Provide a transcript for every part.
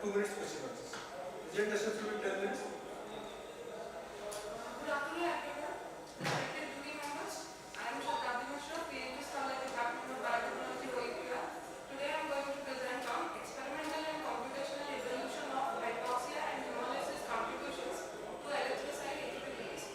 2 minutes question answers. Present session will be 10 minutes. Good afternoon, everyone. Respected jury members, I am Shodh, PhD scholar at the Department of Biotechnology, OEPR. Today I am going to present on experimental and computational evolution of hypoxia and hemolysis contributions to erythrocyte ATP release.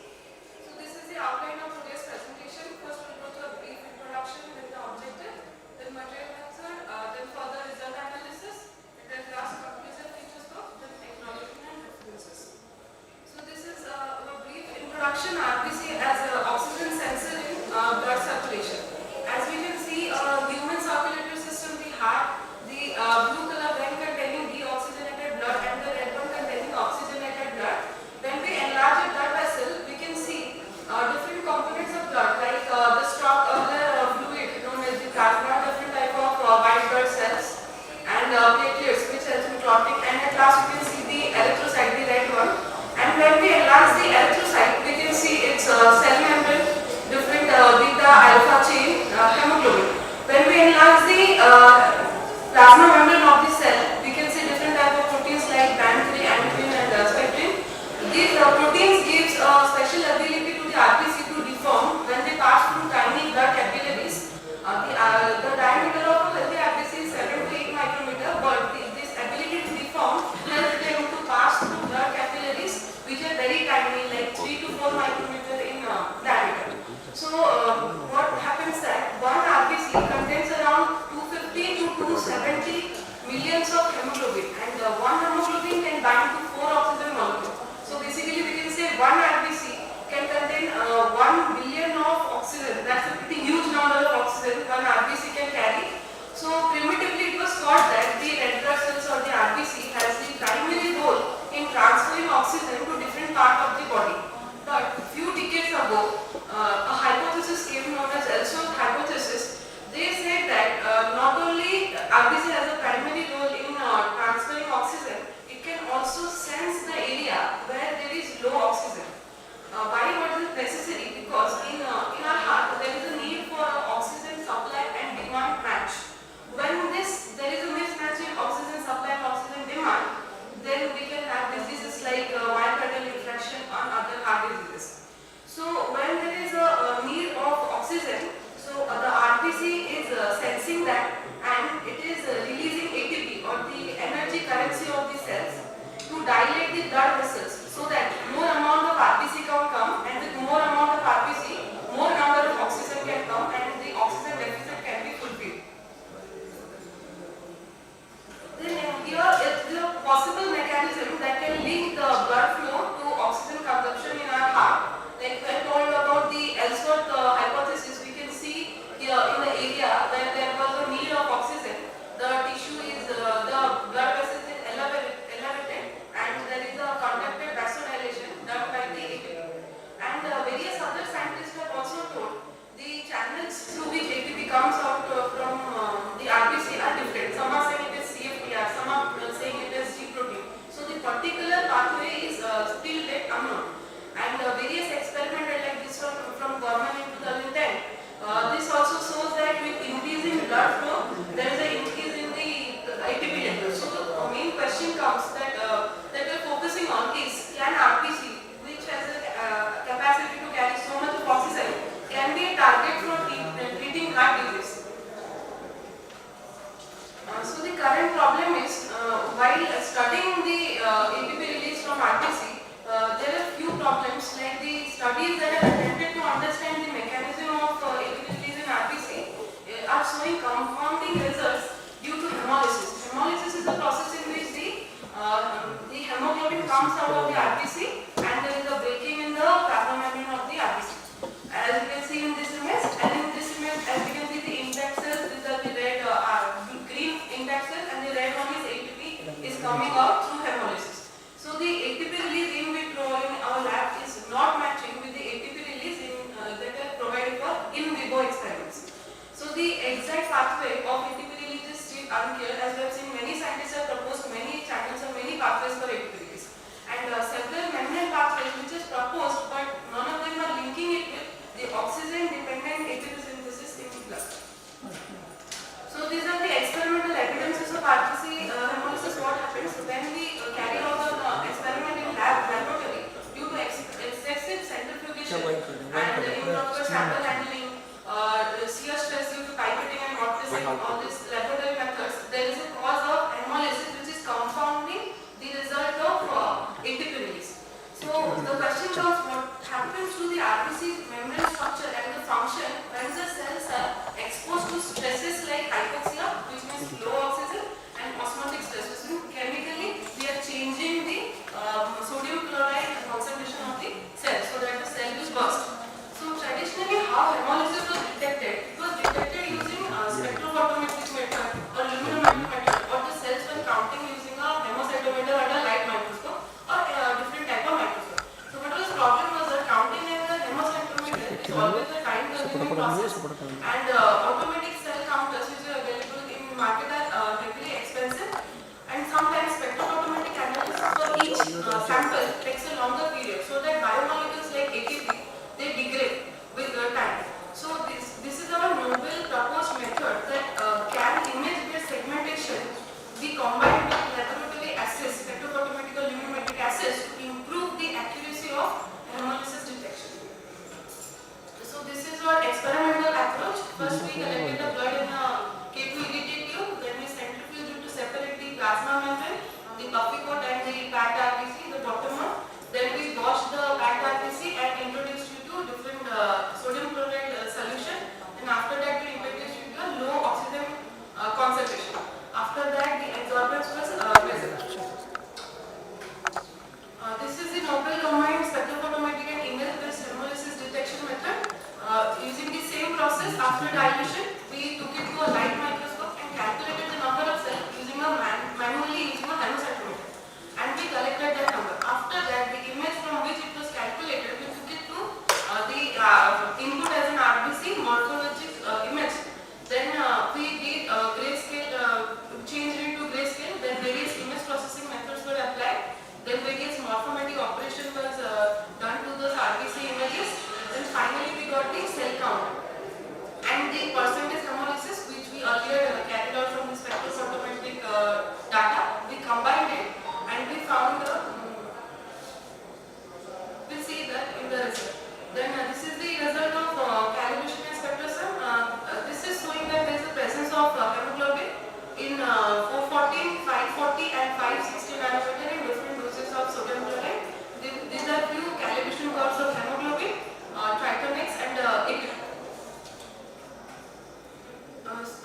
So this is the outline of today's presentation. First we will go to a brief introduction with the objective, then material method, then further result analysis, and then last conclusive features of the technology and references. So this is a brief introduction. RBC as an oxygen sensor in blood circulation. As we can see, human circulatory system, the heart, the blue color vein containing deoxygenated blood and the red one containing oxygenated blood. When we enlarge a blood vessel, we can see different components of blood like the stroke fluid known as the plasma, different type of white blood cells, and platelets which help in clotting, and at last you can see the erythrocyte, the red one. And when we enlarge the erythrocyte, we can see its cell membrane, different beta alpha chain, hemoglobin. When we enlarge the plasma membrane of the cell, we can see different type of proteins like BAN3, antigen, and spectrin. These proteins gives special ability to the RBC to deform when they pass through tiny blood capillaries. The diameter of a healthy RBC is 7 to 8 micrometer, but this ability to deform helps them to pass through blood capillaries which are very tiny, like 3 to 4 micrometer in diameter. So what happens that one RBC contains around 250 to 270 millions of hemoglobin, and one hemoglobin can bind to 4 oxygen molecules. So basically we can say one RBC can contain 1 billion of oxygen. That's a pretty huge number of oxygen one RBC can carry. So primitively it was thought that the red blood cells or the RBC has the primary role in transferring oxygen to different parts of the body. But few decades ago, a hypothesis came known as Shodh hypothesis. They said that not only RBC has a primary role in transferring oxygen, it can also sense the area where there is low oxygen. Why was it necessary? Because in our heart there is a need for oxygen supply and demand match. When there is a mismatch in oxygen supply and oxygen demand, then we can have diseases like myocardial infarction and other heart diseases. So when there is a need of oxygen, so the RBC is sensing that, and it is releasing ATP or the energy currency of the cells to dilate the blood vessels so that more amount of RBC can come, and with more amount of RBC, more number of oxygen can come, and the oxygen deficit can be fulfilled. Then here is the possible mechanism that can link the blood flow to oxygen consumption in our heart. Like when told about the Shodh hypothesis, we can see here in the area where there was a need of oxygen, the tissue is, the blood vessels is elevated, and there is a conducted vasodilation done by the ATP. And various other scientists have also told the channels through which ATP comes out from the RBC are different. Some are saying it is CFTR, some are saying it is G protein. So the particular pathway is still yet unknown. And various experiments like this one from government in 2010, this also shows that with increase in blood flow, there is an increase in the ATP level. So the main question comes that we are focusing on is, can RBC, which has a capacity to carry so much of oxygen, can be a target for treating heart disease? So the current problem is, while studying the ATP release from RBC, there are few problems, like the studies that are attempted to understand the mechanism of ATP release in RBC are showing confounding results due to hemolysis. Hemolysis is the process in which the hemoglobin comes out of the RBC and there is a breaking in the plasma membrane of the RBC. As you can see in this image, and in this image, as you can see the intact cells, these are the red, green intact cells, and the red one is ATP is coming out through hemolysis. So the ATP release in vitro in our lab is not matching with the ATP release that are provided for in vivo experiments. So the exact pathway of ATP release is still unclear, as we have seen many scientists have proposed many channels or many pathways for ATP release. And several membrane pathways which is proposed, but none of them are linking it with the oxygen dependent ATP synthesis in blood. So these are the experimental evidences of RBC hemolysis. What happens when all these laboratory methods, there is a cause of hemolysis which is confounding the result of ATP release. So the question was what happens to the RBC membrane structure and the function when the cells are exposed to stresses like hypoxia, which means low oxygen, and osmotic stresses. So chemically, we are changing the sodium chloride concentration of the cell so that the cell will burst. So traditionally, how hemolysis was detected? It was detected using spectrophotometric method or luminosity method, or the cells were counting using a hemocytometer under light microscope or a different type of microscope. So what was the problem was that counting in the hemocytometer is always a time-consuming process, and automatic cell counters which are available in the market are heavily expensive, and sometimes spectrophotometric analysis for each sample takes a longer period, so that biomolecules like ATP they degrade with time. So this is our novel proposed method that can image-based segmentation be combined with laboratory assays, spectrophotometric or luminosity assays, to improve the accuracy of hemolysis detection. So this is our experimental approach. First we collected the blood in a K2EDT tube, then we centrifuged it to separate the plasma membrane, the puffy coat and the packed RBC, the bottom one. Then we washed the packed RBC and introduced it to different sodium chloride solution, and after that we introduced it to a low oxygen concentration. After that the adsorbance was present. This is the novel combined spectrophotometric and image-based hemolysis detection method. Using the same process, after dilution, we took it to a light microscope and calculated the number of cells using a manually using a hemocytometer, and we collected that number. After that, the image from which it was calculated, we took it to the input as an RBC morphologic image. Then we did grayscale, changed it to grayscale. Then various image processing methods were applied. Then various morphometric operation was done to those RBC images. Then finally we got the cell count and the percentage hemolysis which we earlier carried out from the spectrophotometric data. We combined it and we found we see that in the result. Then this is the result of calibration and spectroscopy. This is showing that there is a presence of hemoglobin in 440, 540 and 560 nanometer in different doses of sodium chloride. These are few calibration curves of hemoglobin, tritonex and ATP.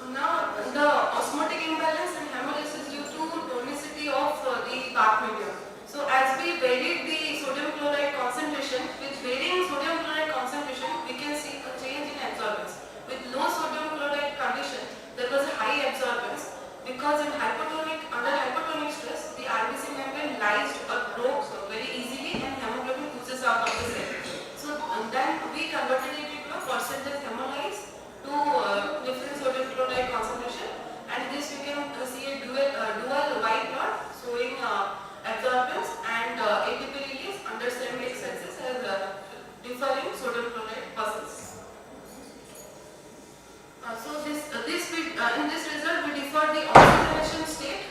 Now the osmotic imbalance and hemolysis due to tonicity of the bath medium. So as we varied the sodium chloride concentration, with varying sodium chloride concentration, we can see a change in absorbance. With low sodium chloride condition, there was a high absorbance because under hypotonic stress, the RBC membrane lysed or broke very easily and hemoglobin oozes out of the cell. So then we converted it into a percentage hemolyzed to different sodium chloride concentration, and this you can see a dual Y plot showing absorbance and ATP release under 78 Celsius as differing sodium chloride percents. So in this result we deferred the oxygenation state,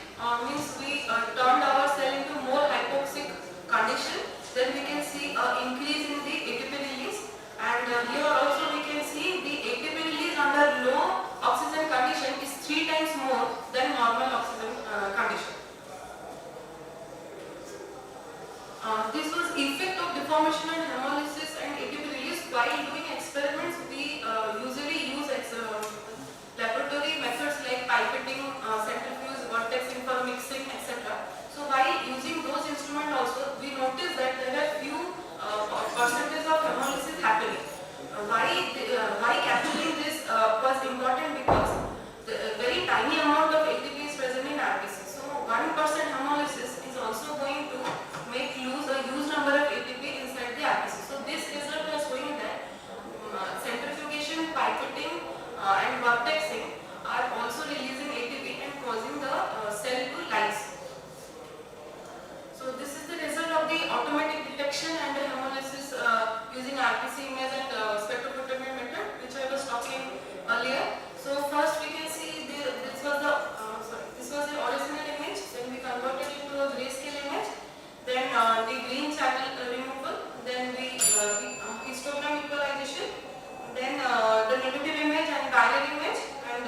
means we turned our cell into more hypoxic condition. Then we can see an increase in the ATP release, and here also we can see the ATP release under low oxygen condition is 3 times more than normal oxygen condition. This was effect of deformation and hemolysis and ATP release. While doing experiments, we usually use laboratory methods like pipetting, centrifuge, vortexing for mixing, etc. So while using those instruments also, we noticed that there are few percentage of hemolysis happening. Why capturing this was important because the very tiny amount of ATP is present in RBC. So 1% hemolysis is also going to make lose a huge number of ATP inside the RBC. So this result was showing that centrifugation, pipetting and vortexing are also releasing ATP and causing the cell to lyse. So this is the result of the automatic detection and the hemolysis using RBC image and spectrophotometric method, which I was talking earlier. So first we can see this was the original image. Then we converted it to a grayscale image. Then the green channel removal. Then the histogram equalization. Then the negative image and barrier image, and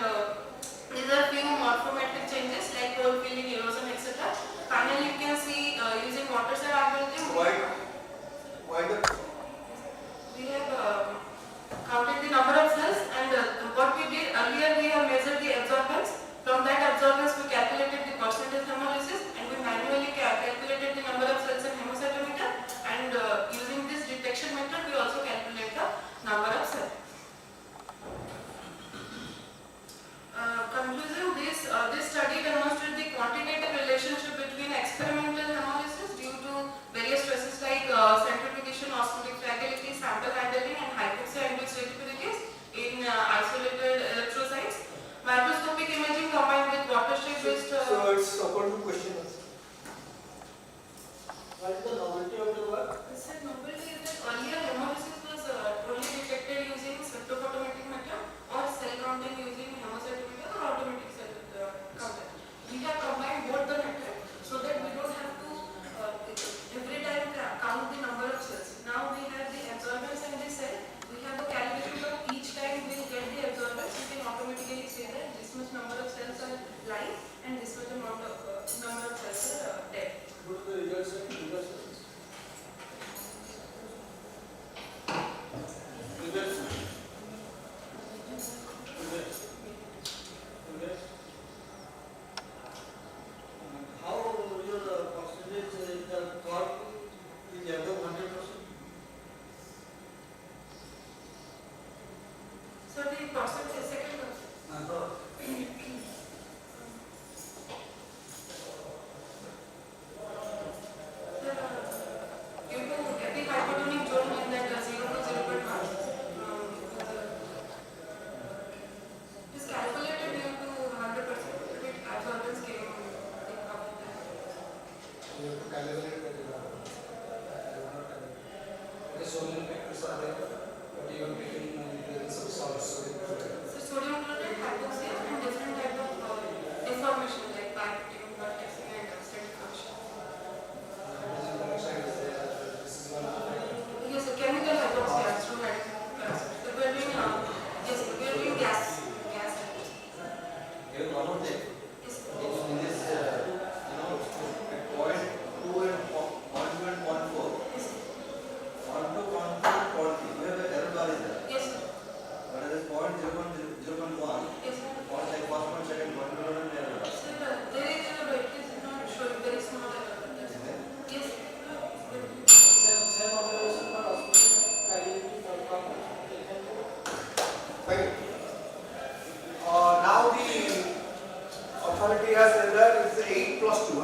percent second. Due to epic hypotonic zone in that 0 to 0.1, it is calculated due to 100%, but it absorbance came above that. You have to calibrate that. The sodium factors are there, but you have taken some salts. So sodium chloride, hypoxia, and different type of deformation like pipetting, vortexing, and static function. Yes, so chemical hypoxia through hydrogen peroxide. So we are doing yes, we are doing gas hypoxia. Here one more thing. Yes. In this, at point 2 and point 2 and point 4, Yes. point 2, point 4, point 3, where the error bar is there. Yes. But at this point 0.1, Yes. point like first point, second point, no error bar. Sir, there is it is not showing very small error. Yes. Yes. Same observation for osmotic validity for copper. Thank you. Now the authority has said that it is 8 plus 2.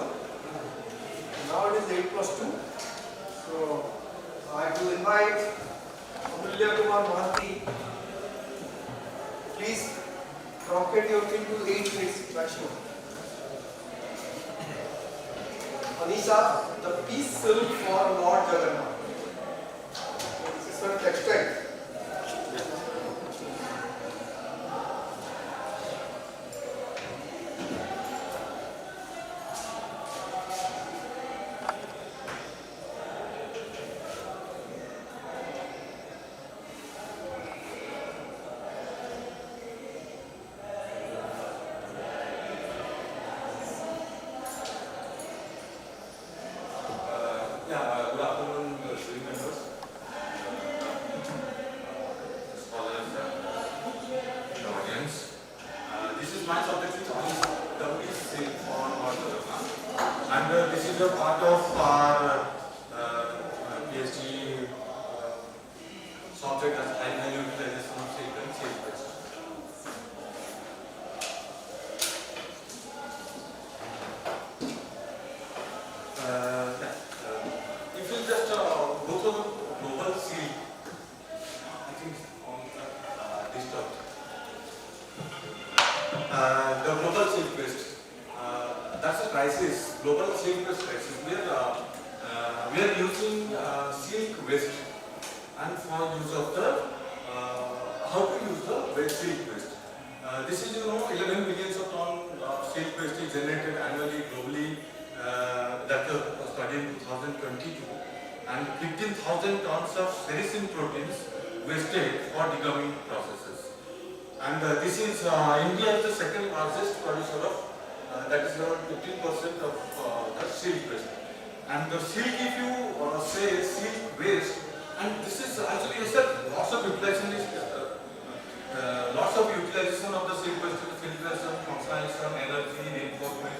Now it is 8 plus 2. So I have to invite Amulya Kumar Mohanty. Please rocket your thing to 8 minutes maximum. Anisha, the piece silk for Lord Jagannath. This is for textile. Good afternoon, student members, scholars, and the audience. This is my subject which on WC on Dhara, and this is a part of our PhD subject as high value utilization of silk and silk waste. If you just go to global seal, I think on disturbed. The global silk waste, that's a crisis. Global silk waste crisis. We are using silk waste, and for use of the how to use the silk waste. This is 11 millions of ton of silk waste is generated annually globally. That was studied in 2022, and 15,000 tons of sericin proteins wasted for degumming processes. And this is India is the second largest producer of that is around 15% of the silk waste. And the silk, if you say silk waste, and this is actually lots of utilization of the silk waste, filtration, functionalization, energy, reinforcement,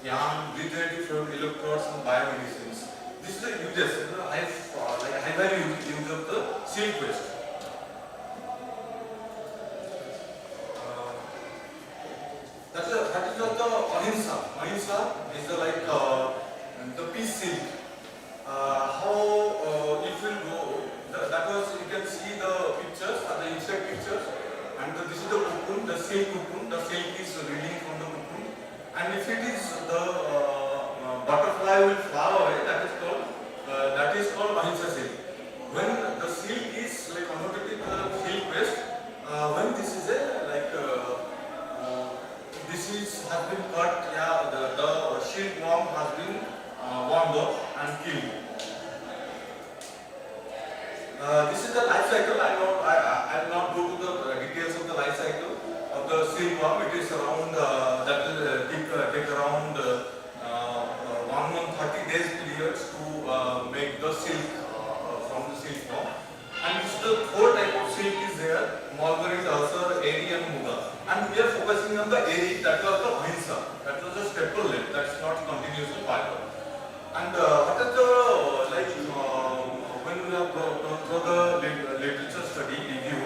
yarn, regenerative fluid, electrodes, and biomedicines. This is the uses, high value use of the silk waste. That is of the ahimsa. Ahimsa is the the peace silk. How it will go? That was, you can see the pictures, the insect pictures, and this is the cocoon, the silk cocoon. The silk is reeling from the cocoon, and if it is the butterfly will fly away, that is called ahimsa silk. When the silk is converted into silk waste, when this is has been cut, the silkworm has been warmed up and killed. This is the life cycle. I will not go to the details of the life cycle of the silkworm. It is around that will take around 130 days periods to make the silk from the silkworm. And this is the 4 type of silk is there: mulberry, tussar, airy, and muga. And we are focusing on the airy. That was the ahimsa. That was the staple length. That's not continuous fiber. And what is the when we have gone through the literature study review,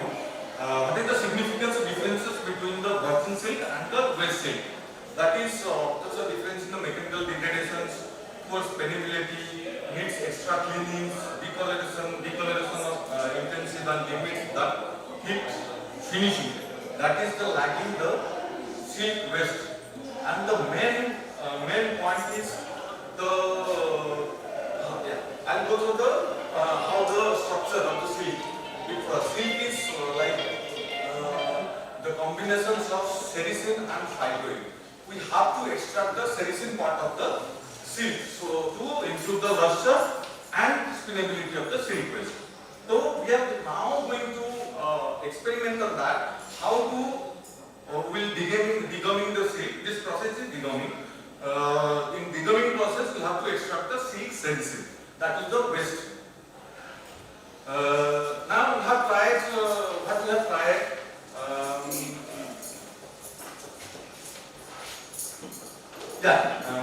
what is the significance of poor spinability, needs extra cleanings, decoloration of intensive and limits the heat finishing. That is the lacking the silk waste. And the main point is the I'll go to the how the structure of the silk. If silk is the combinations of sericin and fibroin, we have to extract the sericin part of the silk, so to improve the luster and spinability of the silk waste. So we are now going to experiment on that, how to will degumming the silk. This process is degumming. In degumming process, we have to extract the silk sericin. That is the waste. Now we have tried what we have tried.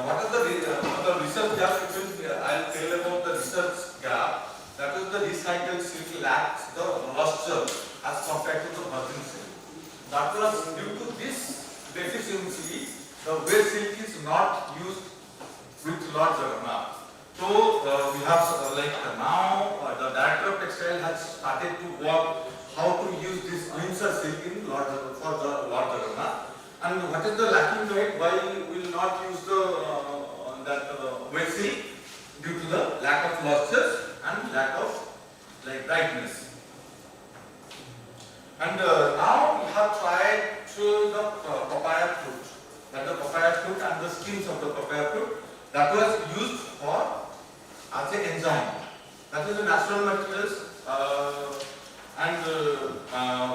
What is the research gap? I'll tell about the research gap. That is the recycled silk lacks the luster as compared to the virgin silk. That was due to this deficiency, the waste silk is not used with large amount. So we have now the director of textile has started to work how to use this cleanser silk in for the large amount. And what is the lacking weight? Why we will not use the waste silk? Due to the lack of luster and lack of brightness. And now we have tried to the papaya fruit. That the papaya fruit and the skins of the papaya fruit that was used for as an enzyme. That is the natural materials. And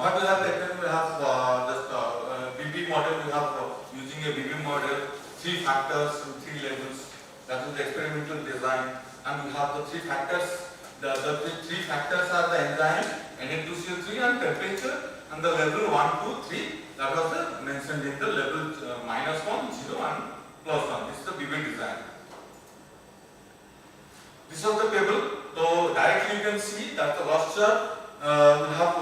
what we have taken, we have this BB model. We have using a BB model, 3 factors and 3 levels. That is the experimental design. And we have the 3 factors. The 3 factors are the enzyme, Na2CO3 and temperature, and the level 1, 2, 3. That was mentioned in the level -1, 0 and +1. This is the BB design. This is the table. So directly you can see that the luster we have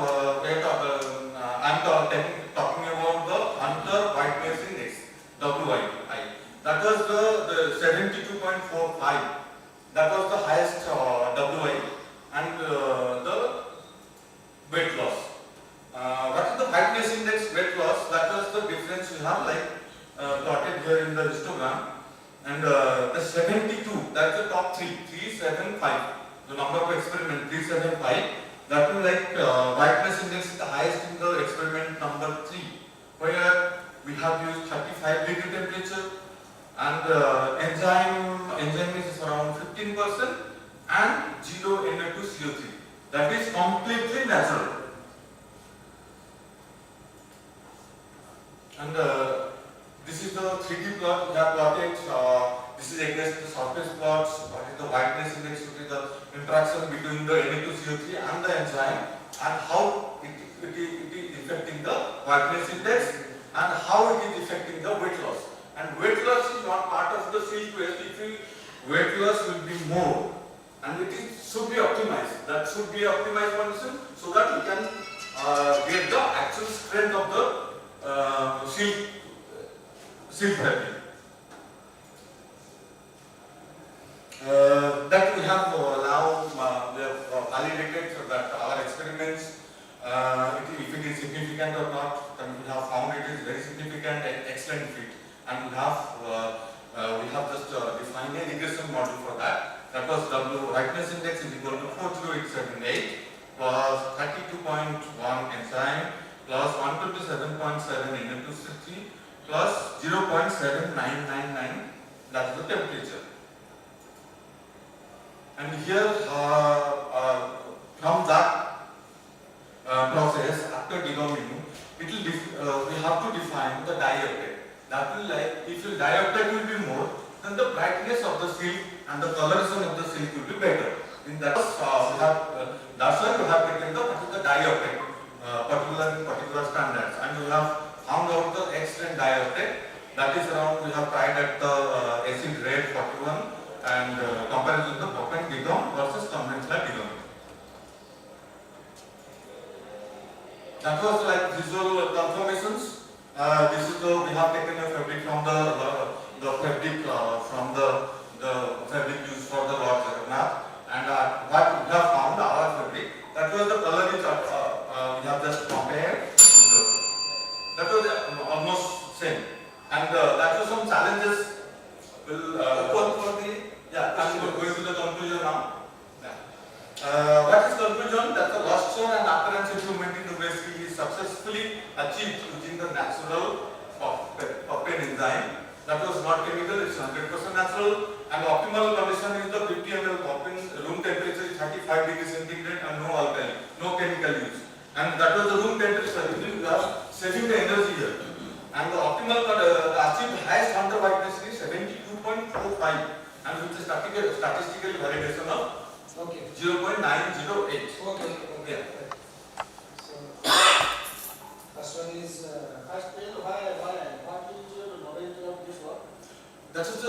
I'm talking about the Hunter Whiteness Index, WI. That was the 72.45. That was the highest WI, and the weight loss. What is the whiteness index weight loss? That was the difference we have plotted here in the histogram. And the 72, that's the top 3, 375. The number of experiment 375. That will whiteness index is the highest in the experiment number 3, where we have used 35 degree temperature, and enzyme is around 15% and 0 Na2CO3. That is completely natural. And this is the 3D plot we have plotted. This is against the surface plots. What is the whiteness index? What is the interaction between the Na2CO3 and the enzyme, and how it is affecting the whiteness index, and how it is affecting the weight loss. And weight loss is not part of the silk waste. If weight loss will be more, and should be optimized. That should be optimized condition, so that we can get the actual strength of the silk fabric. That we have now we have validated that our experiments, if it is significant or not, and we have found it is very significant and excellent fit. And we have just defined a regression model for that. That was whiteness index is equal to 40878 plus 32.1 enzyme plus 127.7 Na2CO3 plus 0.7999. That is the temperature. And here from that process, after degumming, we have to define the dioptane. That will if your dioptane will be more, then the brightness of the silk and the coloration of the silk will be better. In that, that's why we have taken the dioptane, particular standards, and we have found out the excellent dioptane. That is around, we have tried at the acid red 41 and comparison the propane degum versus conventional degum. That was visual confirmations. This is we have taken a fabric from the fabric from the the fabric used for the Lord Jagannath, and what we have found our fabric, that was the color which we have just compared with the, that was almost same, and that was some challenges. Will yeah, I'm going to the conclusion now. Yeah. What is conclusion? That the luster and appearance improvement in the waste steel is successfully achieved using the natural puffin enzyme. That was not chemical, it's 100% natural, and optimal condition is the 50 ml puffin, room temperature is 35 degrees centigrade and no alkali, no chemical use. And that was the room temperature, we are saving the energy here. And the optimal achieved highest hunter whiteness is 72.45, and with the statistical validation of 0.908. Okay. Yeah. So, first one is First, what is your knowledge of this work? That is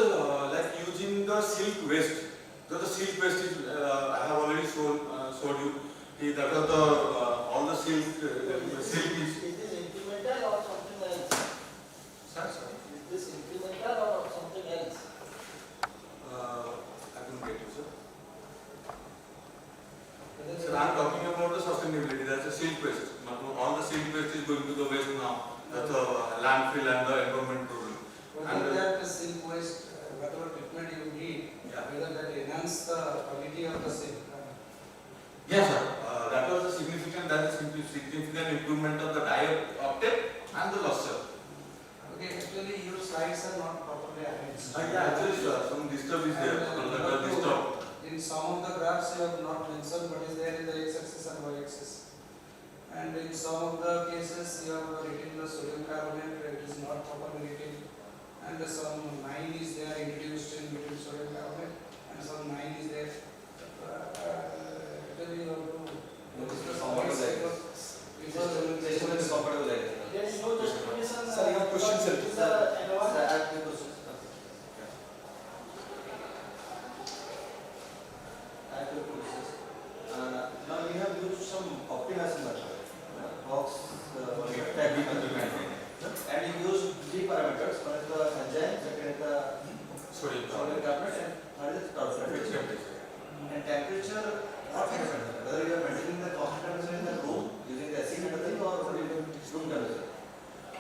like using the silk waste. So the silk waste is I have already showed you. That was the all the silk silk is. Is this incremental or something else? Sorry. Is this incremental or something else? I couldn't get you, sir. whether Sir, I am talking about the sustainability. That's the silk waste. All the silk waste is going to the waste now. That's the landfill and the environment problem. whether that silk waste, whatever treatment you need, Yeah. whether that enhance the quality of the silk. Yes, sir. That was a significant improvement of the dye uptake and the luster. Okay, actually your slides are not properly arranged. Yeah, actually, some disturb is there. That was disturbed. In some of the graphs you have not mentioned what is there in the x-axis and y-axis. And in some of the cases you have written the sodium carbonate, it is not properly written. And some 9 is there introduced in between sodium carbonate and some 9 is there. Actually you have to discuss There is no justification. Sir, you have questions, sir? Is the advanced? I have two questions. I have two questions. Now we have used some optimization method, box, and you use three parameters. One is the enzyme, second is the Sodium sodium carbonate, and third is temperature. And temperature, what temperature? Whether you are maintaining the constant temperature in the room using the AC method or room temperature.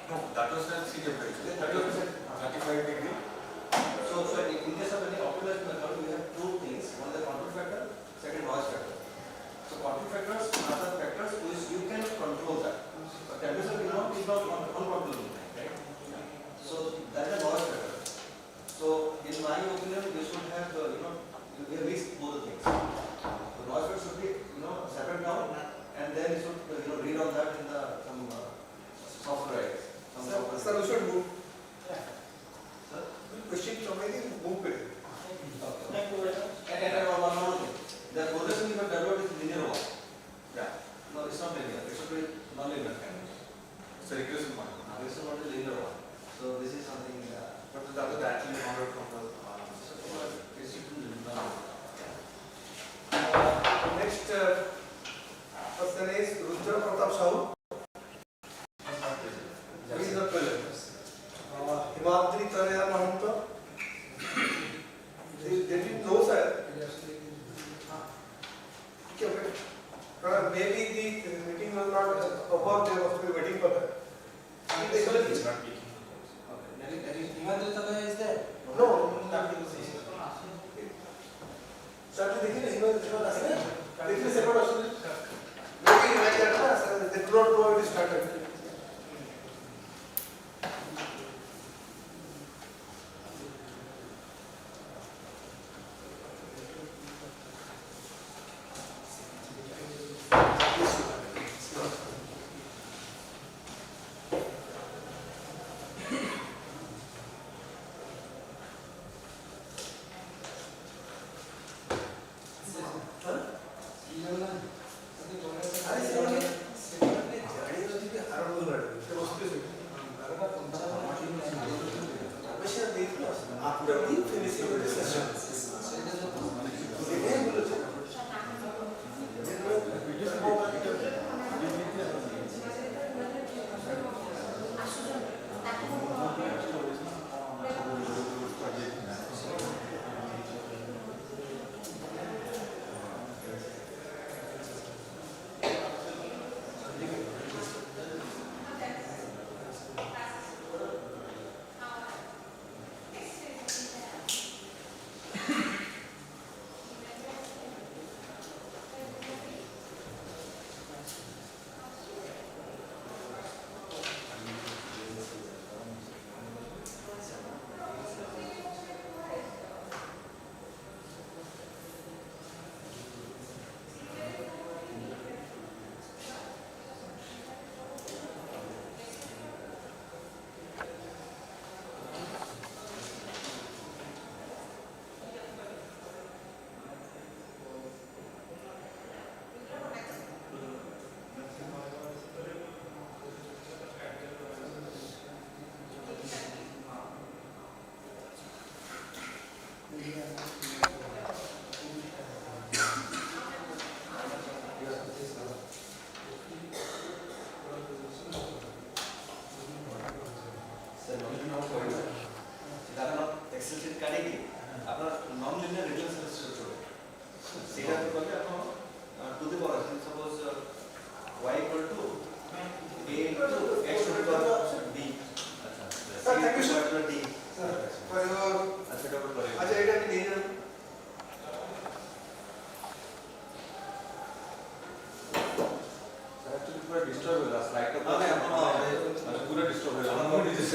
No, that was at sea temperature. That was at 35 degree. So in case of any optimization method, we have two things. One is the control factor, second noise factor. So control factors are the factors which you can control that. But temperature is not uncontrollable, right? So that is a noise factor. So in my opinion, we should have we have mixed both the things. The noise factor should be separate down, and then you should read on that in the some software. Sir, we should move. Sir? Question somebody move it. Thank you very much. And one more thing. The progression you have developed is linear one. Yeah. No, it's not linear. It should be non-linear. It's a regression one. This is not a linear one. So this is something. But that was actually founded from the. It's non-linear. Next person is Rudra Pratap Sahu. He is not present. Himadri Tarya Mahanta. They didn't know, sir. Okay. Maybe the meeting was not about, they must be waiting for that. It's not peaking. Himadri is there? No. Sir, देखिए हिमाद्री देखिए separate option maybe like that, sir. They do not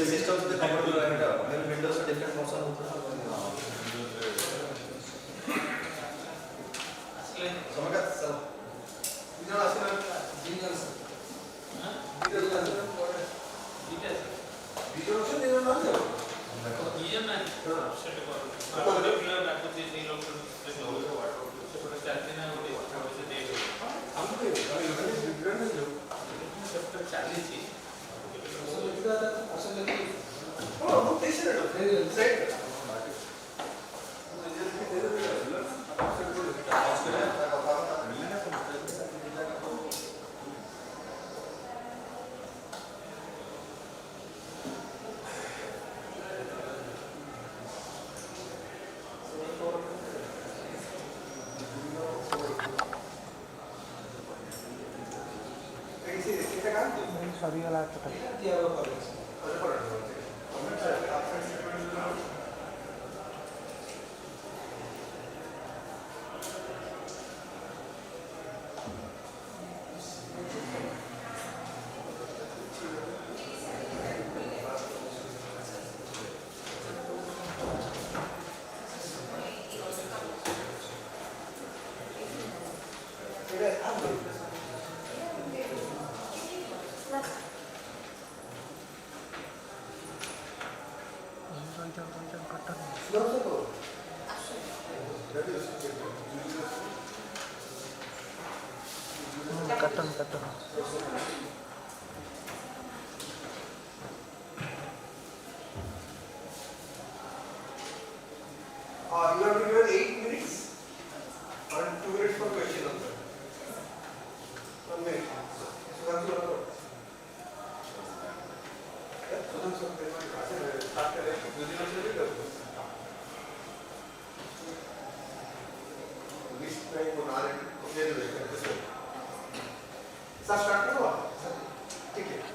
systems with the computer and maybe Windows are different person. Samakat sir. These are asking Details. details. Details they are not there. You have to give it 8 minutes and 2 minutes for question answer. 1 minute. So that's your answer. Start करो ठीक है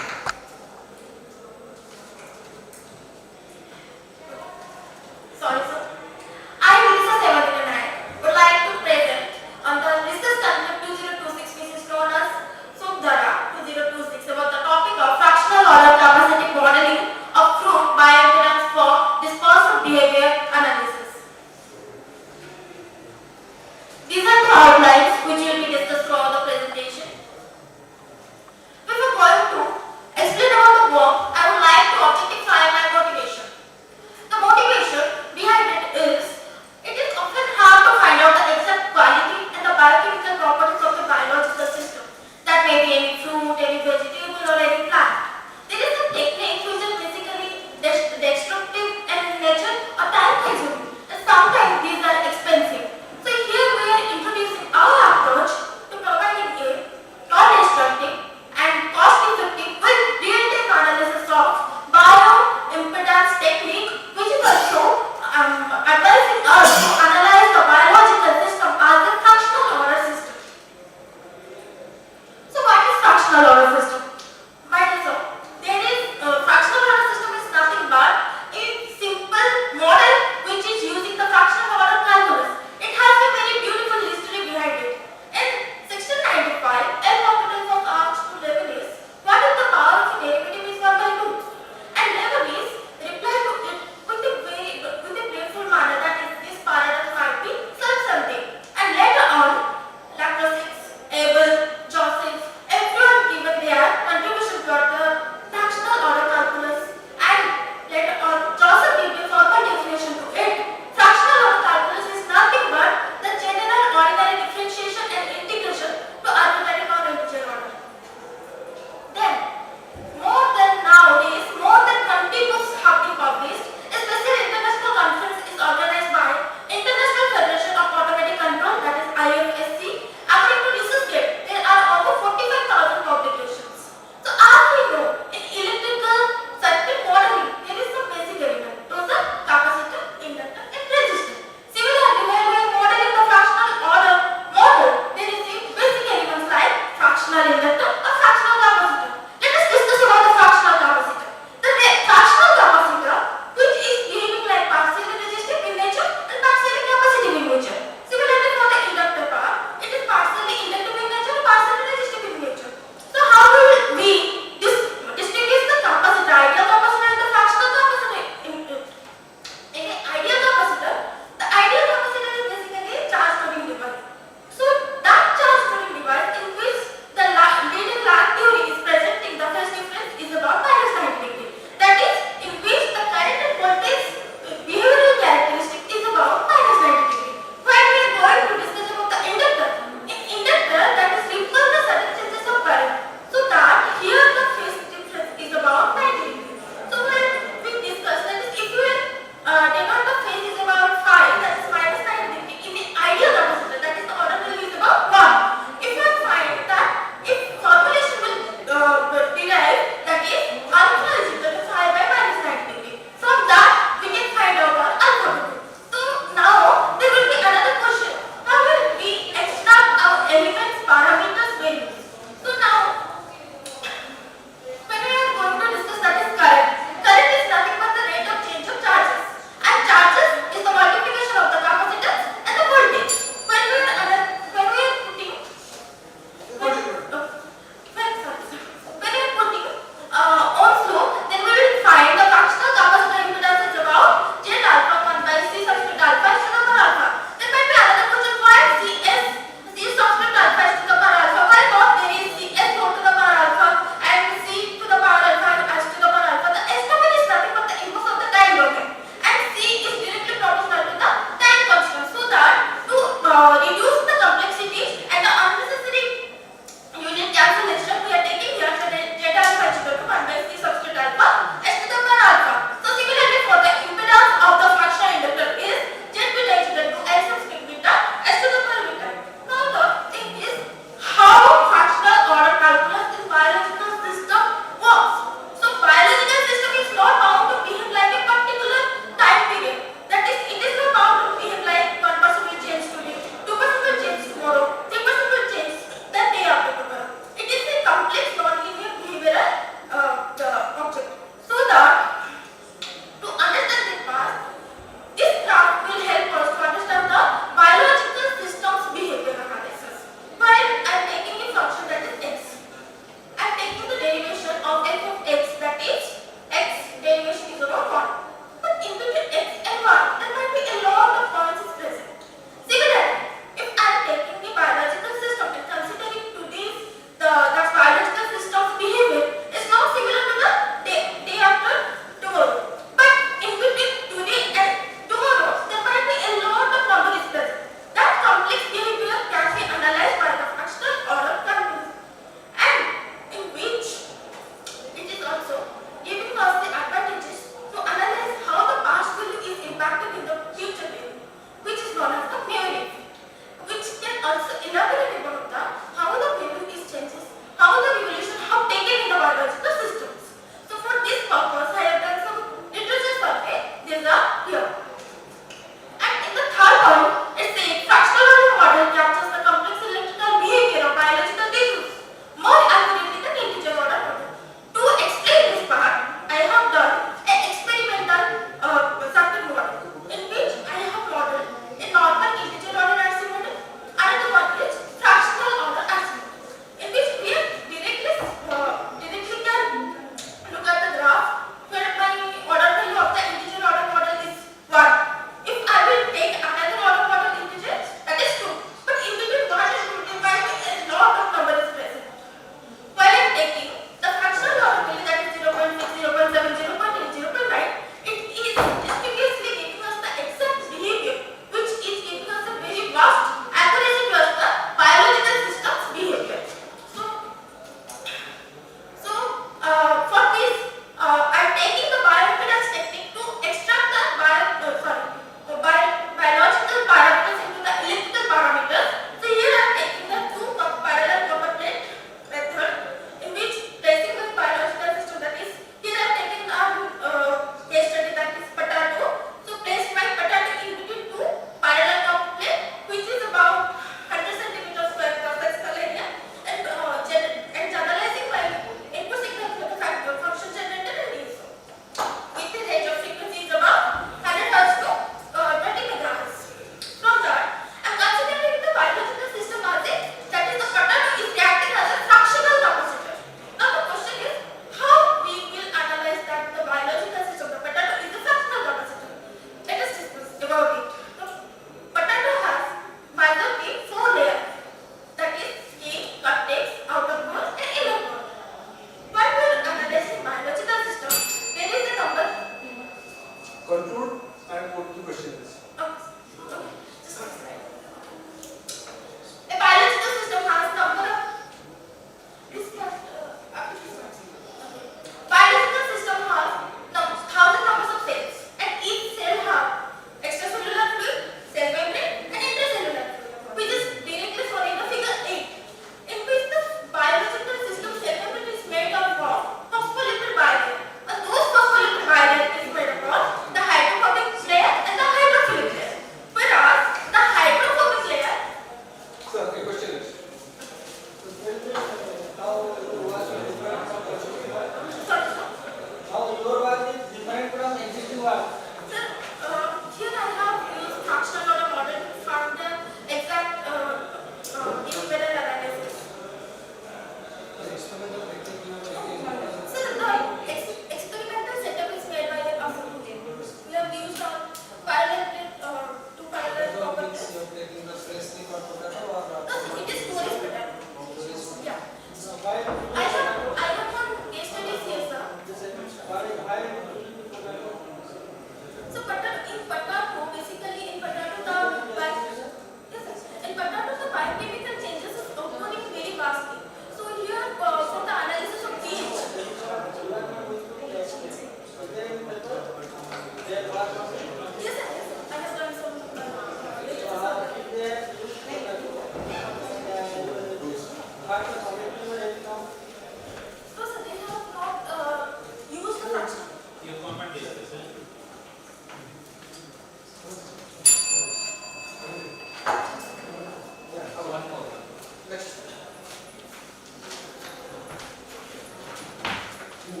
So,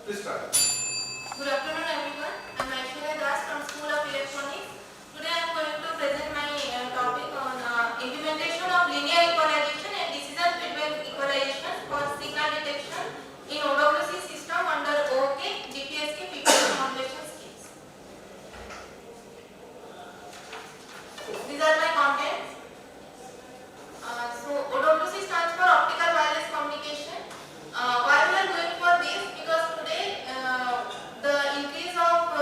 please start. Good afternoon everyone. I am Aishwarya Das from School of Electronics. Today I am going to present my topic on implementation of linear equalization and decision feedback equalization for signal detection in OWC system under OK, DPSK, PPS modulation schemes. These are my contents. So OWC stands for optical wireless communication. Why we are going for this? Because today the increase of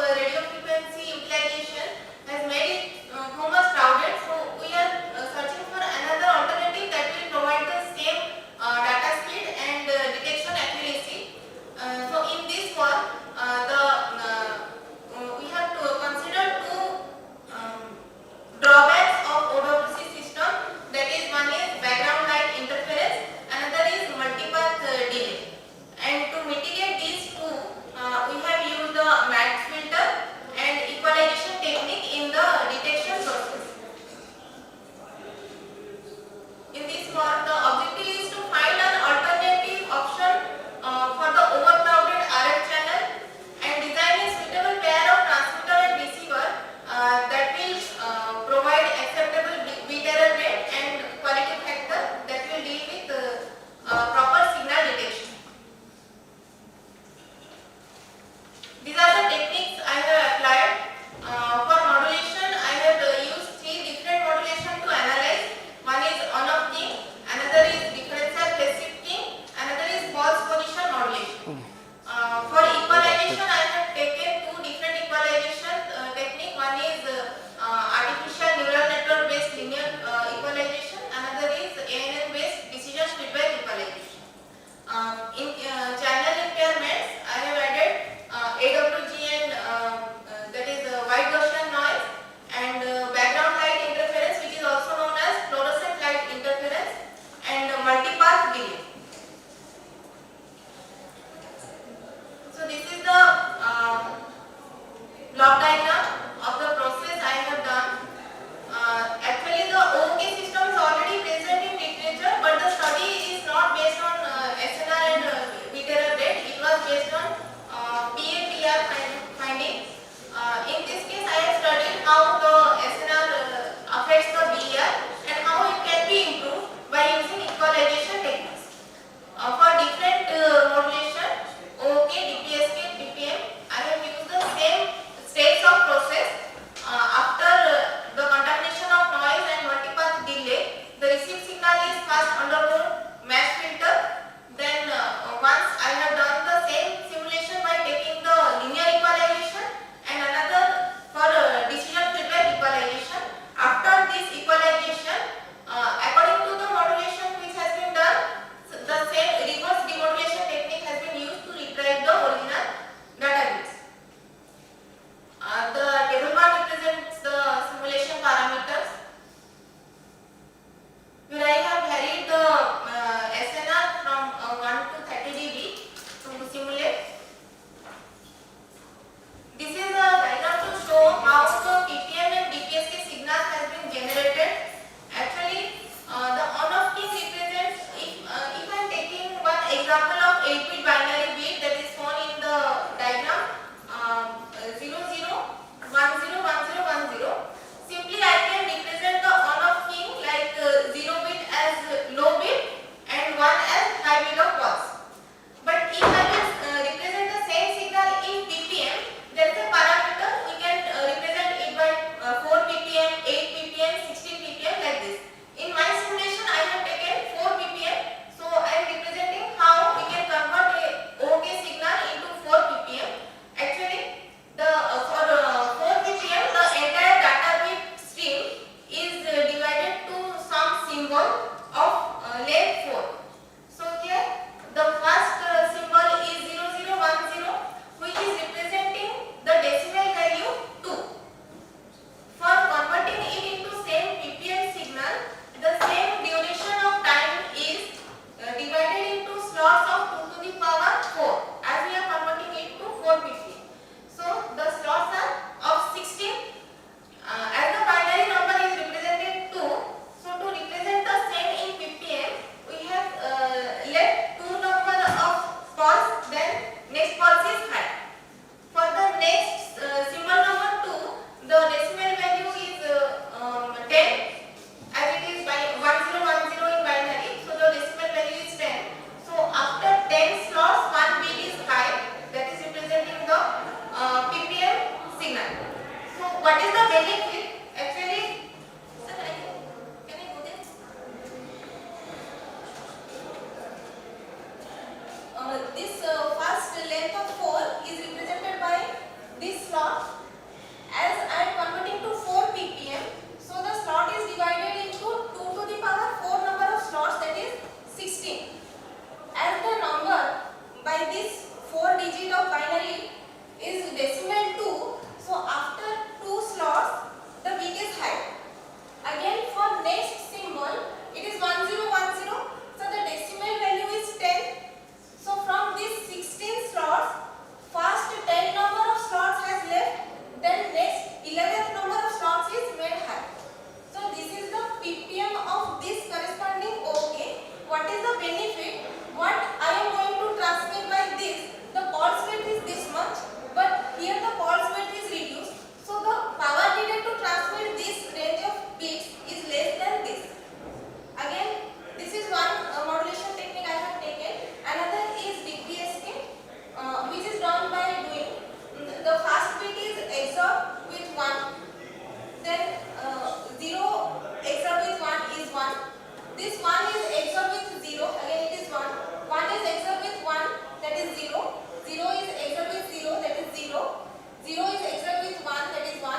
4 digit of binary is decimal 2. So after 2 slots, the bit is high. Again for next symbol, it is 1010. So the decimal value is 10. So from these 16 slots, first 10 number of slots has left. Then next 11th number of slots is made high. So this is the ppm of this corresponding OK. What is the benefit? What I am going to transmit by this, the pulse width is this much, but here the pulse width is reduced. So the power needed to transmit this range of bits is less than this. Again, this is one modulation technique I have taken. Another is DPSK, which is done by doing the first bit is XOR with 1, then 0 XOR with 1 is 1. This 1 is XOR with 0, again it is 1. 1 is XOR with 1, that is 0. 0 is XOR with 0, that is 0. 0 is XOR with 1, that is 1.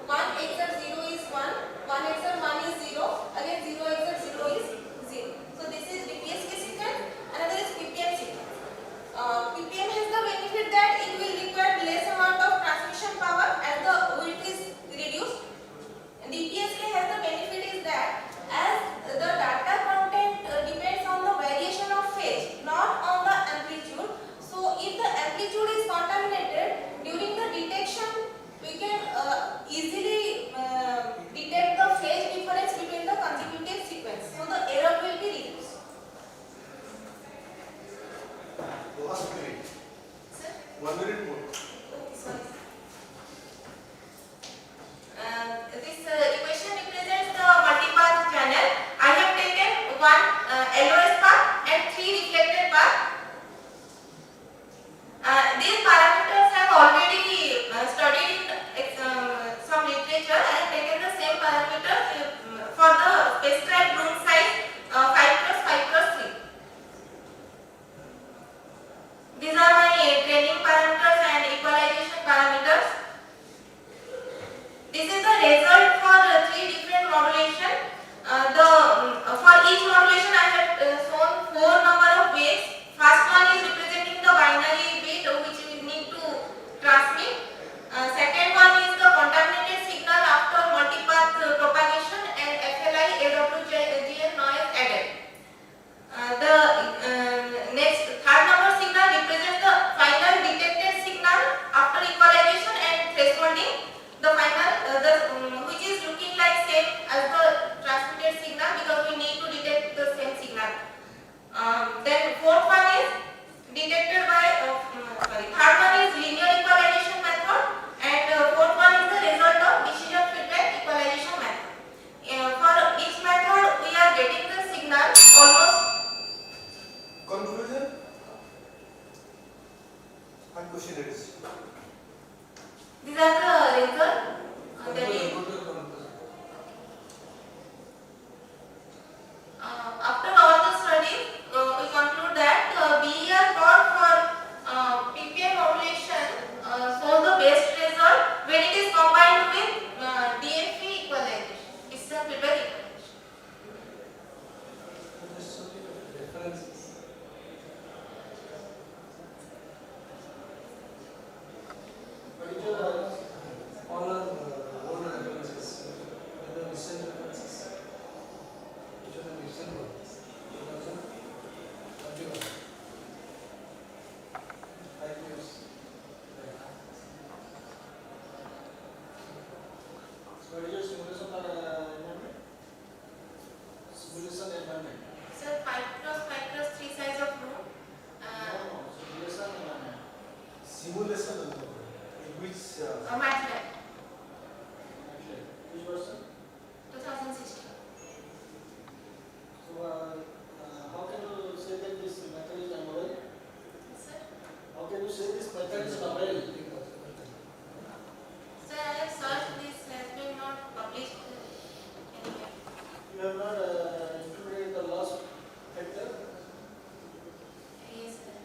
1 XOR 0 is 1. 1 XOR 1 is 0. Again 0 XOR 0 is 0. So this is DPSK sequence. Another is PPM sequence. PPM has the benefit that it will require less amount of transmission power as the width is reduced. DPSK has the benefit is that as the data content depends on the variation of phase, not on the amplitude. So if the amplitude is contaminated during the detection, we can easily detect the phase difference between the consecutive sequence. So the error will be reduced. Last minute. Sir? 1 minute more. Sorry. This equation represents the multipath channel. I have taken one LOS path and 3 reflected path. These parameters have already studied in some literature. I have taken the same parameters for the prescribed room size 5x5x3. These are my training parameters and equalization parameters. This is the result for 3 different modulation. For each modulation I have shown 4 number of waves. First one is representing the binary bit which we need to transmit. Second one is the contaminated signal after multipath propagation and FLI AWGN noise added. Next third number signal represents the final detected signal after equalization and thresholding. The final which is looking like same as the transmitted signal because we need to detect the same signal. Then fourth one is detected by third one is linear equalization method and fourth one is the result of decision feedback equalization method. For each method we are getting the signal almost. Conclusion and questionnaires. These are the results. After all the studies, we conclude that BER curve for PPM modulation shows the best result when it is combined with DFE equalization, decision feedback equalization. All are old references, the recent references. Which are the recent ones? 2031. 5 years. So what is your simulation environment? Simulation environment. So 5x5x3 size of room. No, simulation environment. Simulation environment. In which MATLAB which version? 2016. So how can you say that this method is unavailable? Sir, How can you say this method is unavailable? sir, I have searched this has been not published anywhere. You have not included the last factor. Yes, sir.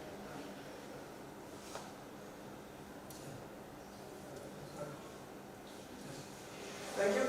Thank you.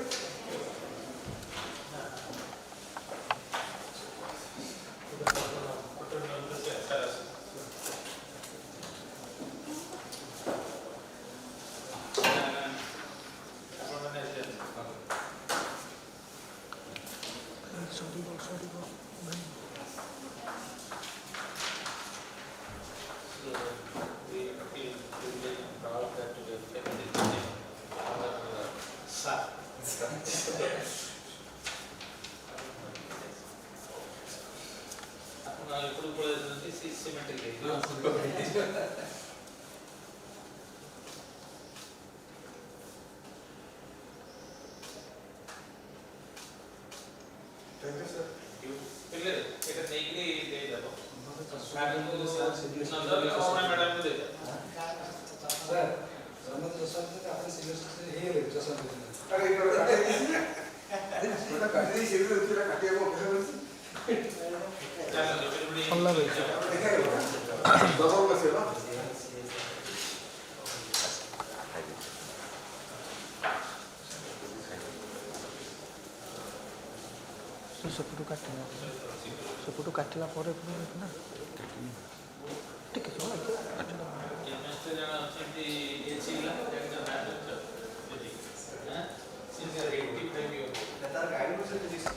Thank you, sir. এটা নেইলে দিয়ে দেব Sir, समझ जैसा कि आपने serious से ये जैसा बोलना अरे इकडे काटे दिसली छोटा काटे दिसली शेवटी उतरा काटे वो कसं बोलतो हमला दबाव बसेल ना ସେପଟୁ କାଟିଲା ସେପଟୁ କାଟିଲା ପରେ ପୁଣି ନା ଟିକେ ସମୟ ତାର ଗାଇଡ୍ ବିଷୟରେ କିଛି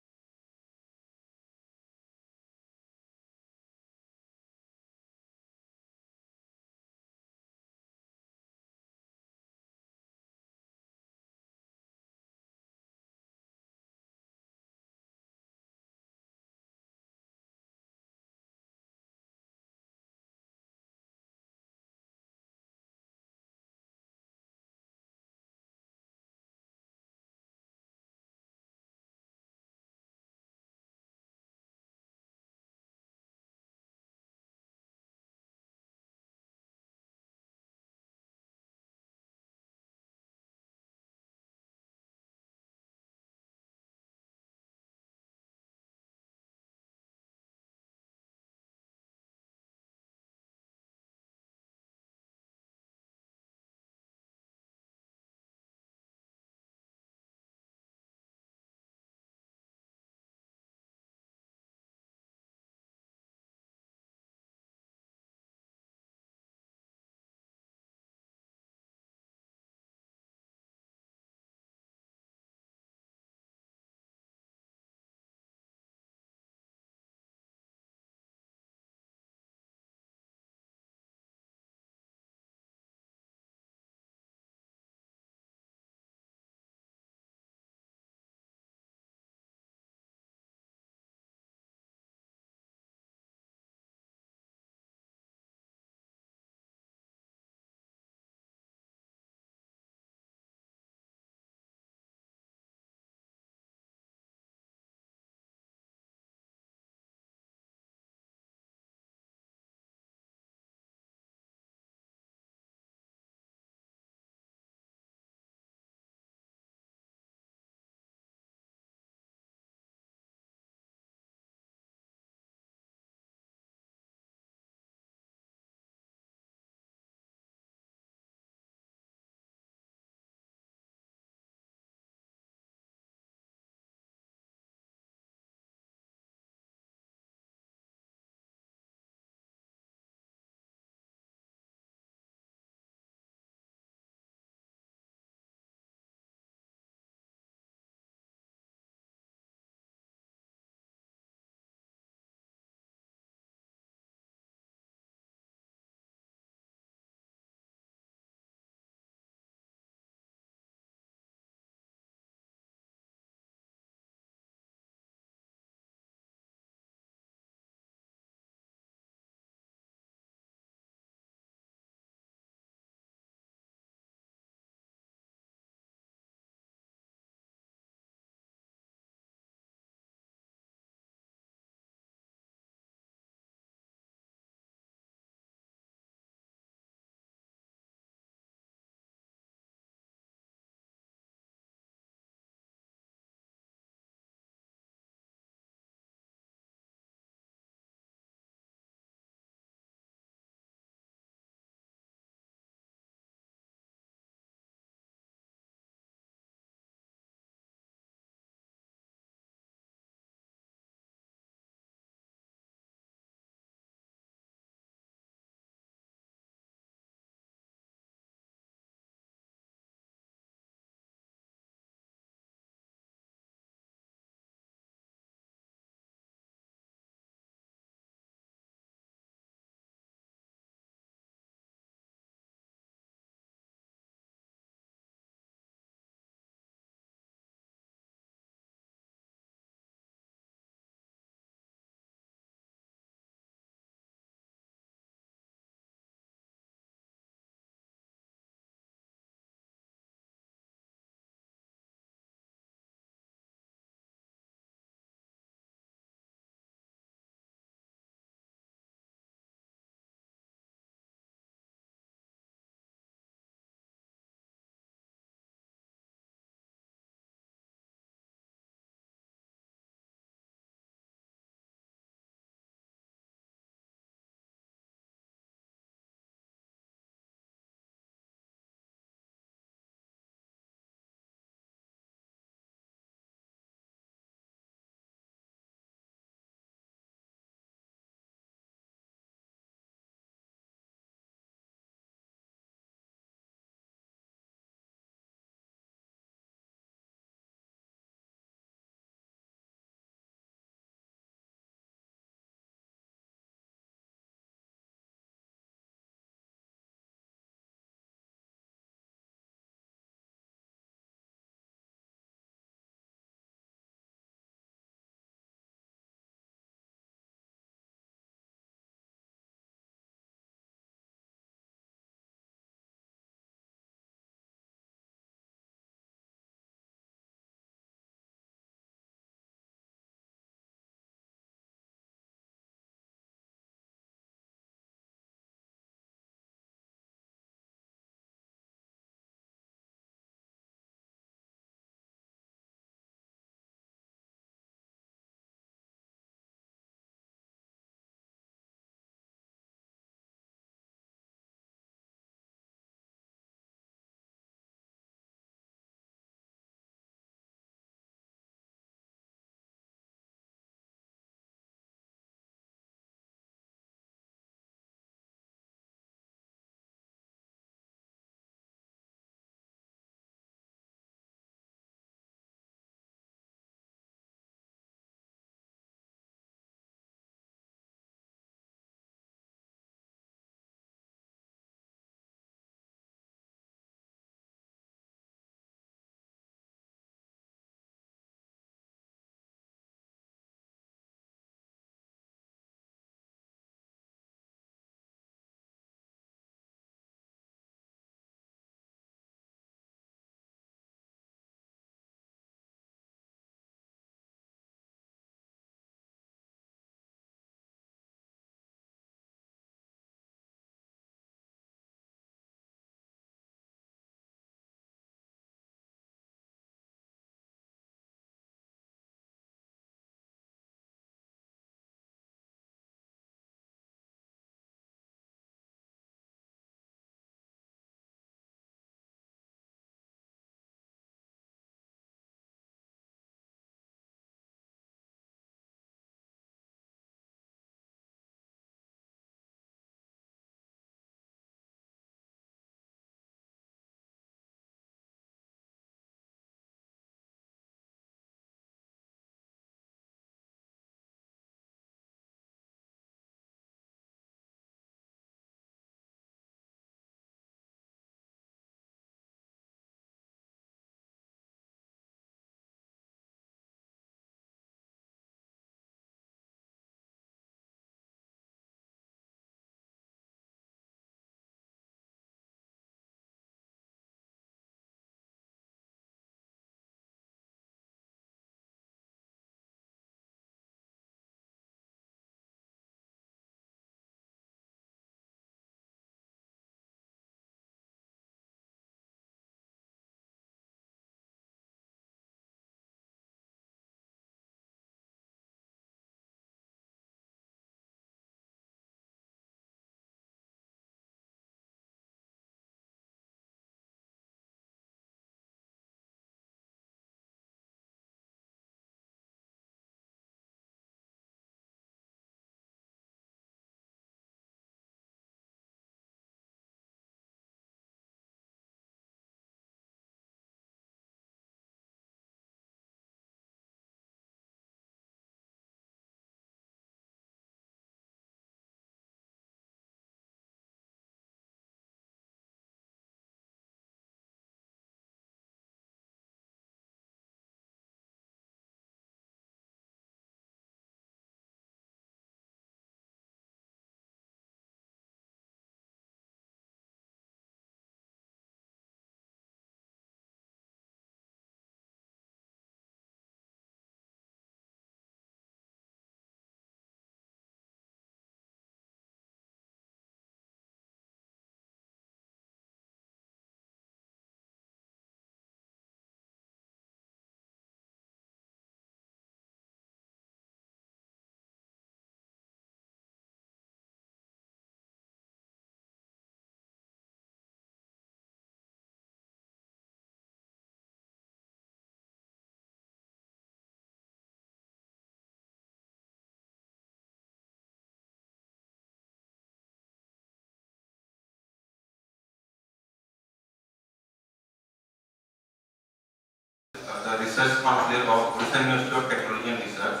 Research Councillor of Odisha University of Technology and Research.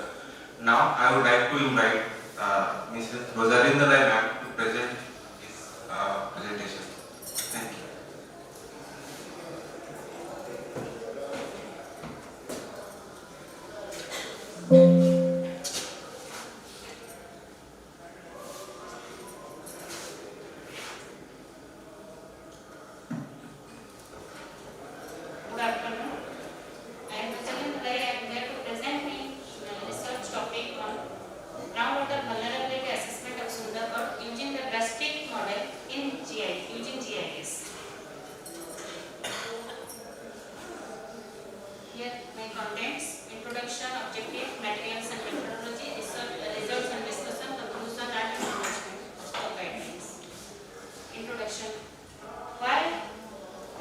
Now I would like to invite Mrs. Rosalinda Rai ma'am to present this presentation. Thank you. Good afternoon. I am Rosalinda Rai. I am here to present my research topic on groundwater vulnerability assessment of Sundargarh using the drastic model in using GIS. Here my contents: introduction, objective, materials and methodology, results and discussion, conclusion and endorsement of guidelines. Introduction. Why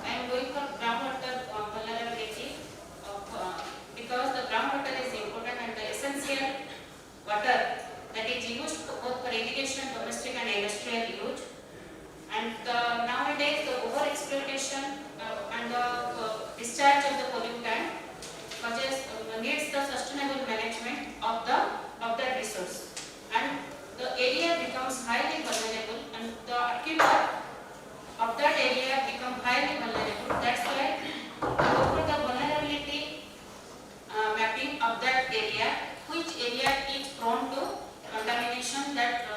I am going for groundwater vulnerability because the groundwater is important and the essential water that is used both for irrigation, domestic and industrial use. And nowadays the over exploitation and the discharge of the pollutant needs the sustainable management of that resource, and the area becomes highly vulnerable and the aquifer of that area become highly vulnerable. That's why over the vulnerability mapping of that area, which area is prone to contamination, that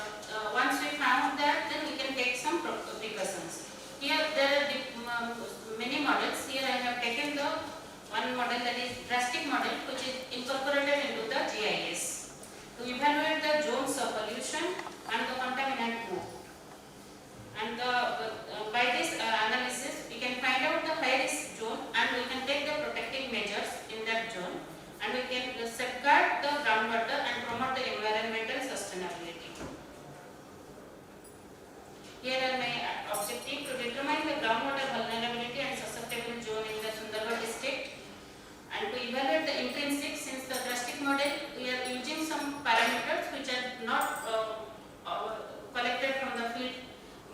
once we found that, then we can take some precautions. Here there are many models. Here I have taken the one model, that is drastic model, which is incorporated into the GIS to evaluate the zones of pollution and the contaminant move. And by this analysis, we can find out the high risk zone and we can take the protective measures in that zone, and we can safeguard the groundwater and promote the environmental sustainability. Here are my objective: to determine the groundwater vulnerability and susceptible zone in the Sundargarh district, and to evaluate the intrinsic. Since the drastic model, we are using some parameters which are not collected from the field,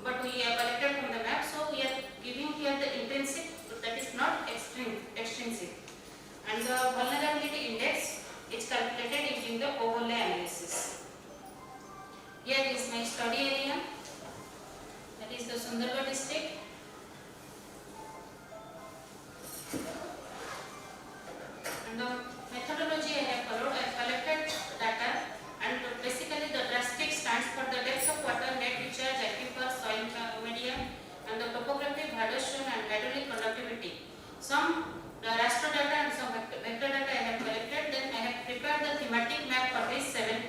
but we are collected from the map. So we are giving here the intrinsic, that is not extrinsic, and the vulnerability index is calculated using the overlay analysis. Here is my study area, that is the Sundargarh district. And the methodology I have followed, I have collected data, and basically the drastic stands for the depth of water, net recharge, aquifer, soil media, and the topography, erosion and hydraulic conductivity. Some raster data and some vector data I have collected. Then I have prepared the thematic map for these seven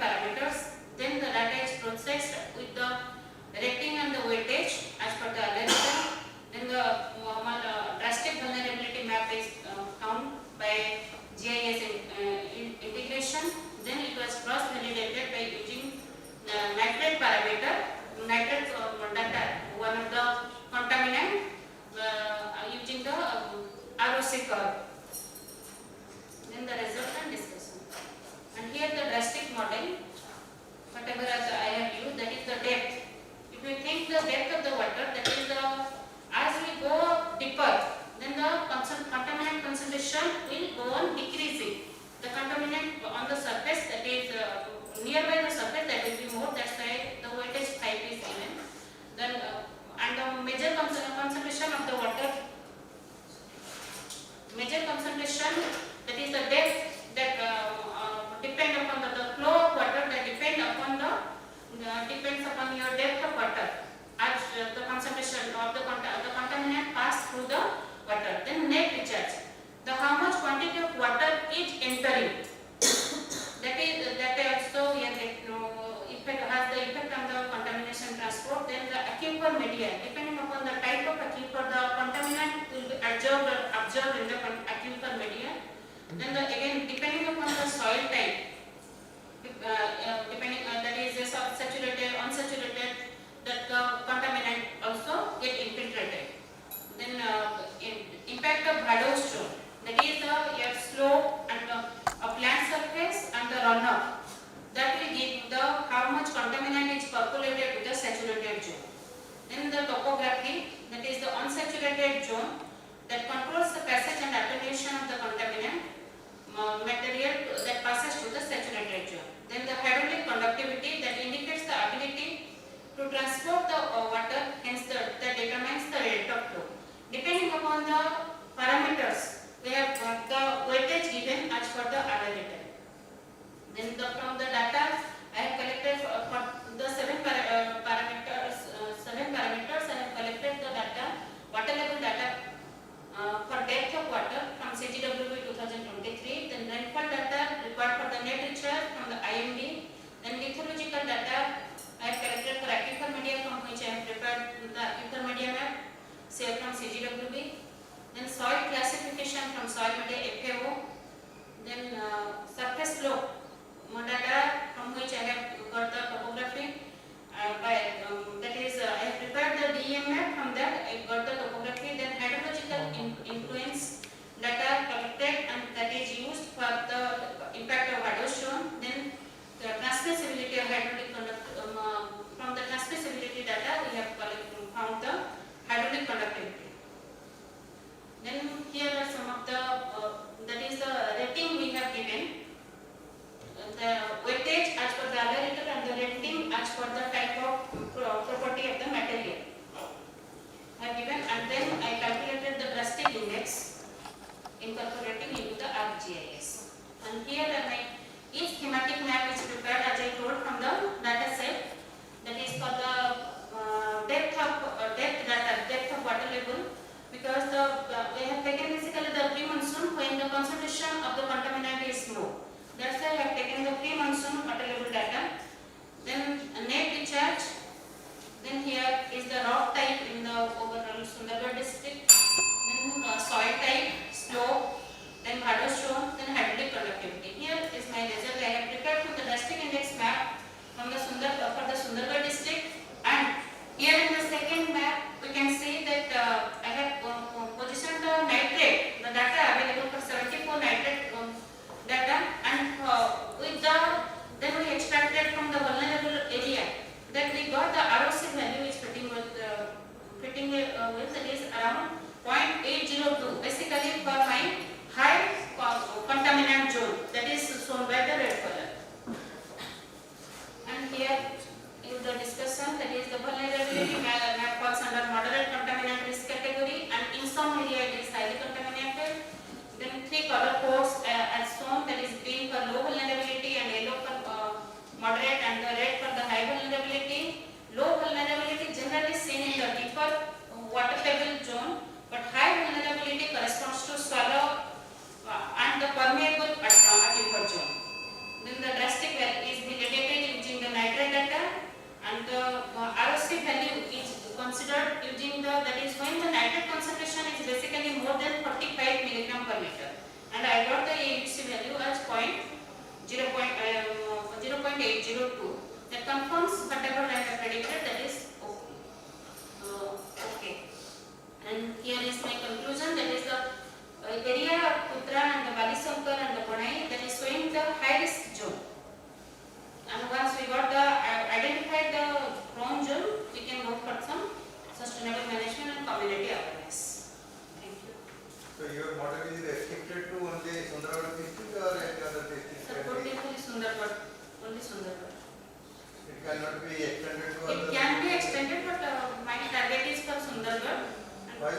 parameters. Then the data is processed with the rating and the weightage as per the algorithm. Then the drastic vulnerability map is found by GIS integration. Then it was cross-validated by using nitrate parameter, nitrate data, one of the contaminant, using the ROC curve. Then the result and discussion. And here the drastic model, whatever I have used, that is the depth. If you think the depth of the water, that is the, as we go deeper, then the contaminant concentration will go on decreasing. The contaminant on the surface, that is nearby the surface, that will be more. That's why the weightage 5 is given. Then and the major concentration of the water, major concentration, that is the depth, that depend upon the flow of water, that depends upon your depth of water, as the concentration of the contaminant pass through the water. Then net recharge, the how much quantity of water is entering. That also we have has the effect on the contamination transport. Then the aquifer media, depending upon the type of aquifer, the contaminant will be absorbed in the aquifer media. Then again depending upon the soil type, depending that is saturated, unsaturated, that the contaminant also get infiltrated. Then impact of Dhara, that is your slope and a plant surface and the runoff. That will give the how much contaminant is percolated to the saturated zone. Then the topography, that is the unsaturated zone, that controls the passage and attenuation of the contaminant material that passes through the saturated zone. Then the hydraulic conductivity that indicates the ability to transport the water, hence that determines the rate of flow. Depending upon the parameters, we have the weightage given as per the analytic. Then from the data I have collected for the seven parameters, I have collected the data, water level data for depth of water from CGWB 2023, then rainfall data required for the net recharge from the IMD, then lithological data I have collected for aquifer media, from which I have prepared the aquifer media map, say from CGWB, then soil classification from soil media FAO, then surface flow data from which I have got the topography, that is I have prepared the DEM map, from that I got the topography, then hydrological influence data collected and that is used for the impact of hydroshone, then the transmissibility of hydraulic from the transmissibility data we have found the hydraulic conductivity. Then here are some of the that is the rating we have given, the weightage as per the algorithm and the rating as per the type of property of the material I have given, and then I calculated the drastic index incorporating into the ArcGIS. And here each thematic map is prepared as I told from the data set, that is for the depth of water level, because we have taken basically the pre-monsoon when the concentration of the contaminant is low. That's why I have taken the pre-monsoon water level data. Then net recharge. Then here is the rock type in the overall Sundargarh district. Then soil type, slope, then hydroshone, then hydraulic conductivity. Here is my result. I have prepared from the drastic index map from the for the Sundargarh district, and here in the second map we can see that I have positioned the nitrate, the data available for 74 nitrate data, and with the then we extracted from the vulnerable area. Then we got the ROC value is fitting with that is around 0.802, basically for my high contaminant zone, that is shown by the red color. And here is the discussion, that is the vulnerability map falls under moderate contaminant risk category, and in some area it is highly contaminated. Then three color codes as shown, that is green for low vulnerability and yellow for moderate and the red for the high vulnerability. Low vulnerability generally seen in the deeper water table zone, but high vulnerability corresponds to shallow and the permeable aquifer zone. Then the drastic value is validated using the nitrate data, and the ROC value is considered using the, that is when the nitrate concentration is basically more than 45 milligram per liter, and I got the AUC value as 0.802. That confirms whatever I have predicted, that is okay. And here is my conclusion, that is the area of Putra and the Balisankar and the Bonai, that is showing the high risk zone. And once we got the identified the prone zone, we can go for some sustainable management and community awareness. Thank you. So your model is restricted to only Sundargarh district or any other district? Sir, only Sundargarh. Only Sundargarh. It cannot be extended to It other? can be extended, but my target is for Sundargarh. Why?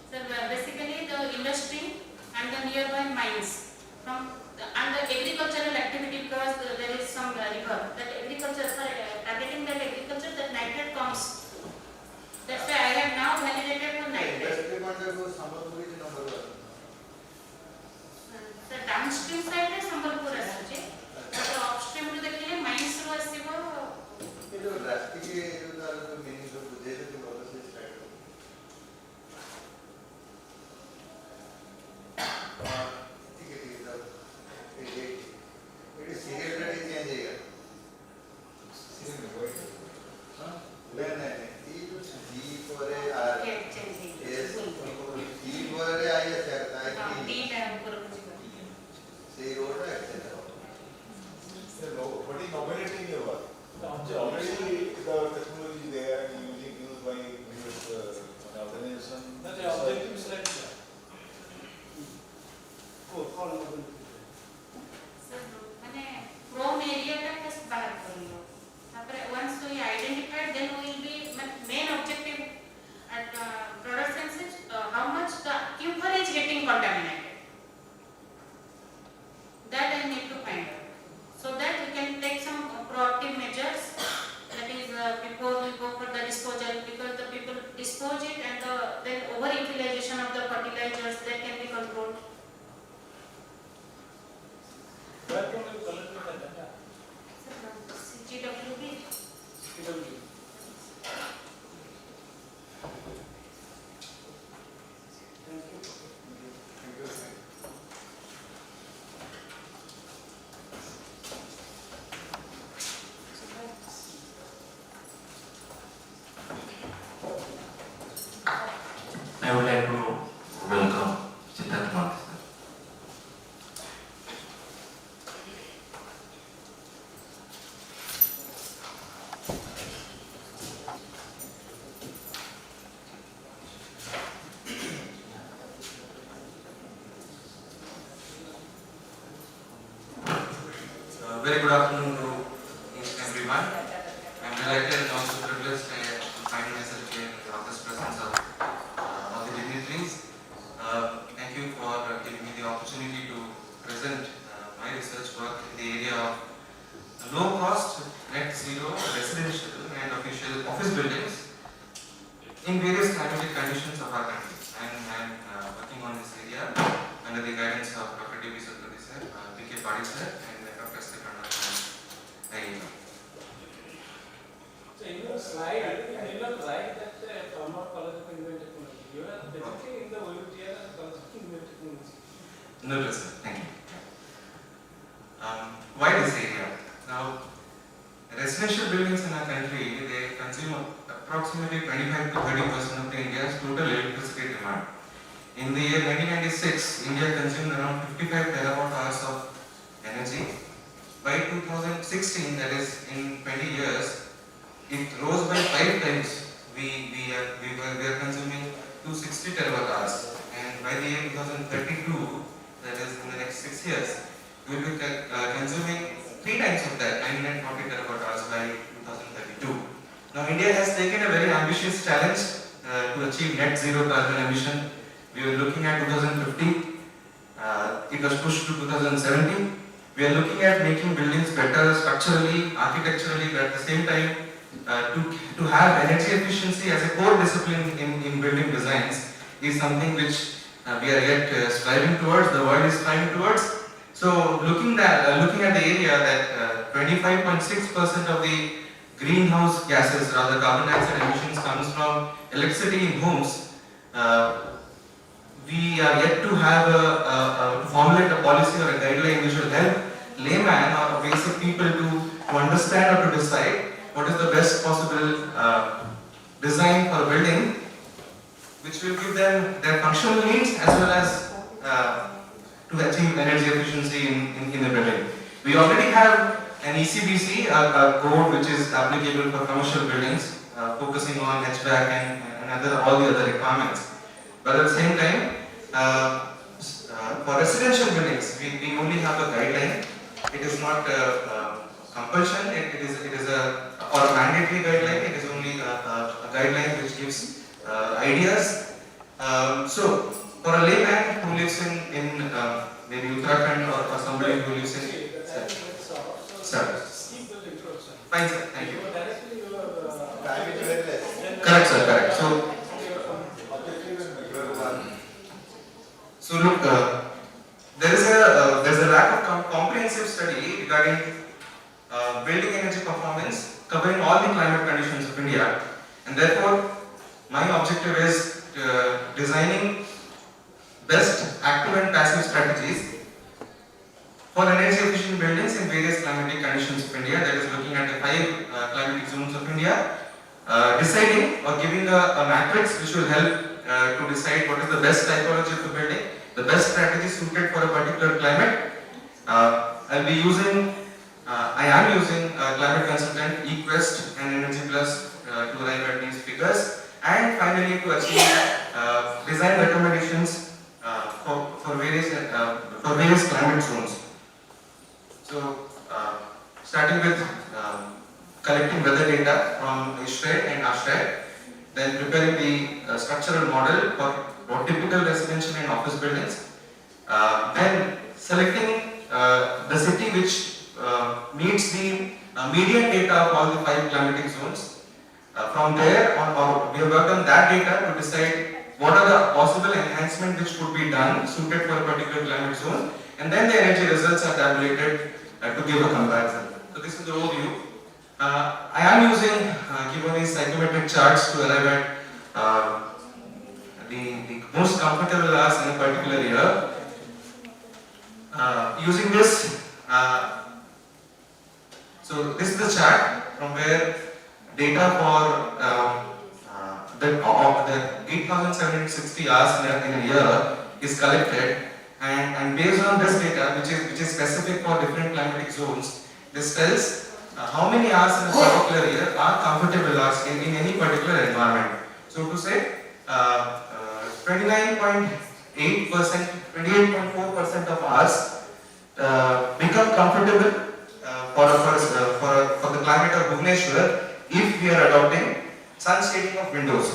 So basically the industry and the nearby mines and the agricultural activity, because there is some river, that agriculture, targeting that agriculture, that nitrate comes. That's why I have now validated for nitrate. Industry point of Sambalpur is number one. The downstream side is Sambalpur aସୁଛି, but upstream ରୁ ଦେଖିଲେ mines ରୁ ଆସିବ। ये जो drastic है, ये जो meaning जो बुझे जो बहुत से start हो। ठीक है, it is CGWB. I would like to welcome Siddharth Murthy, sir. Very good afternoon to everyone. I'm delighted and also privileged to find myself here in the august presence of the dignitaries. Thank you for giving me the opportunity to present my research work in the area of low cost, net zero, residential and official office buildings in various climatic conditions of our country. I'm working on this area under the guidance of Dr. D.B. Satpathy sir, B.K. Padi sir and Dr. Stikanda. So in your slide, you did not write that former College of Indian Technology. You are presenting in the OUTR as College of Indian Technology. No, sir. Thank you. Why this area? Now, residential buildings in our country, they consume approximately 25 to 30% of the India's total electricity demand. In the year 1996, India consumed around 55 terawatt hours of energy. By 2016, that is in 20 years, it rose by 5 times. We are consuming 260 terawatt hours, and by the year 2032, that is in the next 6 years, we will be consuming 3 times of that, 940 terawatt hours by 2032. Now, India has taken a very ambitious challenge to achieve net zero carbon emission. We were looking at 2050. It was pushed to 2070. We are looking at making buildings better structurally, architecturally, but at the same time, to have energy efficiency as a core discipline in building designs is something which we are yet striving towards, the world is striving towards. So looking at the area that 25.6% of the greenhouse gases, rather carbon dioxide emissions, comes from electricity in homes, we are yet to have to formulate a policy or a guideline which will help layman or basic people to understand or to decide what is the best possible design for a building which will give them their functional needs as well as to achieve energy efficiency in the building. We already have an ECBC, a code which is applicable for commercial buildings, focusing on HVAC and all the other requirements. But at the same time, for residential buildings, we only have a guideline. It is not a compulsion. It is a mandatory guideline. It is only a guideline which gives ideas. So, for a layman who lives in maybe Uttarakhand or somebody who lives in sir. Fine, sir. Thank you. Correct, sir. Correct. So look, there's a lack of comprehensive study regarding building energy performance covering all the climate conditions of India, and therefore my objective is designing best active and passive strategies for energy efficient buildings in various climatic conditions of India, that is looking at the 5 climatic zones of India, deciding or giving a matrix which will help to decide what is the best typology of the building, the best strategy suited for a particular climate. I am using climate consultant, eQuest and Energy Plus to arrive at these figures, and finally to achieve design recommendations for various climate zones. So, starting with collecting weather data from ISHRAE and ASHRAE, then preparing the structural model for typical residential and office buildings, then selecting the city which meets the median data of all the 5 climatic zones. From there, we have worked on that data to decide what are the possible enhancements which could be done suited for a particular climate zone, and then the energy results are tabulated to give a comparison. So this is the overview. I am using given these psychometric charts to arrive at the most comfortable hours in a particular year. Using this, so this is the chart from where data for the 8,760 hours in a year is collected, and based on this data, which is specific for different climatic zones, this tells how many hours in a particular year are comfortable hours in any particular environment. So to say, 29.8%, 28.4% of hours become comfortable for the climate of Bhubaneswar if we are adopting sun shading of windows.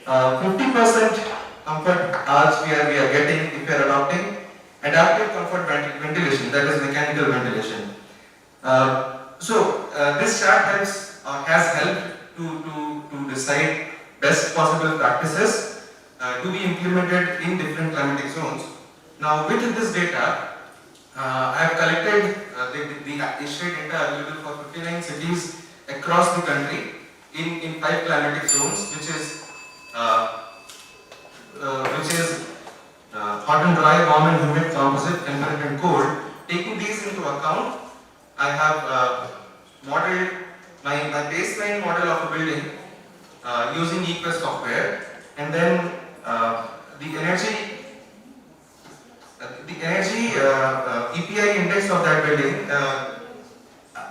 50% comfort hours we are getting if we are adopting adaptive comfort ventilation, that is mechanical ventilation. This chart has helped to decide best possible practices to be implemented in different climatic zones. Now with this data, I have collected the shade data available for 59 cities across the country in 5 climatic zones, which is hot and dry, warm and humid, composite, temperate and cold. Taking these into account, I have modeled my baseline model of a building using eQuest software, and then the energy EPI index of that building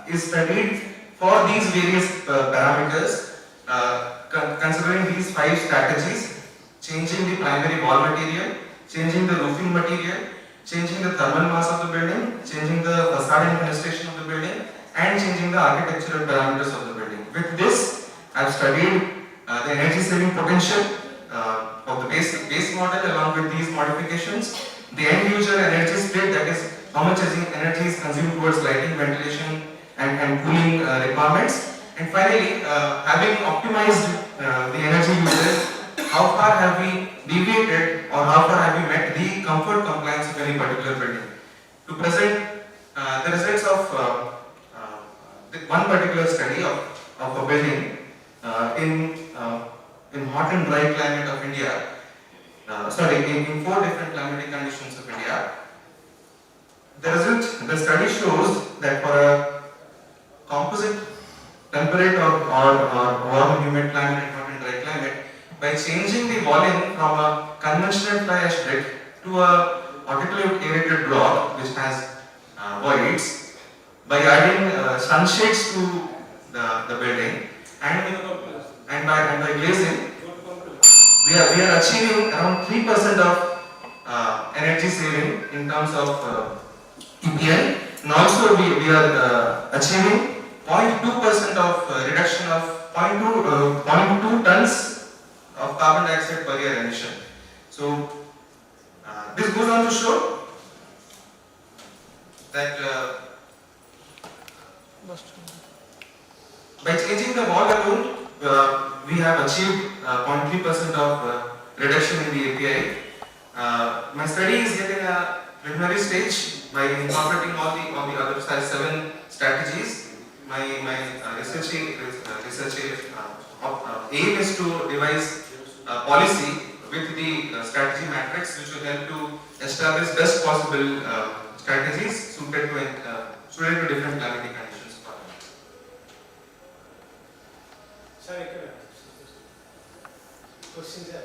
is studied for these various parameters, considering these 5 strategies: changing the primary wall material, changing the roofing material, changing the thermal mass of the building, changing the facade and fenestration of the building, and changing the architectural parameters of the building. With this, I have studied the energy saving potential of the base model along with these modifications, the end user energy split, that is how much energy is consumed towards lighting, ventilation and cooling requirements, and finally having optimized the energy usage, how far have we deviated or how far have we met the comfort compliance of any particular building. To present the results of one particular study of a building in hot and dry climate of India, in 4 different climatic conditions of India. The study shows that for a composite, temperate or warm and humid climate and hot and dry climate, by changing the volume from a conventional fly ash brick to a autoclave aerated block which has voids, by adding sunshades to the building and by glazing, we are achieving around 3% of energy saving in terms of EPI, and also we are achieving 0.2% of reduction of 0.2 tons of carbon dioxide per year emission. So this goes on to show that by changing the wall alone, we have achieved 0.3% of reduction in the API. My study is yet in a preliminary stage. By incorporating all the other 7 strategies, my research aim is to devise a policy with the strategy matrix, which will help to establish best possible strategies suited to different climatic conditions. Sir, question, sir.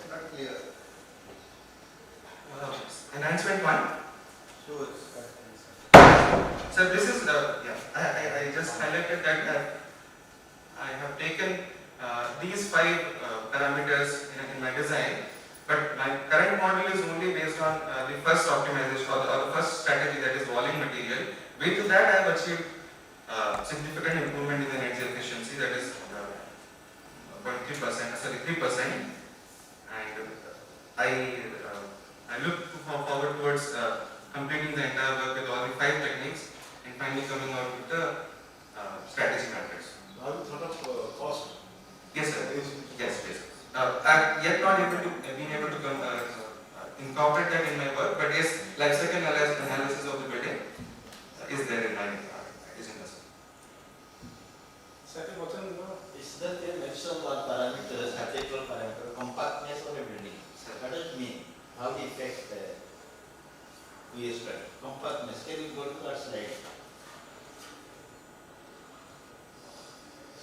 Not clear. Enhancement 1. So this is I just highlighted that I have taken these 5 parameters in my design, but my current model is only based on the first optimization or the first strategy, that is walling material. With that, I have achieved significant improvement in the energy efficiency, that is 3%, and I look forward towards completing the entire work with all the 5 techniques and finally coming out with the strategy matrix. Have you thought of cost? Yes, sir. Yes. I'm yet not been able to incorporate that in my work, but yes, life cycle analysis of the building is there in my agenda. Second button, Is that they mention one parameter, architectural parameter, compactness of a building. So what does it mean? How it affects the VS structure? Compactness. Can you go to that slide?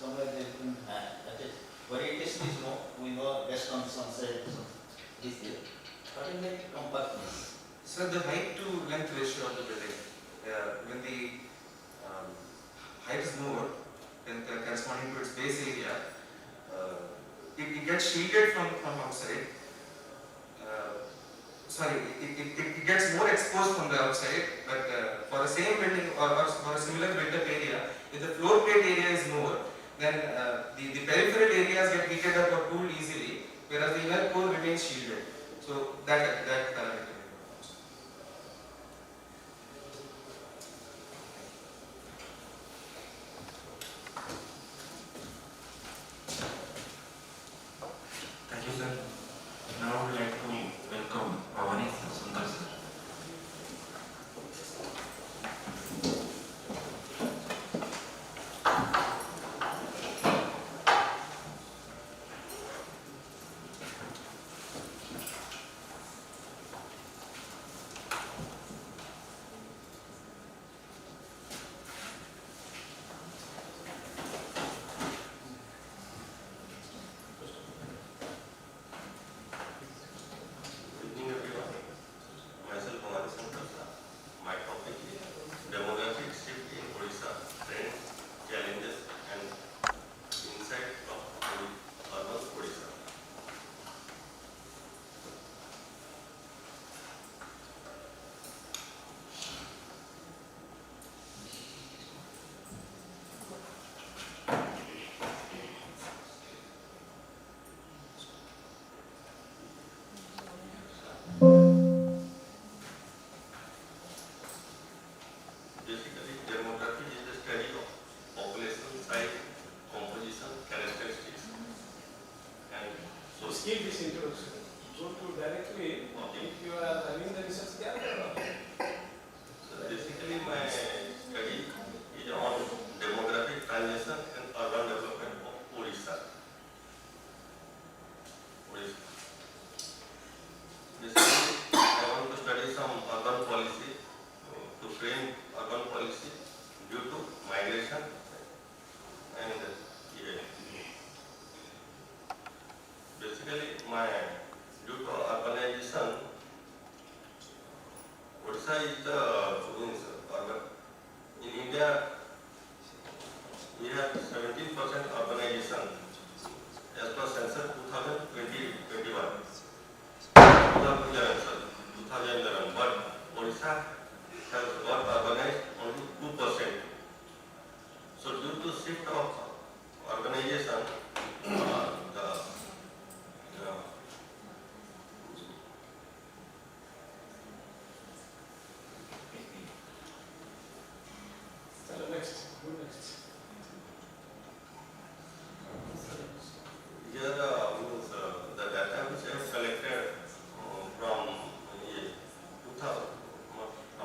Somewhere there in that is orientation is no, we know based on sunset, this here. What is like compactness? So the height to length ratio of the building, when the height is more, then corresponding to its base area, it gets shielded from outside. It gets more exposed from the outside, but for the same building or for a similar built-up area, if the floor plate area is more, then the peripheral areas get heated up or cooled easily, whereas the inner core remains shielded. So that parameter. Thank you, sir. Now I would like to welcome Bhavani Sundar, sir. Good evening, everyone. Myself, Bhavani Sundar. My topic is demographic shift in Odisha, trends, challenges, and insight from urban Odisha. Basically, demography is the study of population size, composition, characteristics, and so social. skip this introduction. Go to directly, if you are having the research gap, So basically, my study is on demographic transition and urban development of Odisha. Basically, I want to study some urban policy to frame urban policy due to migration and basically due to urbanization, Odisha is the means urban. In India, we have 17% urbanization as per census 2011, but Odisha has got urbanized only 2%. So due to shift of urbanization, next, go next. here means the data which I have collected from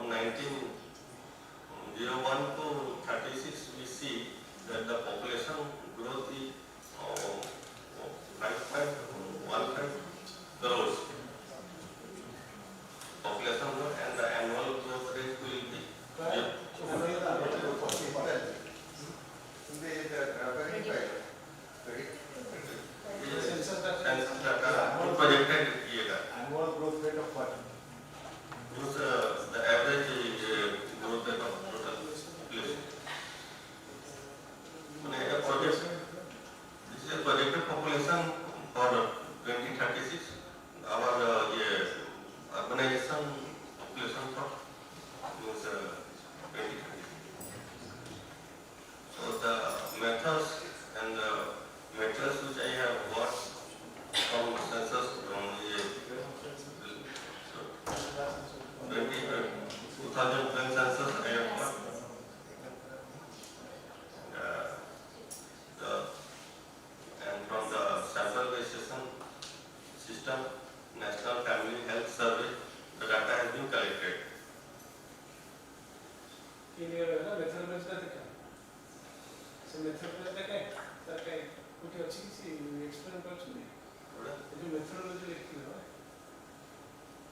1901 to 36, we see that the population growth is 5.15 crores. Population growth and the annual growth rate will be projected year. Annual growth rate of what? Use the average growth rate of total population. This is a projected population for 2036. Our urbanization population for means 2036. So the methods and the materials which I have got from census 2012 census I have got and from the sample registration system, National Family Health Survey in your methodology that the so methodology that kind which actually explain person the methodology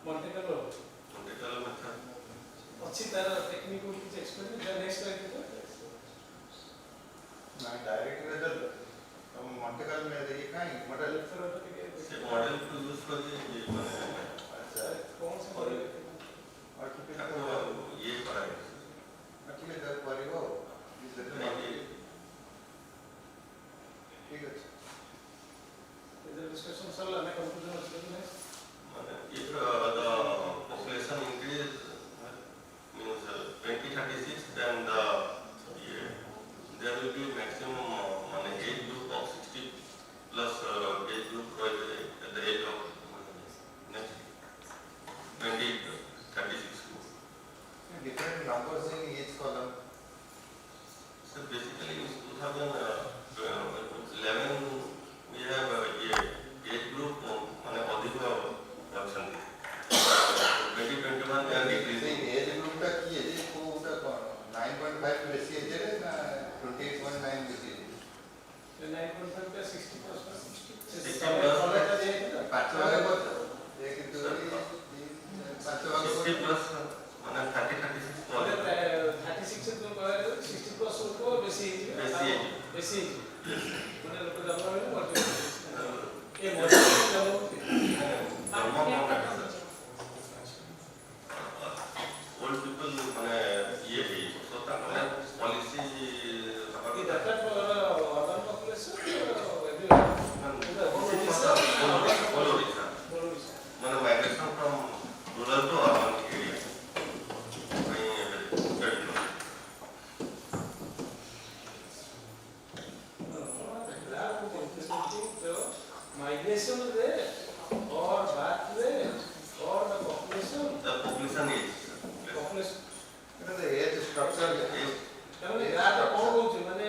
Monte Carlo method. अच्छी तरह technique को कुछ explain the next slide है ना direct result हम Monte Carlo में देखिए कहीं मॉडल से मॉडल को यूज करके ये बनाया अच्छा कौन सा मॉडल आर्टिफिशियल ये पढ़ाई आर्टिफिशियल परिवो ठीक है the discussion sir हमें conclusion अच्छी है if the population increase means 2036 then there will be maximum age group of 60 plus age group at the age of next 2036. different numbers in each column. So basically in 2011 we have age group अधिक option 2021 they are decreasing. age group का की है जी वो उटा कौन 9.5 बेसी है जे ना 28.9 बेसी है 9.5 का 60% 60 पांच वाले बहुत एक दो पांच वाले 60 plus 30-36 36 से तो 60 plus को बेसी मैंने लोग दबा में मत ये मॉडल old people ये भी सोता policy ये data for urban population migration from rural to urban area. migration rate or birth rate or the population is population the age structure মানে এটা কোন বলছে মানে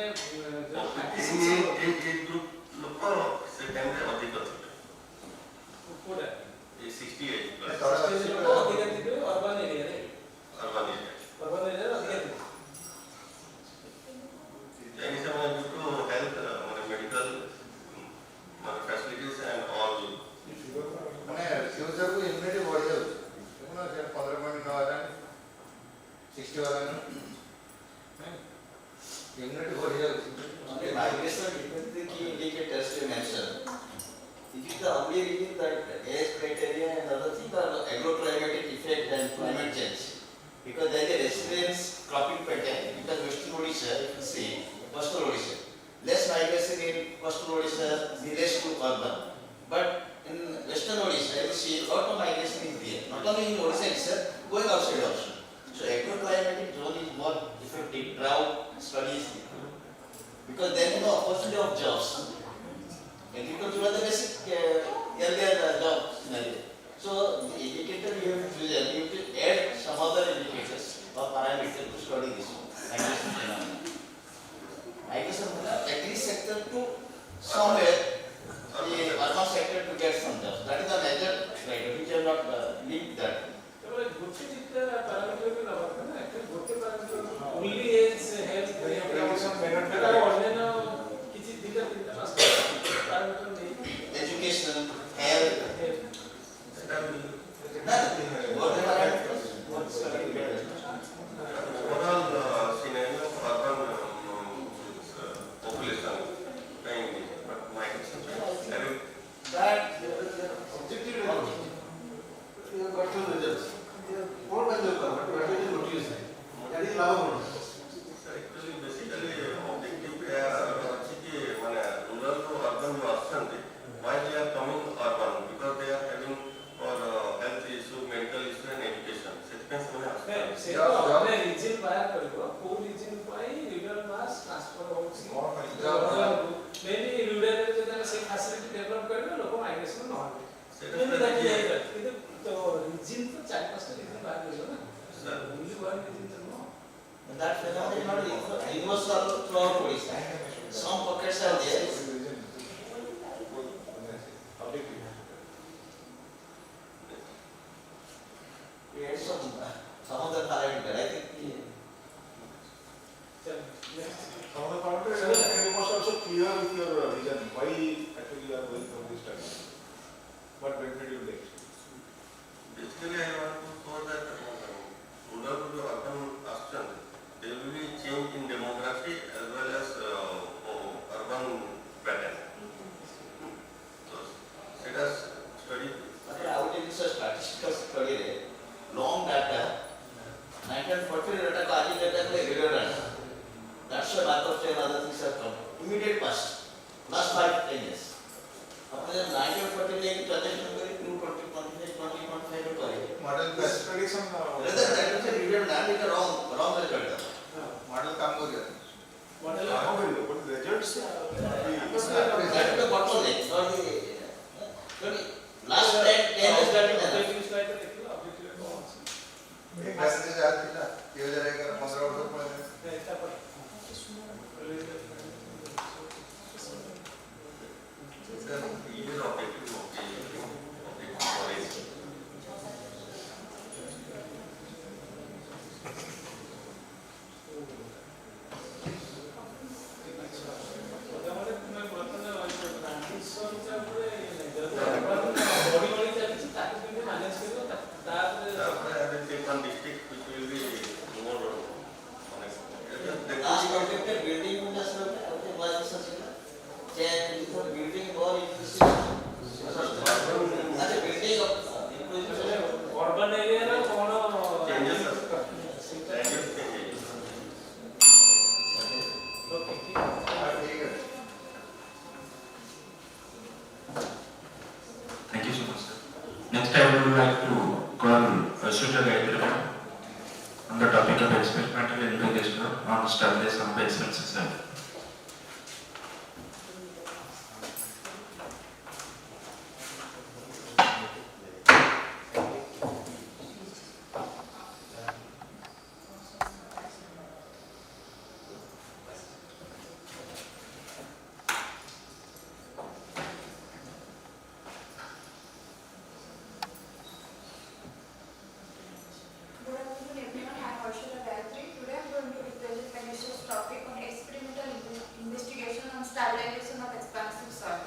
age group লোক সে টাইমে অধিক ছিল কোডা এই 68 plus ধীরে ধীরে urban area রে urban area ধীরে ধীরে any time due to health medical facilities and all माने फ्यूचर को इम्यूनिटी बढ़ जाऊ ना जे 15.9 वाला 60 वाला इम्यूनिटी बढ़ जाऊ migration dependency key indicators you mentioned. It is the only reason that age criteria and other things are agroclimatic effect and climate change. Because there is a residence cropping pattern, because Western Odisha, if you see, coastal Odisha, less migration in coastal Odisha, village to urban. But in Western Odisha, you see, lot of migration is there. Not only in Odisha itself, going outside also. So agroclimatic zone is more effective. Drought studies. Because there is no opportunity of jobs. Agriculture is the basic earlier job scenario. So the indicator you have to use, you have to add some other indicators or parameters to study this migration phenomenon. Migration from the agri sector to somewhere the urban sector to get some jobs. That is the major criteria which are not linked that. তাহলে গোটে যেটা parameter গুলো হবে না একটা গোটে parameter only age health এটা অন্যান্য কিছু দিটা তিনটা পাঁচটা প্যারামিটার নেই Education, health, overall scenario of urban population but migration that objective you have got to results more by the but what is notice that is lava actually basically objective ଅଛି କି ମାନେ rural to urban जो आसଛନ୍ତି why they are coming urban because they are having for health issue mental issue and education ସେଥିପାଇଁ ସେମାନେ ଆସୁଛନ୍ତି ସେଟା ଆମେ reason ବାହାର କରିବ କୋଉ ରିଜିନ୍ ପାଇଁ ରୁରାଲ ମାସ୍ ଟ୍ରାନ୍ସଫର ହଉଛି ମେନଲି ରୁରାଲ ରେ ଯଦି ଆମେ ସେ ଫ୍ୟାସିଲିଟି ଡେଭଲପ କରିବେ ଲୋକ ମାଇଗ୍ରେସନ ନ ହେବେ କିନ୍ତୁ ତ ରିଜିନ୍ ତ ଚାରି ପାଞ୍ଚଟା ରିଜିନ୍ ବାହାର କରିବ ନା only one region ତ ନୁହଁ that phenomenon is not universal throughout Odisha. Some pockets are there. We had some of the parameter. I think Chalo, Some of the commentators, you must also clear with your vision why actually you are going for this study. What benefit you will get. Basically, I want to show that rural to the urban action, there will be change in demography as well as urban pattern. So, let us study. I would take this a statistical study. Long data, 1940 data, Kaji data, irrelevant. That's why math of 10 other things have come. Immediate past, last 5-10 years. After that, 1940 transaction very 220, 25 Model best prediction. Rather that is a redundant, it is wrong result. Model काम करिए. model काम करिए, but results. That is the bottleneck, not the last 10 years that is objective slide पे देखिए, objective पे कौन सी? एक message याद थी ना, 2011 15 वर्ष पहले. नहीं, इसका पर Even objective storage. त्यामुळे तुम्ही बोलताना ट्रान्झिशनच्या पुढे बॉडी बॉडी चालीची ताकद तुम्ही मॅनेज केलं Therefore, I will take one district which will be more honest. last objective building industry, okay, was such a change before building more inclusive. As a building of inclusive. Urban area रे कोन Changes are changes. Okay ठीक है Thank you so much, sir. Next, I would like to call Shodh on the topic of experimental investigation on established and expenses. Good afternoon everyone, I am Harshita Gayatri. Today I am going to represent my research topic on experimental investigation on stabilization of expansive soil.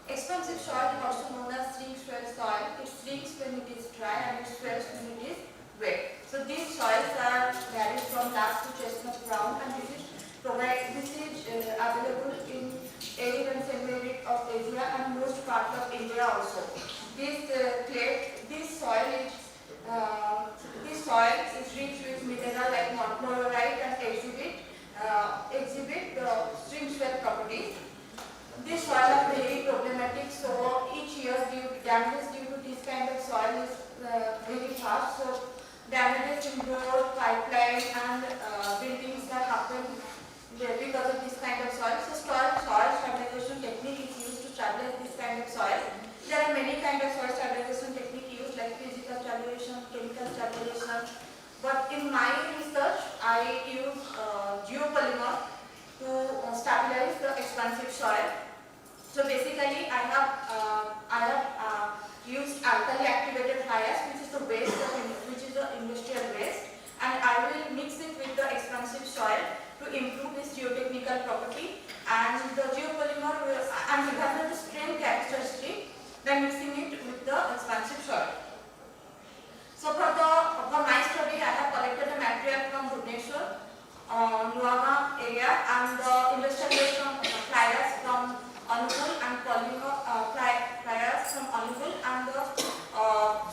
Expansive soil is also known as shrink swell soil. It shrinks when it is dry and it swells when it is wet. So these soils are varied from dark to chestnut brown, and this is available in arid and semi-arid of Asia and most parts of India also. This soil is rich with mineral like montmorillonite and exhibit the shrink swell properties. These soil are very problematic, so each year damages due to this kind of soil is very fast. So damages in road, pipeline and buildings that happen because of this kind of soil. So soil stabilization technique is used to stabilize this kind of soil. There are many kinds of soil stabilization technique used like physical stabilization, chemical stabilization. But in my research, I use geopolymer to stabilize the expansive soil. So basically, I have used alkali activated fly ash, which is the waste which is the industrial waste, and I will mix it with the expansive soil to improve its geotechnical property. And the geopolymer will, and develop the strain characteristic by mixing it with the expansive soil. So for my study, I have collected the material from Bhubaneswar, Nuama area, and the industrial waste from fly ash from Anupur and polymer fly ash from Anupur, and the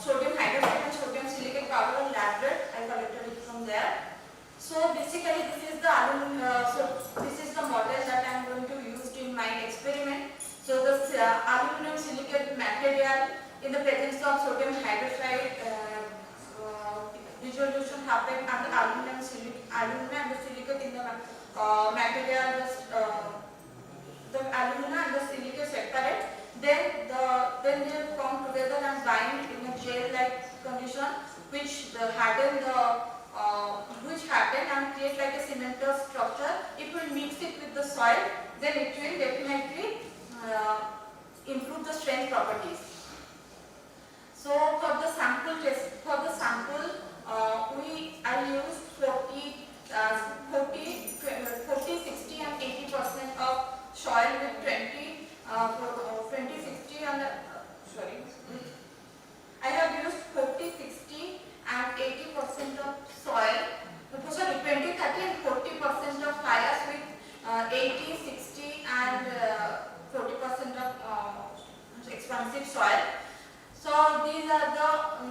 sodium hydroxide and sodium silicate powder and lab red, I collected it from there. So basically, this is the model that I am going to use in my experiment. So the aluminum silicate material in the presence of sodium hydroxide dissolution happen, and the aluminum and the silicate in the material, the alumina and the silicate separate. Then they come together and bind in a gel-like condition, which harden and create like a cementous structure. If we mix it with the soil, then it will definitely improve the strength properties. So for the sample test, I use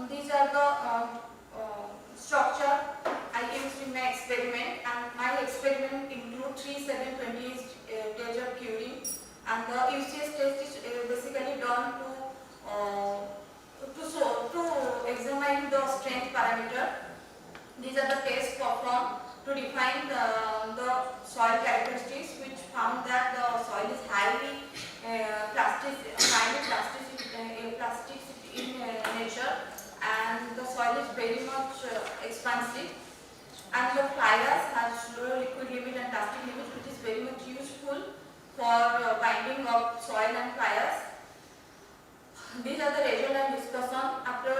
these are the structure I used in my experiment, and my experiment include 3, 7, 20 stage of curing, and the UCS test is basically done to examine the strength parameter. These are the tests performed to define the soil characteristics, which found that the soil is highly plastic in nature, and the soil is very much expansive, and the fly ash has low liquid limit and plastic limit, which is very much useful for binding of soil and fly ash. These are the result and discussion after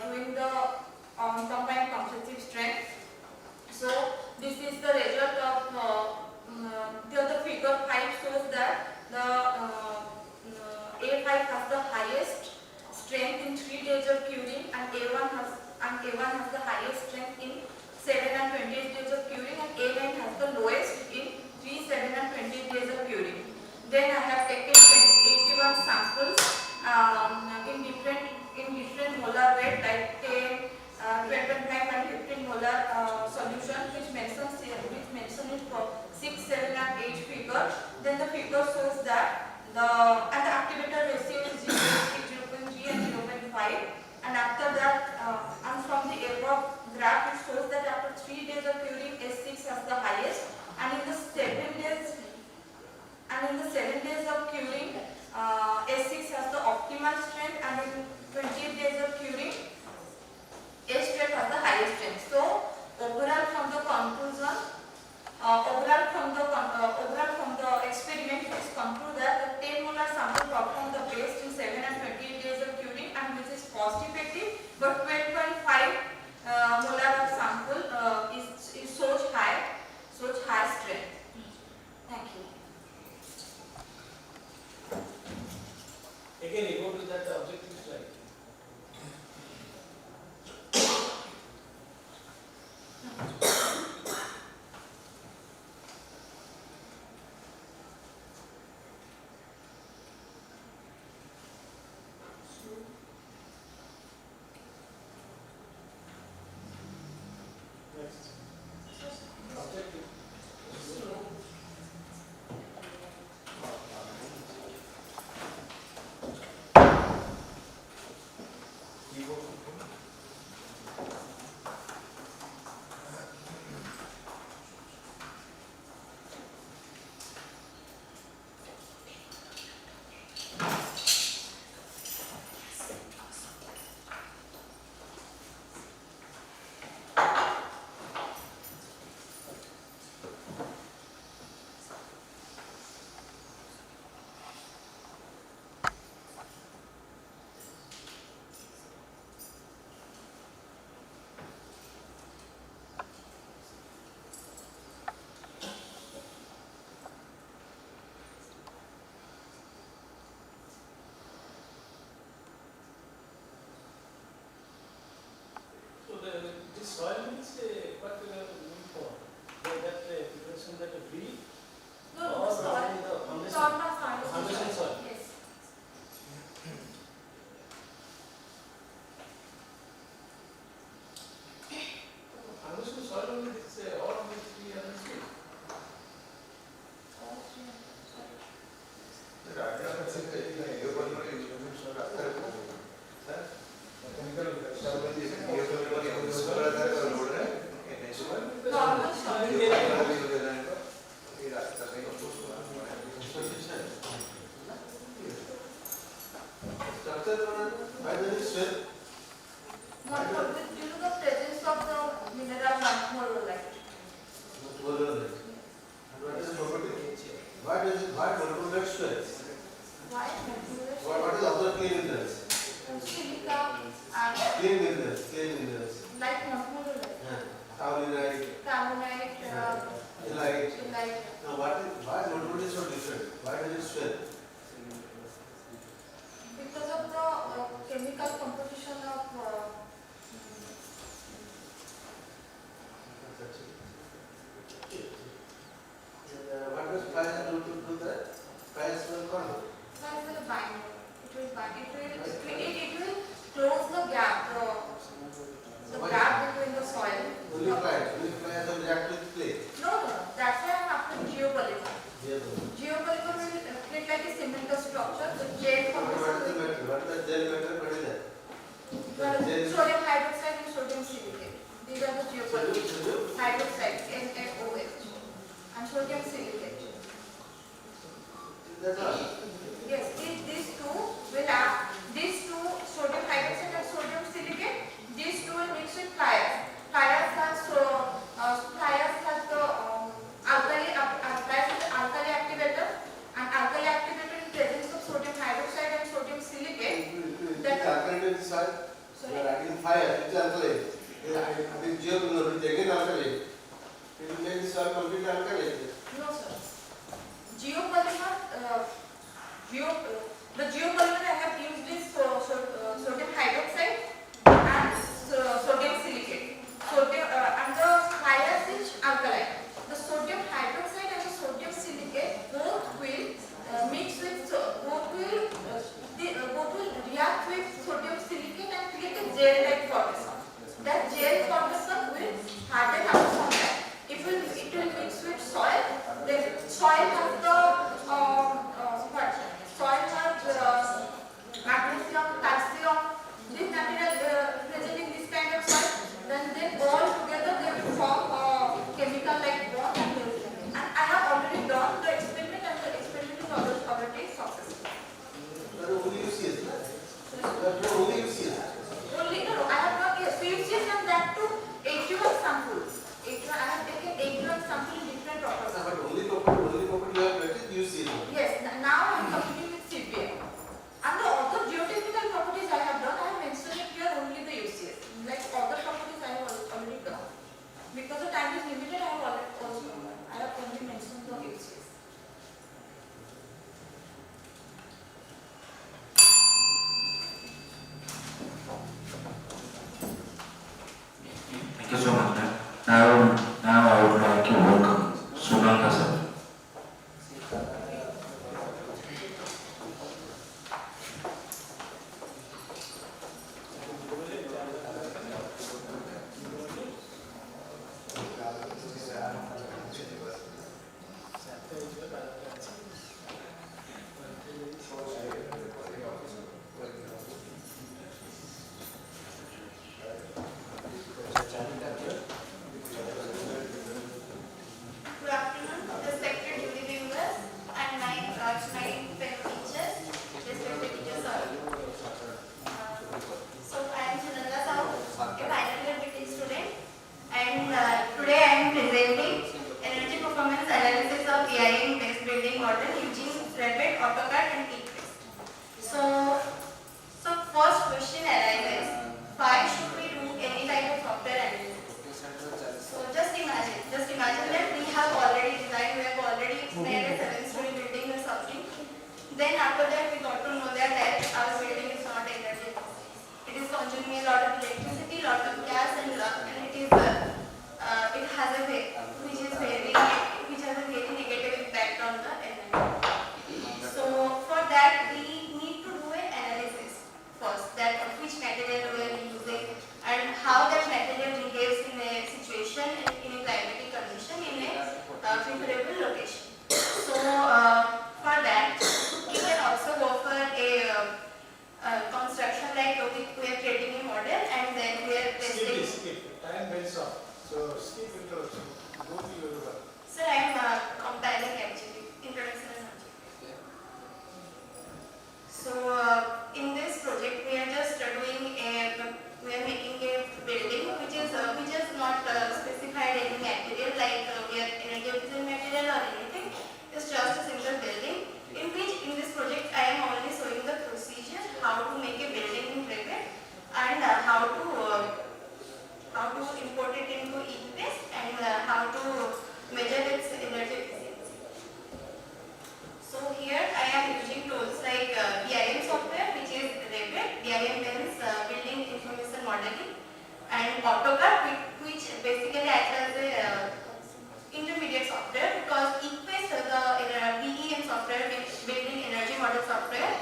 doing the combined compressive strength. So this is the result of the figure 5 shows that the A5 has the highest strength in 3 days of curing, and A1 has the highest strength in 7 and 20 days of curing, and A9 has the lowest in 3, 7 and 20 days of curing. Then I have taken 81 samples in different molar weight, like 10, 12.5 and 15 molar solution, which mentions in 6, 7 and 8 figure. Then the figure shows that the activator ratio is 0.3 and 0.5, and after that and from the above graph it shows that after 3 days of curing S6 has the highest, and in the 7 days of curing S6 has the optimal strength, and in 20 days of curing S12 has the highest strength. So overall from the conclusion, overall from the experiment, it is concluded that the 10 molar sample performed the best in 7 and 20 days of curing, and which is cost effective, but 12.5 molar of sample is shows high strength. Thank you. Again, you go to that objective slide. Next. Objective. This soil means what we are looking for. That preparation that we No, or the soil. only the foundation. Foundation soil. Yes. Foundation soil only this all of these three are listed. Normal soil. Due to the presence of the mineral morolite. Why morolite swell? Why? What is other clean minerals? Silica and Clean minerals. like morolite. Carbonate, Carbonite, elite. Now why morolite is so different? Why does it swell? because of the chemical composition of What does fly ash do to do that? Fly ash will come. binder. It will bind. It will close the gap. Sodium hydroxide and sodium silicate. These are the geopolymers. Hydroxide, NaOH, and sodium silicate. That's all. Yes, these two will act. These two, sodium hydroxide and sodium silicate, these two will mix with pliers. Pliers has the alkali activator, and alkali activator in presence of sodium hydroxide and sodium silicate. That alkali is salt. You are adding fire. It's alkali. This geopolymer is again alkali. It will make the soil completely alkali. No, sir. Geopolymer, the geopolymer I have used is sodium hydroxide and sodium silicate. And the pliers is alkaline. The sodium hydroxide and the sodium silicate both will mix with, both will react with sodium silicate and create a gel-like formation. That gel formation will harden out from that. It will mix with soil. Then soil has the soil has magnesium, calcium, this material present in this kind of soil. Then all together they will form a chemical like bond. And I have already done the experiment, and the experiment is already successful. That is only UCS. That is only UCS. Only no, I have not yet. So you see from that to 81 samples. I have taken 81 samples in different properties. But only property you have got is UCS. Yes, now I am competing with CPM. And the other geotechnical properties I have done, I have mentioned it here only the UCS. Like other properties I have already done. Because the time is limited, I have only mentioned the UCS. Thank you so much, ma'am. Now I would like to welcome Sunanda sir. Good afternoon, respected jury members and my fellow teachers, respected teachers all. So I am Sunanda Sahu, a final year BTech student, and today I am presenting energy performance analysis of EIM based building model using Revit, AutoCAD and Heat-based. So first question arises, why should we do any type of software analysis? So just imagine that we have already designed, we have already made a 7-story building or something. Then after that we got to know that our building is not energy efficient. It is consuming a lot of electricity, lot of gas, and it has a very negative impact on the environment. So for that we need to do an analysis first, that of which material we are using and how that material behaves in a situation and in a climatic condition in a favorable location. So for that we can also go for a construction like we are creating a model and then we are testing. Skip. Time waits off. So skip introduction. Go to your work. Sir, I am compiling actually introduction and objective. So in this project we are just we are making a building which is not specified any material like we are energy efficient material or anything. It's just a simple building in which in this project I am only showing the procedure how to make a building in Revit and how to import it into Heat-based and how to measure its energy efficiency. So here I am using tools like BIM software which is Revit, BIM means Building Information Modeling, and AutoCAD which basically acts as a intermediate software because Heat-based the BEM software, Building Energy Model software,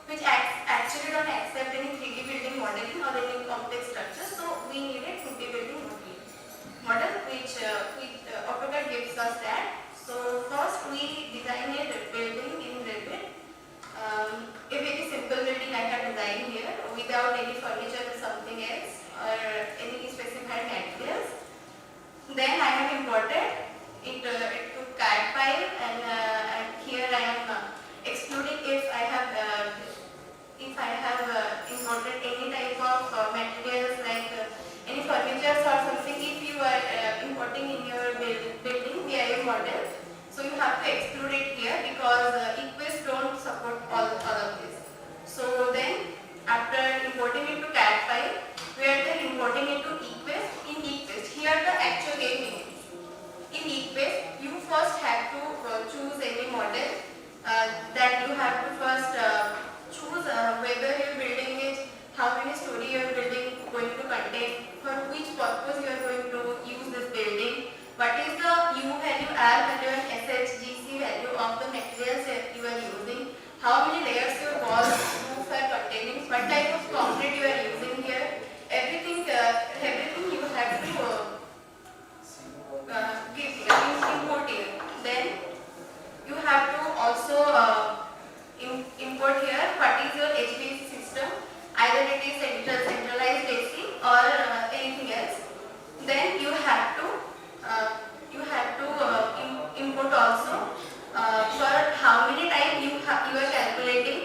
which actually don't accept any 3D building modeling or any complex structures. So we need a 2D building model which AutoCAD gives us that. So first we design a building in Revit. A very simple building I have designed here without any furniture or something else. it to CAD file, and here I am excluding if I have imported any type of materials like any furniture or something. If you are importing in your building BIM model, so you have to exclude it here because eQuest don't support all of this. So then after importing it to CAD file, we are then importing it to eQuest. In eQuest, here the actual game is. In eQuest, you first have to choose any model that you have to first choose whether your building is, how many story your building going to contain, for which purpose you are going to use this building, what is the U value, R value and SHGC value of the materials that you are using, how many layers your walls roof are containing, what type of concrete you are using here, everything you have to import here. Then you have to also import here what is your HVAC system, either it is centralized AC or anything else. Then you have to import also for how many times you are calculating.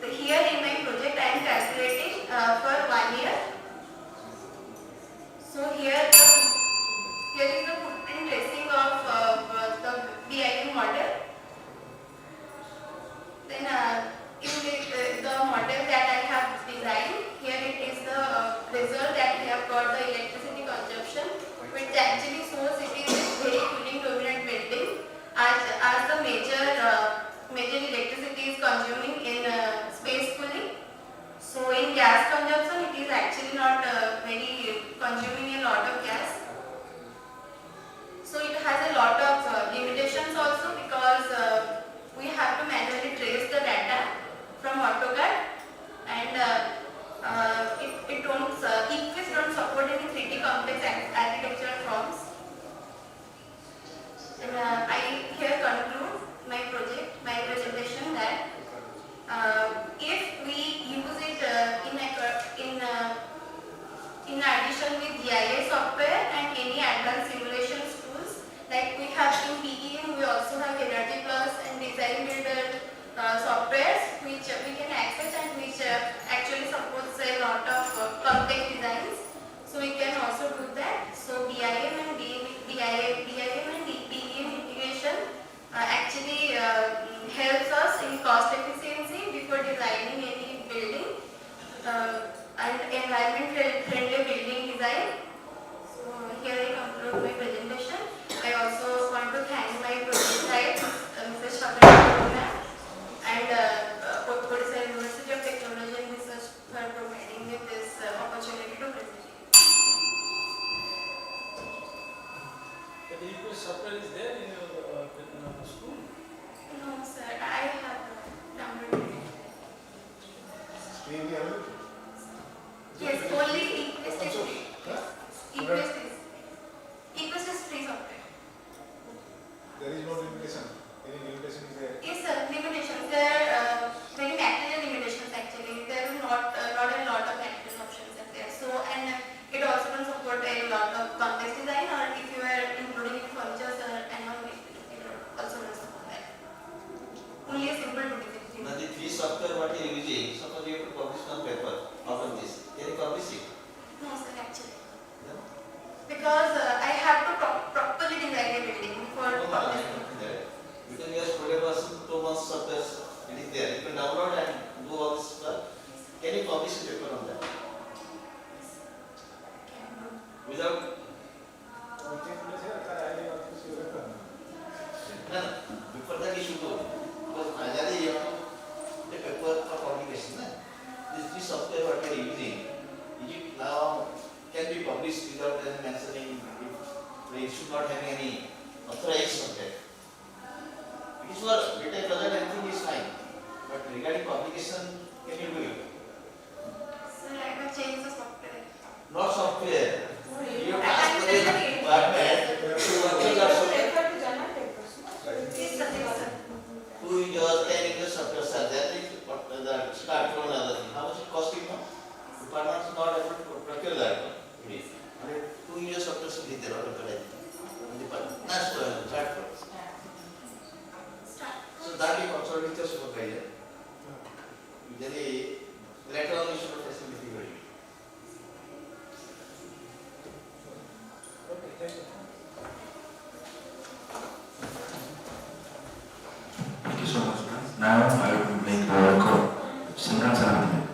So here in my project I am calculating for 1 year. So here is the footprint tracing of the BIM model. Then in the model that I have designed, here it is the result that we have got the electricity consumption, which actually shows it is a very cooling dominant building as the major electricity is consuming in space cooling. So in gas consumption, it is actually not very consuming a lot of gas. So it has a lot of limitations also because we have to manually trace the data from AutoCAD, and eQuest don't support any 3D complex architectural forms. And I here conclude my presentation that if we use it in addition with GIS software and any advanced simulations tools, like we have in BEM, we also have Energy Plus and Design Builder softwares which we can access and which actually supports a lot of complex designs. So we can also do that. So BIM and BEM integration actually helps us in cost efficiency before designing any building and environment friendly building design. So here I conclude my presentation. I also want to thank my project guide, Mrs. Shodh and Odisha University of Technology and Research for providing me this opportunity to present. The eQuest software is there in your school? No, sir, I have downloaded it. Stream available? Yes, only eQuest is free. eQuest is free software. There is no limitation. Any limitation is there? Yes, sir, limitations. There are very material limitations actually. There are not a lot of material options are there. So, and it also can support a lot of complex design, or if you are including furniture and all, it also will support that. Only a simple 2D. Now the free software what you are using, suppose you have to publish one paper out of this, can you publish it? No, sir, actually. No? Because I have to properly design a building for publishing. Because you have programmed 2 months software, it is there. You can download and do all this stuff. Can you publish a paper on that? Without? No, before that you should do. Because finally you have to take paper for publication. This free software what you are using, it now can be published without mentioning it should not have any authorized software. It is for data project, everything is fine. But regarding publication, can you do it? Sir, I will change the software. Not software. You have to I ask can the tell you. department to work that software. Yes, sir, yes, sir. 2 years, 10 years software, sir. That is what the start from another thing. How much it cost you now? Department is not able to procure that. 2 years software should be there, what department. That's Now I will make a call. Simran Sarabhi.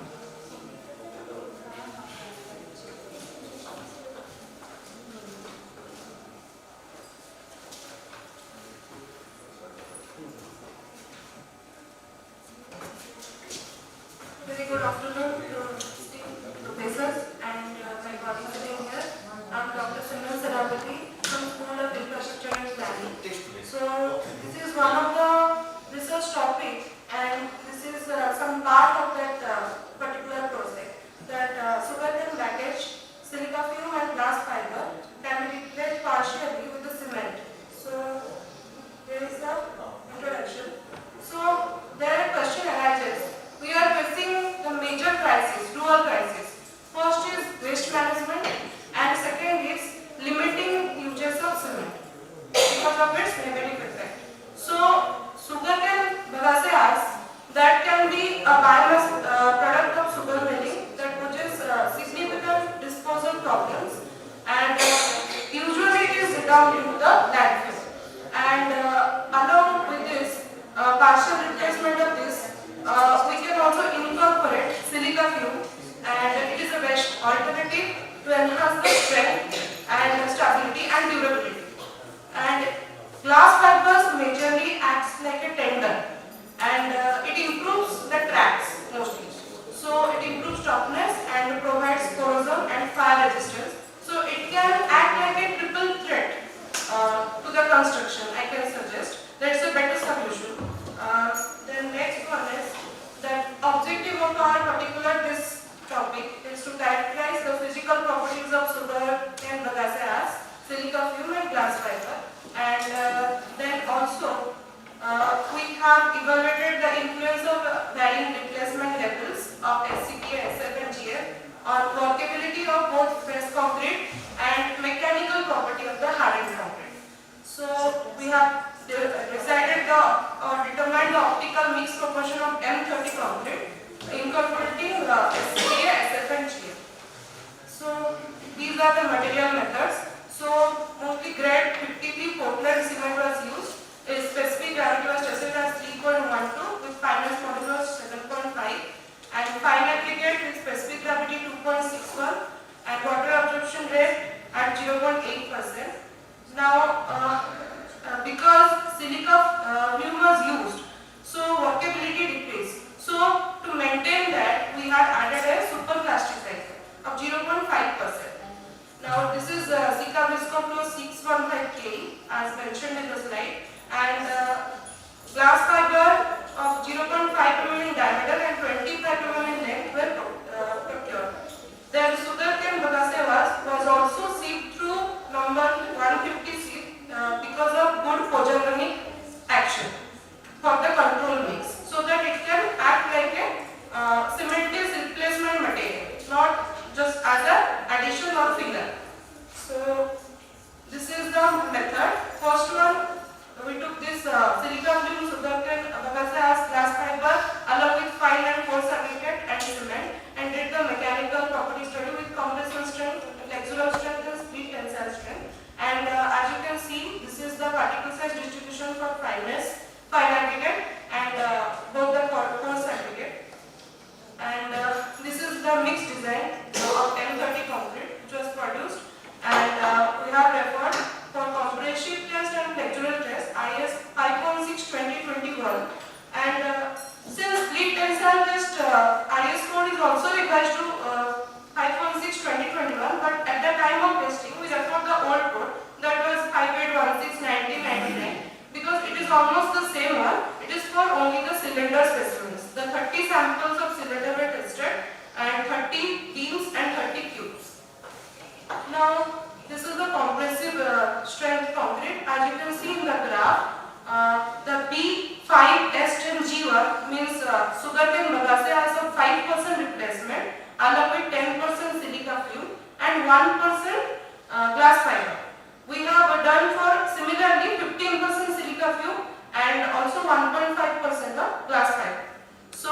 Very good afternoon to esteemed professors and my colleagues sitting here. I'm Dr. Simran Sarabhi from School of Infrastructure and Planning. So this is one of the research topic and this is some part of that particular project that sugarcane package, silica fume and glass fiber can be replaced partially with the cement. So here is the introduction. So there a question arises. We are facing the major crisis, dual crisis. First is waste management and second is limiting uses of cement because of its negative effect. So sugarcane bagaceas that can be a biomass product of sugar milling that poses significant disposal problems and usually it is dumped into the landfill. And along with this partial replacement of this, we can also incorporate silica fume and it is a best alternative to enhance the strength and stability and durability. And glass fibers majorly acts like a tendon and it improves the tracks mostly. So it improves toughness and provides corrosion and fire resistance. So it can act like a triple threat to the construction, I can suggest. That's a better solution. Then next one is that objective of our particular this topic is to characterize the physical properties of sugar and bagaceas, silica fume and glass fiber. And then also we have evaluated the influence of varying replacement levels of SCP, SF and GF on workability of both fresh concrete and mechanical property of the hardened concrete. So we have decided determined the optical mix proportion of M30 concrete incorporating SCP, SF and GF. So these are the material methods. So mostly grade 53 Portland cement was used. Its specific gravity was tested as 3.12 with fineness modulus 7.5 and fine aggregate with specific gravity 2.61 and water absorption rate at 0.8%. Now because silica fume was used, so workability decreased. So to maintain that, we had added a super plasticizer of 0.5%. Now this is Sika Viscoplo 615 K as mentioned in the slide, and glass fiber of 0.5 mm in diameter and 25 mm in length were procured. Then sugarcane bagaceas was also sieved through number 150 sieve because of good cogeogenic action for the control mix, so that it can act like a cementitious replacement material, not just as an addition or filler. So this is the method. First one, we took this silica fume, sugarcane bagaceas, glass fiber along with fine and coarse aggregate and cement and did the mechanical property study with compression strength, flexural strength and split tensile strength. And as you can see, this is the particle size distribution for fineness, fine aggregate and both the coarse aggregate. And this is the mixed design of M30 concrete which was produced. And we have referred for comprehensive test and flexural test IS 5.6/2021. And since lead tensile test IS code is also revised to 5.6/2021, but at the time of testing we referred the old code that was 5816/1999 because it is almost the same one. It is for only the cylinder specimens. The 30 samples of cylinder were tested and 30 beams and 30 cubes. Now this is the compressive strength concrete. As you can see in the graph, the B5, S and G1 means sugarcane bagaceas of 5% replacement along with 10% silica fume and 1% glass fiber. We have done for similarly 15% silica fume and also 1.5% of glass fiber. So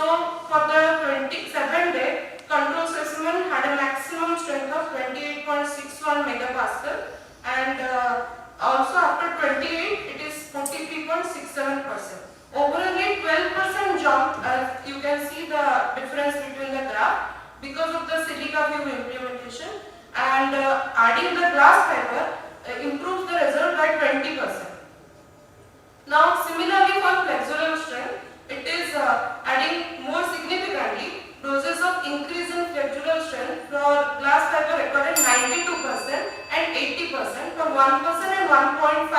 for the 27-day control specimen had a maximum strength of 28.61 megapascal and also after 28 it is 43.67%. Overall 12% jump, as you can see the difference between the graph because of the silica fume implementation, and adding the glass fiber improves the result by 20%. Now similarly for flexural strength, it is adding more significantly doses of increase in flexural strength for glass fiber recorded 92% and 80% for 1% and 1.5%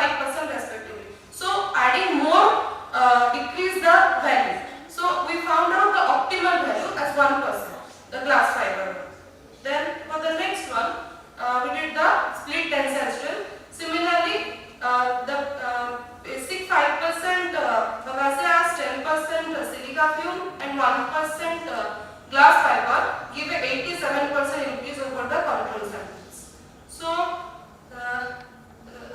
respectively. So adding more decrease the value. So we found out the optimal value as 1%, the glass fiber. Then for the next one, we did the split tensile strength. Similarly, the basic 5% bagasse, 10% silica fume and 1% glass fiber give a 87% increase over the control samples. So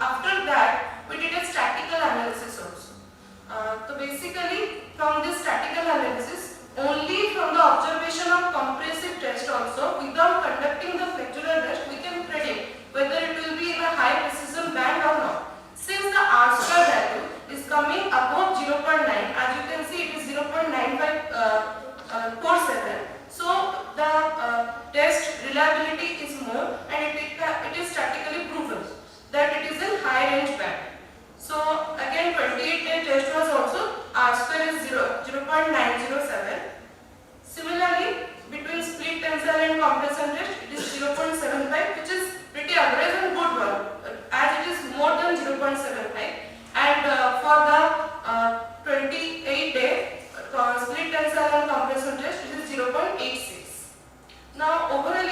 after that, we did a statical analysis also. So basically, from this statical analysis, only from the observation of compressive test also, without conducting the flexural test, we can predict whether it will be in a high precision band or not. Since the R-square value is coming above 0.9, as you can see it is 0.9547. So the test reliability is more, and it is statically proven that it is in high range band. So again 28-day test was also R-square is 0.907. Similarly, between split tensile and compression test, it is 0.75, which is pretty average and good one, as it is more than 0.75. And for the 28-day split tensile and compression test, it is 0.86. Now, overall,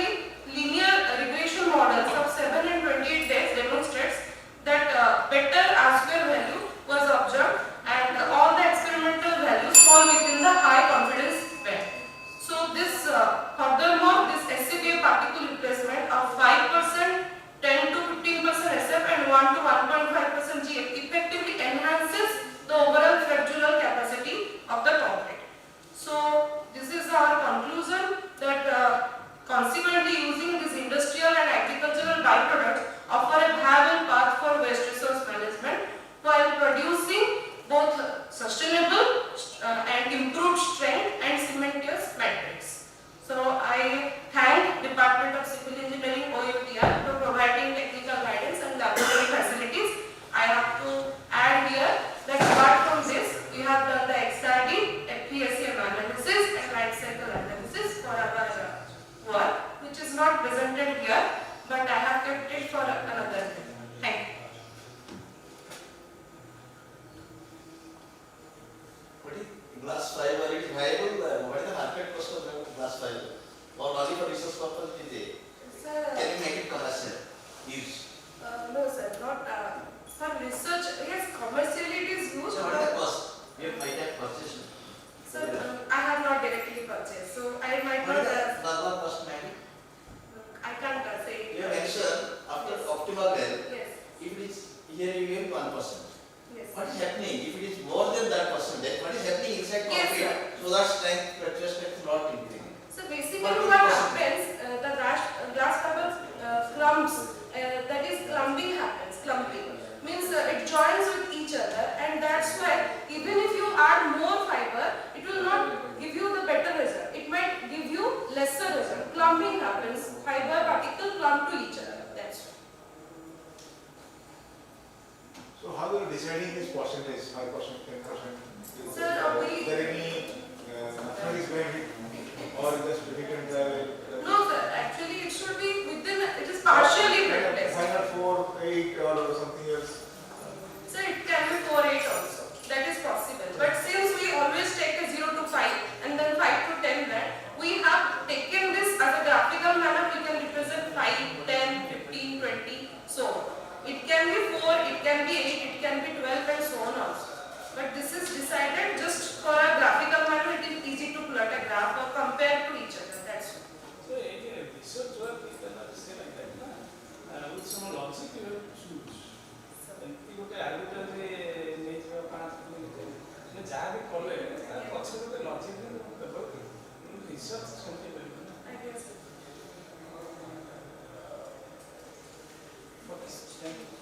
linear regression models of 7 and 28 days demonstrates that better R-square value was observed, and all the experimental values fall within the high confidence band. So this furthermore, this SCBA particle replacement of 5%, 10 to 15% SF and 1 to 1.5% GF effectively enhances the overall flexural capacity of the concrete. So this is our conclusion that consequently using these industrial and agricultural byproducts offer a viable path for waste resource management while producing both sustainable and improved strength and cementitious matrix. So I thank Department of Civil Engineering OUTR for providing technical guidance and laboratory facilities. I have to add here that apart from this, we have done the XRD, FPSM analysis and life cycle analysis for our work, which is not presented here, but I have kept it for another day. Thank you. What is glass fiber? It is viable. What is the market cost of glass fiber? Or only for research purpose it is? Sir, Can you make it commercial? Use? no sir, not for research. Yes, commercially it is used. So what is the cost? You might have purchased. Sir, I have not directly purchased, so I might What not. is the normal cost, maybe? I can't say. You mentioned after optimal well, Yes. if it is here you give 1%. Yes. What is happening? If it is more than that percentage, what is happening inside Yes, concrete? sir. So that strength, fracture strength is not increasing. So basically What is what the happens, the glass fiber clumps, that is clumping happens, clumping. Means it joins with each other, and that's why even if you add more fiber, it will not give you the better result. It might give you lesser result. Clumping happens, fiber particle clump to each other, that's why. So how are you deciding this percentage, 5%, 10%? Sir, Is there any mathematics behind it, or just hit and No sir, actually it should be within, it is partially replaced. Why not 4, 8 or something else? So it can be 4-8 also, that is possible. But since we always take a 0 to 5 and then 5 to 10 band, we have taken this as a graphical manner. We can represent 5, 10, 15, 20, so on. It can be 4, it can be 8, it can be 12 and so on also. But this is decided just for a graphical manner. It is easy to plot a graph or compare to each other, that's all. So any research work is done say like that, na? With some logic you have to choose. ଏମିତି ଗୋଟେ ଆର୍ବିଟ୍ରାରି ନେଇଯିବା 5 kilometre ଯାହା ବି କଲେ ତା ପଛରେ ଗୋଟେ logic ଦେବାକୁ research ସେମିତି କରିବ ନା।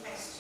Next.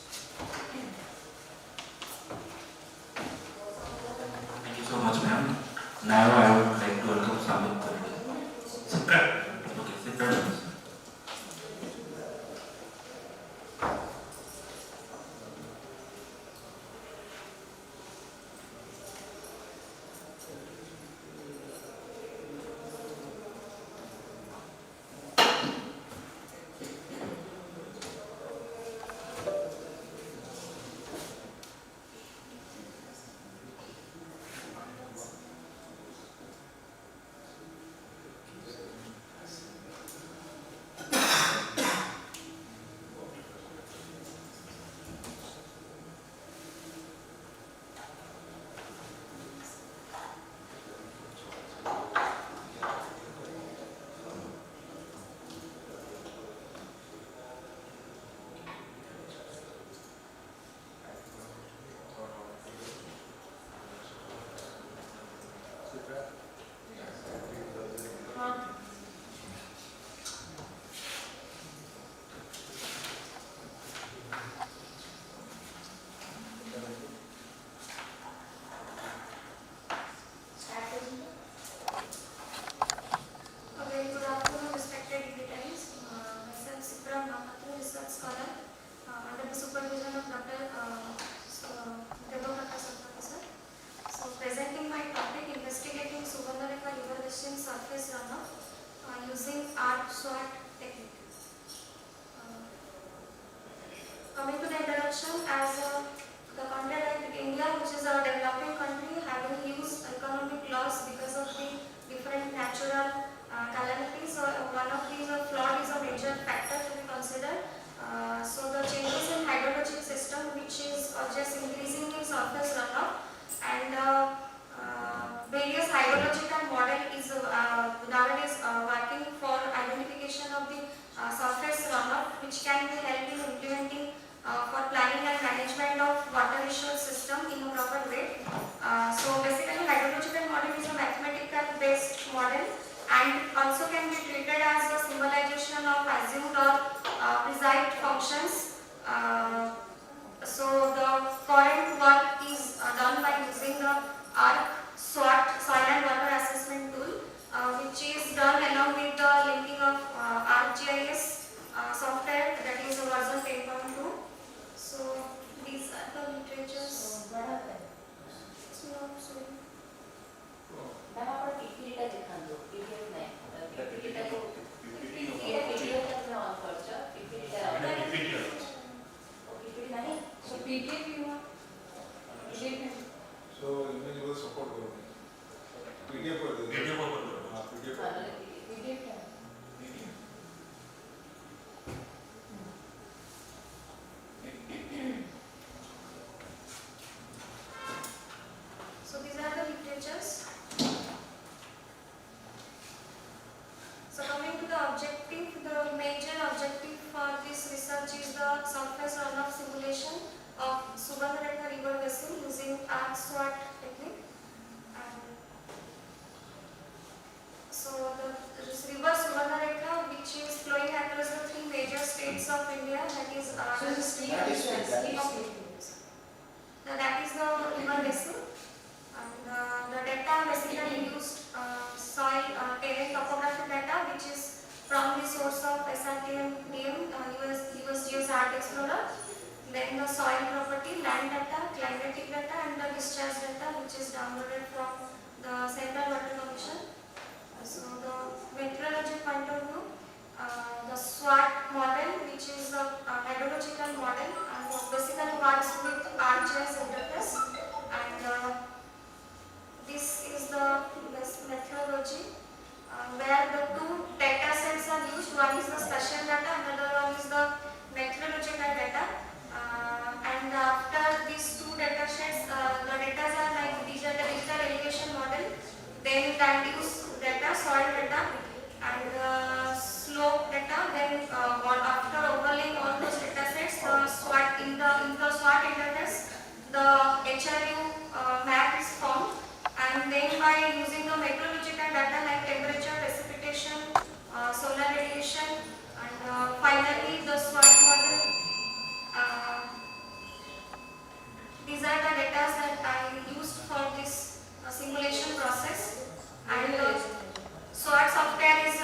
scholar under the supervision of Dr. Sir. So presenting my topic, investigating Suvarnareka river basin surface runoff using arc SWOT technique. Coming to the introduction, as the country like India, which is a developing country, having huge economic loss because of the different natural calamities. So one of these flood is a major factor to be considered. So the changes in hydrologic system, which is just increasing in surface runoff, and various hydrological model is nowadays working for identification of the surface runoff, which can be helped in implementing for planning and management of water resource system in a proper way. So basically hydrological model is a mathematical based model and also can be treated as a symbolization of assumed or preserved functions. So the current work is done by using the ARC SWOT soil and water assessment tool, which is done along with the linking of ArcGIS software, that is version 10.2. So these are the literatures. It's not sorry. So image will support PDF So these are the literatures. So coming to the objective, the major objective for this research is the surface runoff simulation of Suvarnareka river basin using arc SWOT technique. And so this river Suvarnareka, which is flowing across the three major states of India, that is that is the river basin. And the data basically used soil terrain topography data, which is from the source of SRTM DM, USGS Art Explorer. Then the soil property, land data, climatic data, and the discharge data, which is downloaded from the Central Water Commission. So the meteorology point of view, the SWOT model, which is a hydrological model, and basically works with ArcGIS interface. And this is the methodology where the two data sets are used. One is the spatial data, another one is the meteorological data. And after these two data sets, the data are like these are the digital elevation model, then land use data, soil data, and slope data. Then after overlaying all those data sets, the SWOT in the SWOT interface, the HRU map is formed. And then by using the meteorological data like temperature, precipitation, solar radiation, and finally the SWOT model. These are the data that I used for this simulation process. And SWOT software is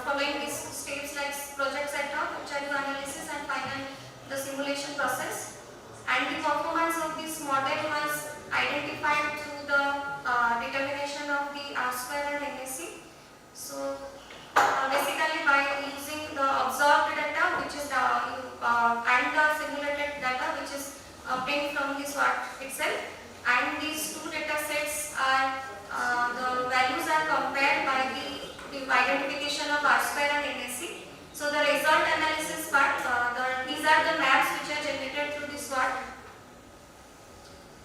following these steps like project setup, HRU analysis, and finally the simulation process. And the performance of this model was identified through the determination of the R-square and NSC. So basically by using the observed data, which is and the simulated data, which is obtained from the SWOT itself, and these two data sets are the values are compared by the identification of R-square and NSC. So the result analysis part, these are the maps which are generated through the SWOT.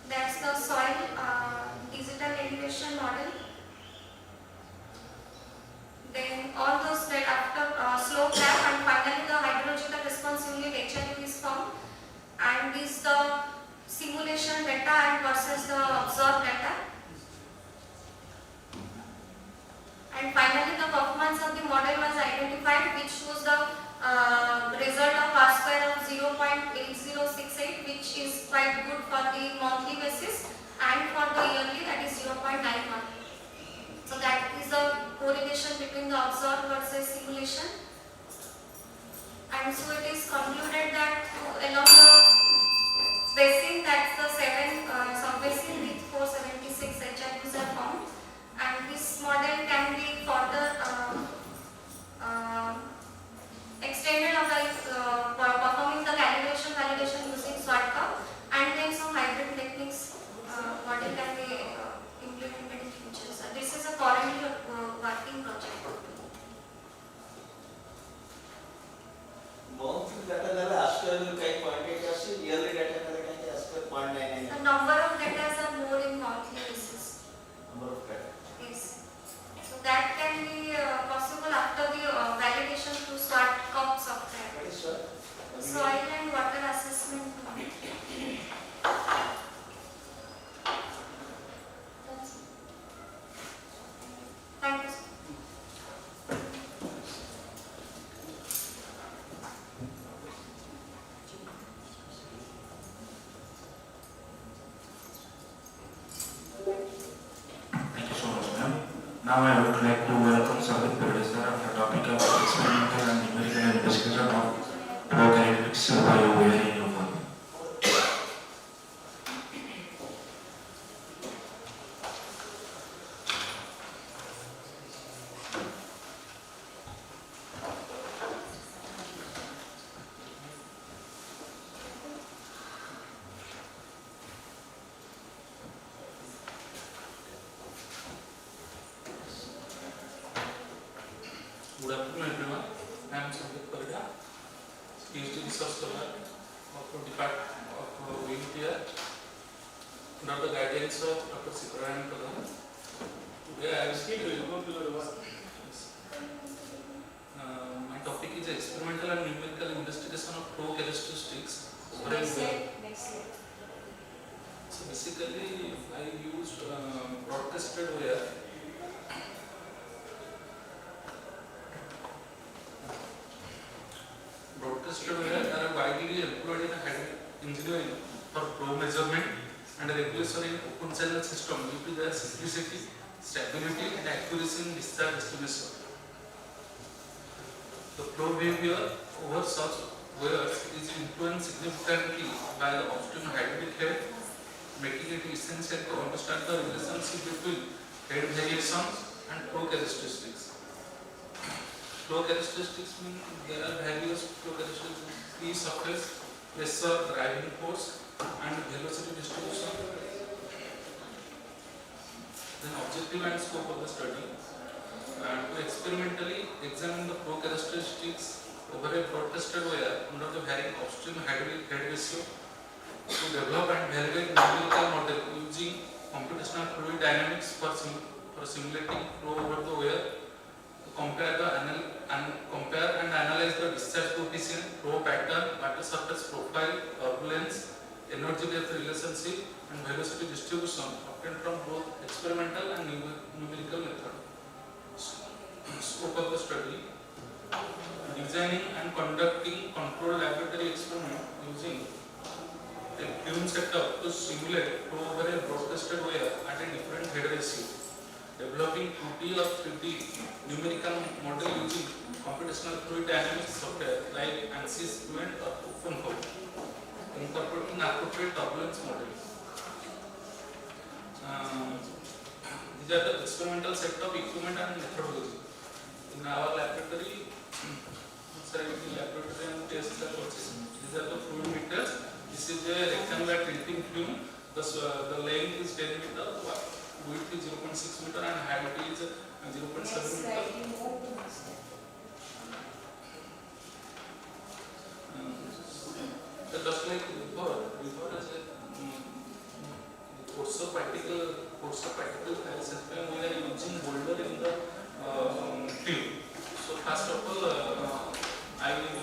That's the soil digital elevation model. Then all those that after slope map, and finally the hydrological response unit HRU is formed, and this the simulation data and versus the observed data. And finally the performance of the model was identified, which shows the result of R-square of 0.8068, which is quite good for the monthly basis, and for the yearly, that is 0.91. So that is the correlation between the observed versus simulation. And so it is concluded that along the basin, that's the 7 sub-basin with 476 HRUs are formed, and this model can be further extended on the performing the calibration validation using Shodh curve, and then some hybrid techniques model can be implemented in future. So this is a currently working project. Monthly data nale actual kai quantity ashe, yearly data nale kai ashe 0.99. The number of data are more in monthly basis. Number of data. Yes. So that can be possible after the validation through Shodh curve software. What is Shodh? Soil and water assessment. Thank you, sir. Thank you so much, ma'am. Now I would like to welcome Shodh Professor on the topic of experimental and numerical investigation of prokaryotics bioware in human. Good afternoon, everyone. I am Shodh, PhD research scholar of the Department of Wind under the guidance of Dr. Sikoran Pradhan. Today I will my topic is experimental and numerical investigation of flow characteristics. Next slide. So basically, I used broadcasted wire. Broadcasted wire are widely employed in hydraulic engineering for flow measurement and regulation in open channel system due to their simplicity, stability, and accuracy in discharge estimation. The flow behavior over such wires is influenced significantly by the upstream hydraulic head, making it essential to understand the relationship between head variations and flow characteristics. Flow characteristics mean there are various flow characteristics: free surface, pressure, driving force, and velocity distribution. Then objective and scope of the study. To experimentally examine the flow characteristics over a broadcasted wire under the varying upstream hydraulic head ratio, to develop and validate numerical model using computational fluid dynamics for simulating flow over the wire, to compare and analyze the discharge coefficient, flow pattern, water surface profile, turbulence, energy depth relationship, and velocity distribution obtained from both experimental and numerical method. Scope of the study: designing and conducting controlled laboratory experiment using a plume setup to simulate flow over a broadcasted wire at a different head ratio, developing 2D or 3D numerical model using computational fluid dynamics software like ANSYS, Fluent, or OpenFlow, incorporating appropriate turbulence models. These are the experimental setup, equipment, and methodology. In our laboratory, laboratory and test process. These are the fluid meters. This is a rectangular tilting flume. The length is 10 meter, width is 0.6 meter, and height is 0.7 meter. Just like before is a course of particle system, we are using boulder in the tube. So first of all, I will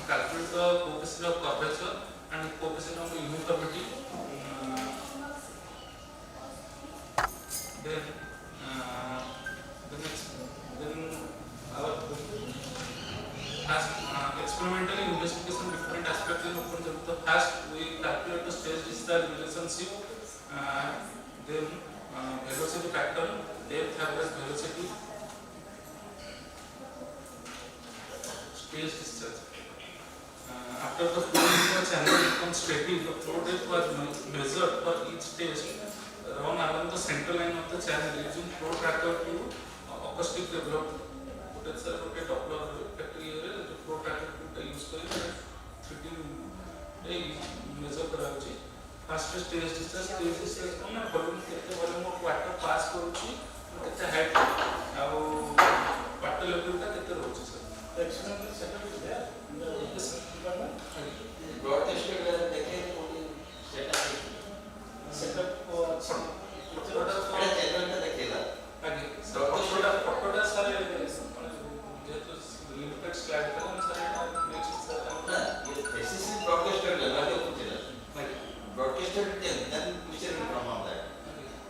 calculate the coefficient of curvature and coefficient of uniformity. Then our experimental investigation different aspects in open channel. The first we calculate the stage discharge relationship, then velocity pattern, depth average velocity, stage discharge. After the flow in the channel becomes steady, the flow depth was measured for each test run along the central line of the channel using flow tracker to acoustic develop. That's a Doppler effect here. The flow tracker to use for 3D measure କରାଯାଉଛି। First stage discharge on volume କେତେ volume of water pass କରୁଛି କେତେ height ଆଉ water level ଟା କେତେ ରହୁଛି sir? Experimental setup is there in the department. Broadcast देखे setup को अच्छा এটা জেনারেলটা দেখিলা आगे फोटोटा सर जेतु लिमिटेड स्लाइड था सर नेक्स्ट सर ना ये एसएससी ब्रॉडकास्टर लगा के कुछ broadcaster then which will come on that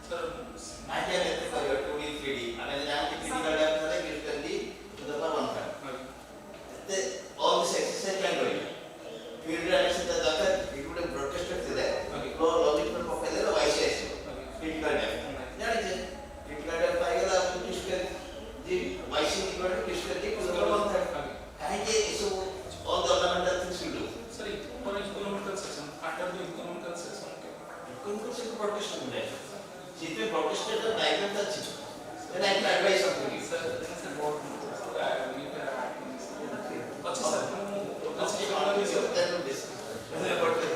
sir I can let for your 2D 3D and then I can 3D card आप सारे use कर ली to the power one card all this exercise can do it field direction का जाकर it would have broadcaster से है लो logic पर पकड़ ले वाइस ऐसे 3D card है जाने से 3D card आप पाएगा आप use कर जी वाइस की पर use कर के उसका one card कहीं के इसो all the ornamental things we do sir for economical section part of the economical section उनको सिर्फ broadcaster मिला है जितने broadcaster का diagram था चीज़ then I can advise something sir बहुत अच्छा सर अच्छा economy से then this मैंने about it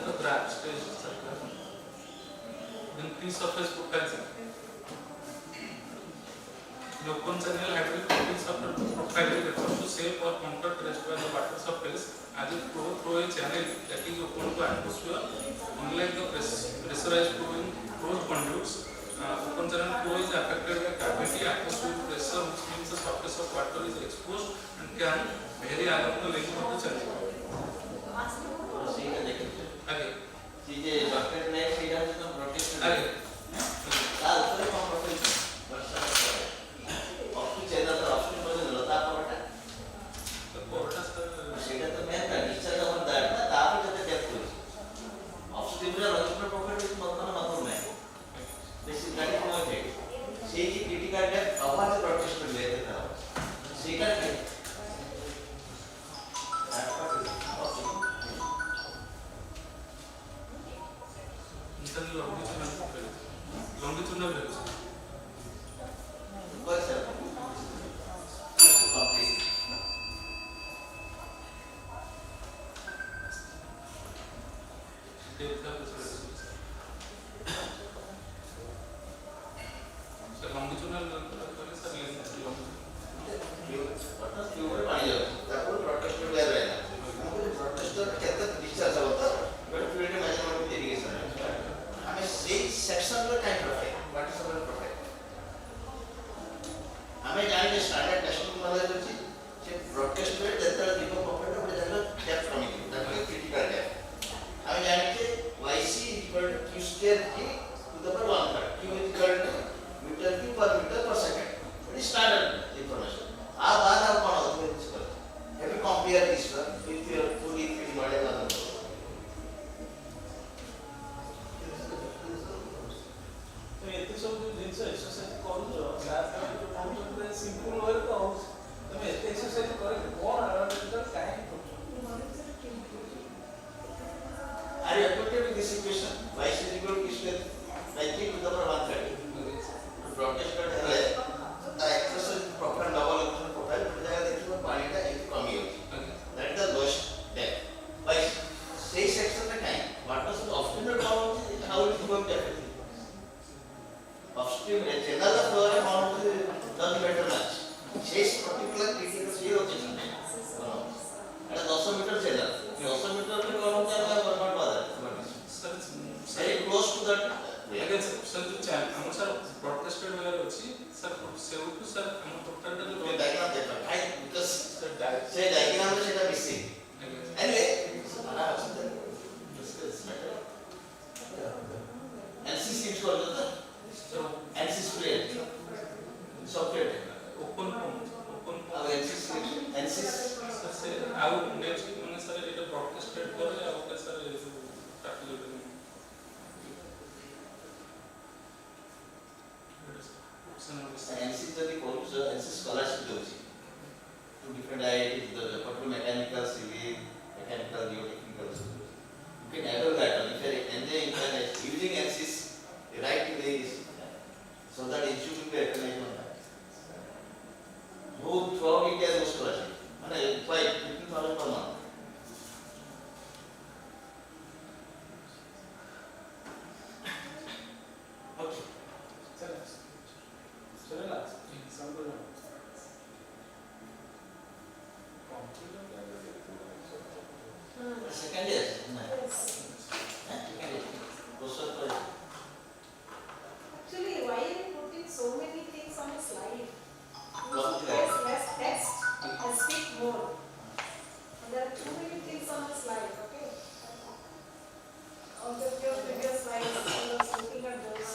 the graph stage sir then free surface profile sir the open channel hydraulic free surface profile refers to shape or contour traced by the water surface as it flow through a channel that is open to atmosphere. Unlike the pressurized flow in closed conduits, open channel flow is affected by cavity atmospheric pressure, which means the surface of water is exposed and can vary along the length of the channel. आगे चीजें doctor ने सीधा तो protection आगे लाल तो कौन protection option channel तो option में लता पड़ता तो पड़ता सर सीधा तो मैं ना नीचे का बंदा है ना ताप जैसे डेप्थ हो ऑप्शन में लता पकड़ के मतलब मतलब नहीं बेसिक गाड़ी को है सी की क्रिटिकल डेप्थ आवाज प्रोटेक्शन लेते था सीधा के longitudinal velocity. What's that? Just to complete. Depth of the velocity. So longitudinal velocity sir length What does Q पानी जाओ? ताकि broadcaster ले रहे हैं। broadcaster कितना discharge होता है? बट फील्ड में measurement भी देरी के समय। हमें same section में kind profile, what is our profile? हमें जाने के standard testing वाला जो चीज, से broadcaster जितना दीपक profile है, वो जाने depth कमी है, that is critical depth. हमें जाने के YC equal to Q square G to the power 1/3. Q is equal to meter cube per meter per second. It is standard information. आप बात आप कौन होते हैं इसका? Have you compare this one with your 2D 3D model वाला? तो ये तो सब जो जिनसे एक्सरसाइज करूँ जो क्लास में जो काम करते हैं सिंपल वर्क तो हम तो मैं इतने एक्सरसाइज करें कौन आ रहा है तो time Are you acquainted with this equation? Y is equal to Q square by 3 to the power 1/3. Broadcast कर है the exercise proper double equation profile पर जाएगा देखिए पानी का एक कमी होगी. That is the lowest depth. By say section में क्या है? Water is optimal power how it is going to affect. Upstream में channel of flow है how it doesn't matter much. Say particular critical say होती है. अरे 200 metre channel. 200 metre में कौन होता है बर्बाद वाला. Very close to that. again sir जो channel हम सर broadcasted वगैरह अच्छी सर से वो तो सर हम टोटल तो diagram देखा. I because say diagram में सेटा missing. Anyway, हमारा ऑप्शन है. Discuss matter. NC seems to have that. NC spread. Socket. open अब NC सर से आओ नेक्स्ट मैंने सर ये broadcasted करे आओ का सर ये practical NC जल्दी करूँ Second year? Second year. Actually, why are you putting so many things on a slide? You Long should slide. place less text and speak more. And there are too many things on the slide, okay? On your previous slides, I was looking at those.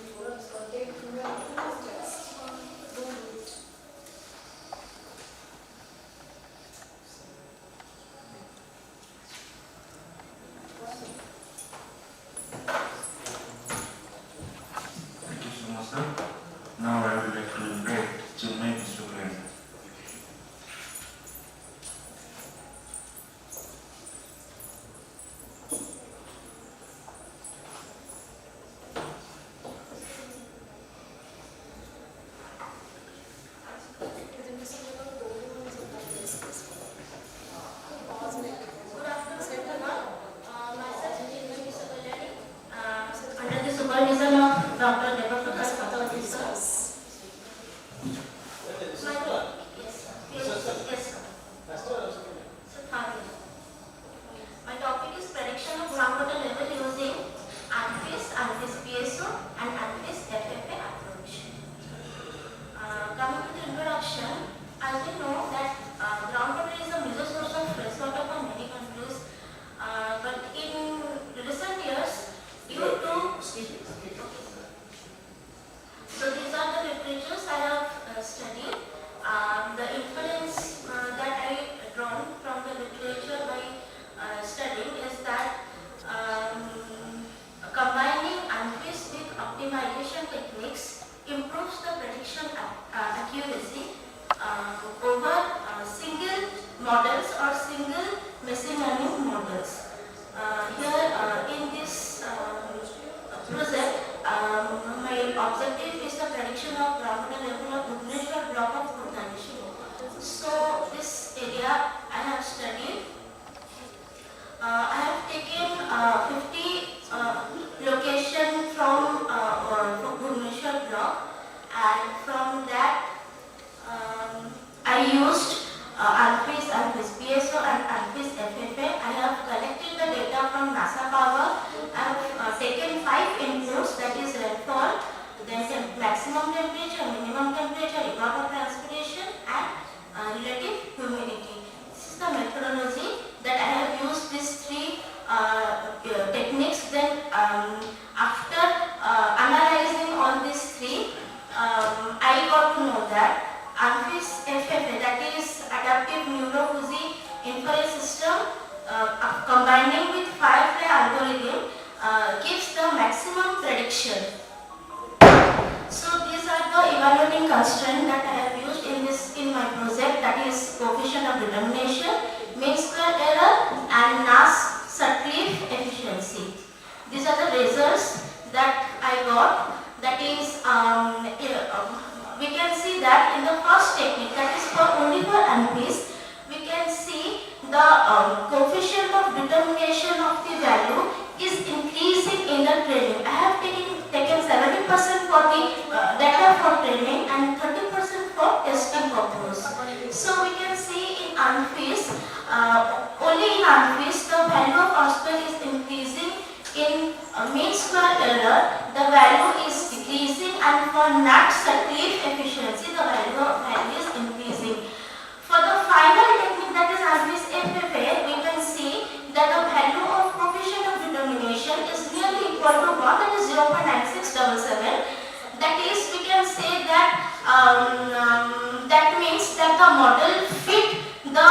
You have contained too much text. Don't do it. Thank you so much, sir. Now I would like to invite Chinmay Vishwakarma. Under the supervision of Dr. Devaprakash Patawati, sir. My topic is prediction of groundwater level using ANFIS, ANFIS PSO and ANFIS FFA approach. Coming to the introduction, as we know that groundwater is a major source of freshwater for many countries, but in recent years, due to so these are the literatures I have studied. The inference that I drawn from the literature by studying is that combining ANFIS with optimization techniques improves the prediction accuracy over single models or single machine learning models. Here in this project, my objective is the prediction of groundwater level of Bhubaneswar block of Bhubaneswar. So this area I have studied. I have taken 50 location from Bhubaneswar block, and from that I used ANFIS, ANFIS PSO and ANFIS FFA. I have collected the data from NASA Power. I have taken 5 inputs, that is rainfall, then maximum temperature, minimum temperature, evapotranspiration and relative humidity. This is the methodology that I have used these 3 techniques. Then after analyzing all these 3, I got to know that ANFIS FFA, that is adaptive neuro-fuzzy inference system, combining with Firefly algorithm, gives the maximum prediction. So these are the evaluating constraints that I have used in my project, that is coefficient of determination, mean square error and Nash-Sutcliffe efficiency. These are the results that I got. That is, we can see that in the first technique, that is for only for ANFIS, we can see the coefficient of determination of the value is increasing in the training. I have taken 70% for the data for training and 30% for testing purpose. So we can see in ANFIS, only in ANFIS the value of R-square is increasing. In mean square error, the value is decreasing, and for Nash-Sutcliffe efficiency, the value is increasing. For the final technique, that is ANFIS FFA, we can see that the value of coefficient of determination is nearly equal to 1, that is 0.9677. That is, we can say that that means that the model fit the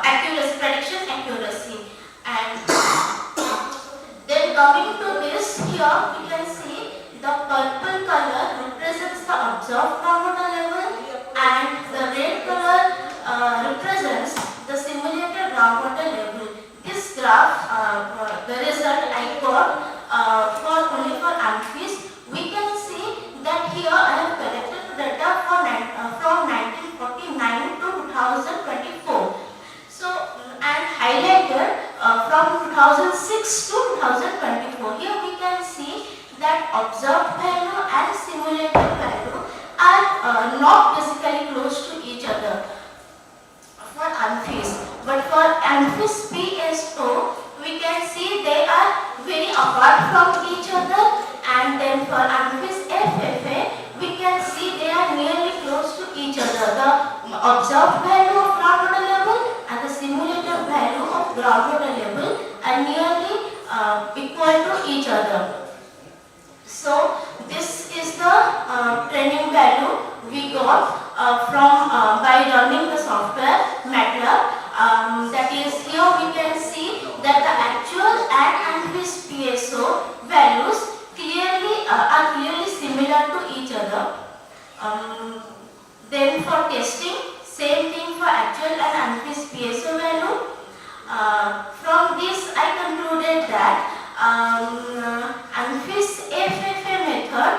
accuracy, prediction accuracy. And then coming to this, here we can see the purple color represents the observed groundwater level and the red color represents the simulated groundwater level. This graph, the result I got only for ANFIS, we can see that here I have collected data from 1949 to 2024. So, and highlighted from 2006 to 2024. Here we can see that observed value and simulated value are observed value of groundwater level and the simulated value of groundwater level are nearly equal to each other. So this is the training value we got from by running the software MATLAB. That is, here we can see that the actual and unfixed PSO values are clearly similar to each other. Then for testing, same thing for actual and unfixed PSO value. From this I concluded that unfixed FFA method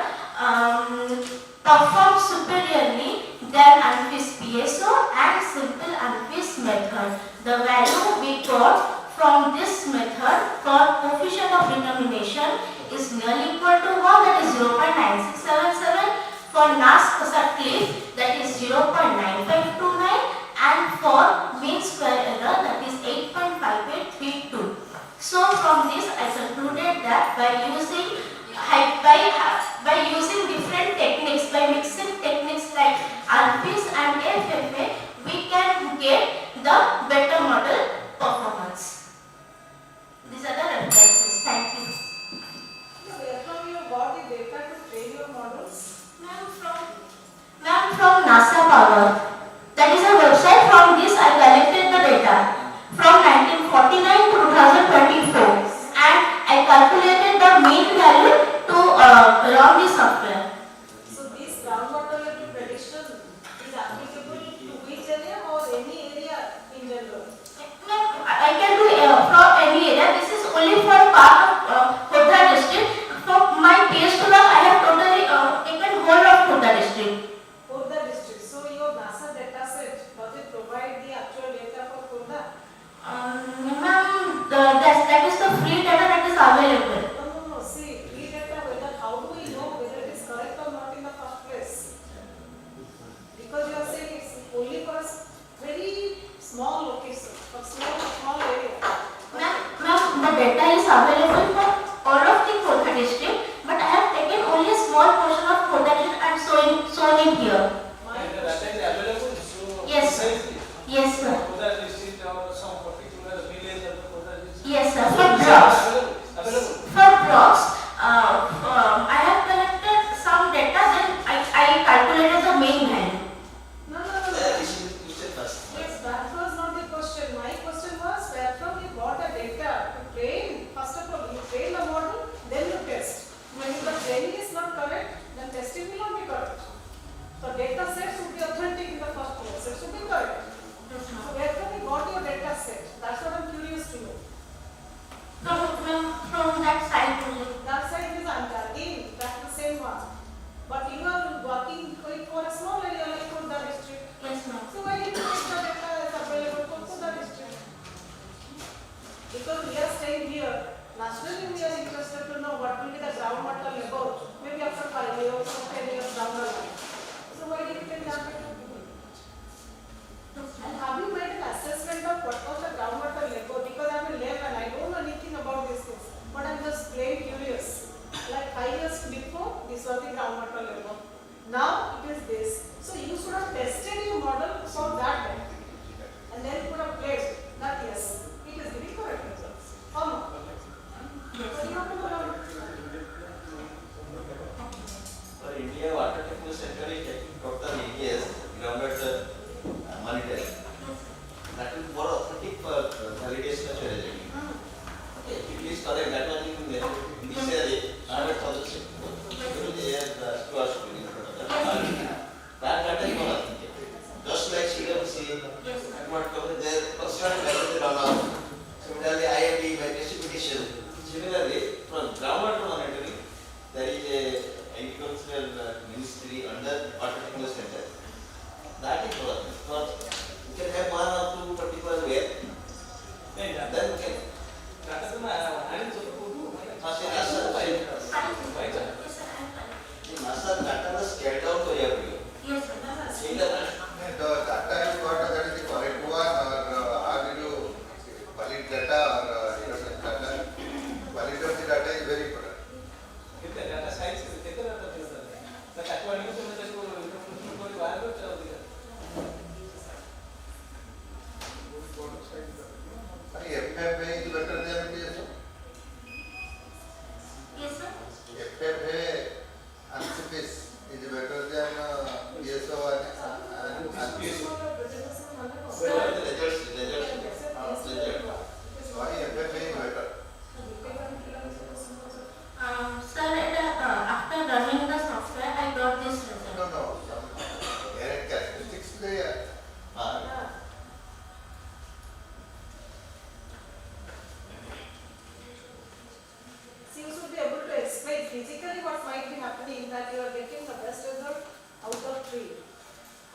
performs superiorly than unfixed PSO and simple unfixed method. The value we got from this method for coefficient of determination is nearly equal to 1, that is 0.9677. For NASC cliff, that is 0.9529, and for mean square error, that is 8.5832. So from this I concluded that by using different techniques, by mixing techniques like unfixed and FFA, we can get the better model performance. These are the references. Thank you. Where from you got the data to train your models? Ma'am, from NASA Power. That is a website. From this I collected the data from 1949 to 2024, and I calculated the mean value to run the software. So this groundwater level prediction is applicable to which area or any area in general? I can do from any area. This is only for part of Khodda district. For my PhD work, I have totally taken whole of Khodda district. Khodda district. So your NASA data set, does it provide the actual data for Khodda? Ma'am, that is the free data that is available. No. See, free data, how do we know whether it is correct or not in the first place? Because you are saying it's only for a very small location, for small area. Ma'am, the data is available for all of the Khodda district, but I have taken only a small portion of Khodda district and shown in here. And the data is available, so Yes. precisely. Yes, sir. Khodda district or some particular village of the Khodda district. Yes, sir. For blocks. Available. For blocks, I have collected some data, then I calculated the mean value. No. You said first. Yes, that was not the question. My question was where from you got the data to train. First of all, you train the model, then you test. When the training is not correct, then testing will not be correct. So data set should be authentic in the first place. It should be correct. So where from you got your data set? That's what I'm curious to know. From that side only. That side is again, that's the same one. But you are working for a small area like Khodda district. Yes, ma'am. So why did you take the data as available for Khodda district? Because we are staying here. Nationally, we are interested to know what will be the groundwater level, maybe after 5 years or 10 years down the line. So why did you take that data? And have you made an assessment of what was the groundwater level? Because I'm a layman, I don't know anything about these things. But I'm just plain curious. Like 5 years before, this was the groundwater level. Now it is this. So you should have tested your model for that data. And then you could have played that yes, it is giving correct results. Or no? So you have to know. For India, Water Technical Center is taking total AGS, groundwater monitoring. That is more authentic for validation of your regime. Okay, it is correct. That one in this area, I have thought the that data is not authentic. Just like CWC, and what comes there, construction method runoff. Similarly, IMD by precipitation. Similarly, from groundwater monitoring, there is a agricultural ministry under Water Technical Center. That is not. You can have one or two particular way. Then you can. NASA data was scaled down to every. Yes, sir. The data you got, that is the correct one, or how did you valid data or data? Validate of the data is very important. data size is taken at the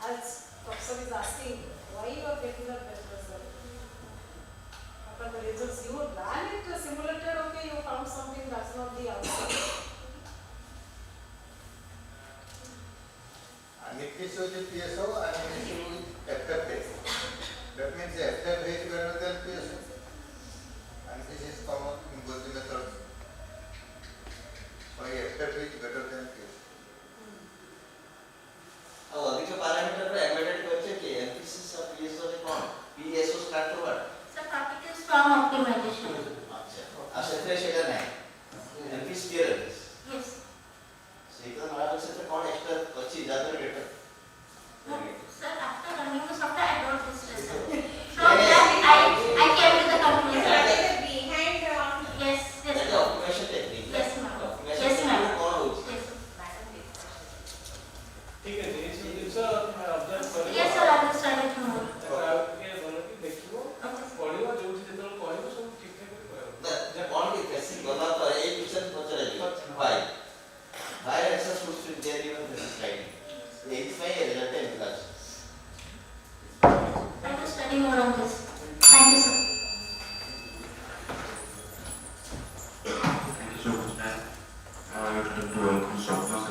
as professor is asking, why you are getting the best result? After the results, you ran it, simulated, okay, you found something, that's not the answer. And if this was a PSO and an issue with FFA, that means the FFA is greater than PSO. And this is common in both the methods. Why FFA is better than PSO? ଆଉ ଅଧିକ parameter embedded କରିଛେ କି ଏମ୍ଫିସିସ୍ of PSO ରେ କ'ଣ PSO stand for what Sir, particles from optimization. ଆଚ୍ଛା ଆଉ ସେଥିରେ ସେଇଟା ନାହିଁ ଏମ୍ଫିସ୍ କ୍ଲିୟର ଅଛି Yes. ସେଇଟା ନହେଲେ ସେଥିରେ କ'ଣ ଏକ୍ସଟ୍ରା ଅଛି ଯାହାଦ୍ୱାରା better Sir, after running the software, I got this result. From that, I came to the conclusion. Behind Yes, yes. that is optimization technique. Yes, ma'am. Optimization Yes, ma'am. technique କ'ଣ ହେଉଛି Yes. ठीक है ये सब जिनस observe करियो Yes, sir, I will study tomorrow. के बोलो कि देखियो Okay. पढियो जोठी जेतल कहबो सब ठीक ठाक कहबो ଯେ କ'ଣ କି ବେସିକ୍ ଗଲା ପରେ ଏଇ କ୍ୱେଶ୍ଚନ୍ ପଚରାଯିବ why answer should be there even this slide ଏଇଥିପାଇଁ ରେଜଲ୍ଟ ଏମିତି ଲାଗୁଛି I will study more on this. Thank you, sir. Thank you so much, ma'am. Now I would like to welcome Shodh as well.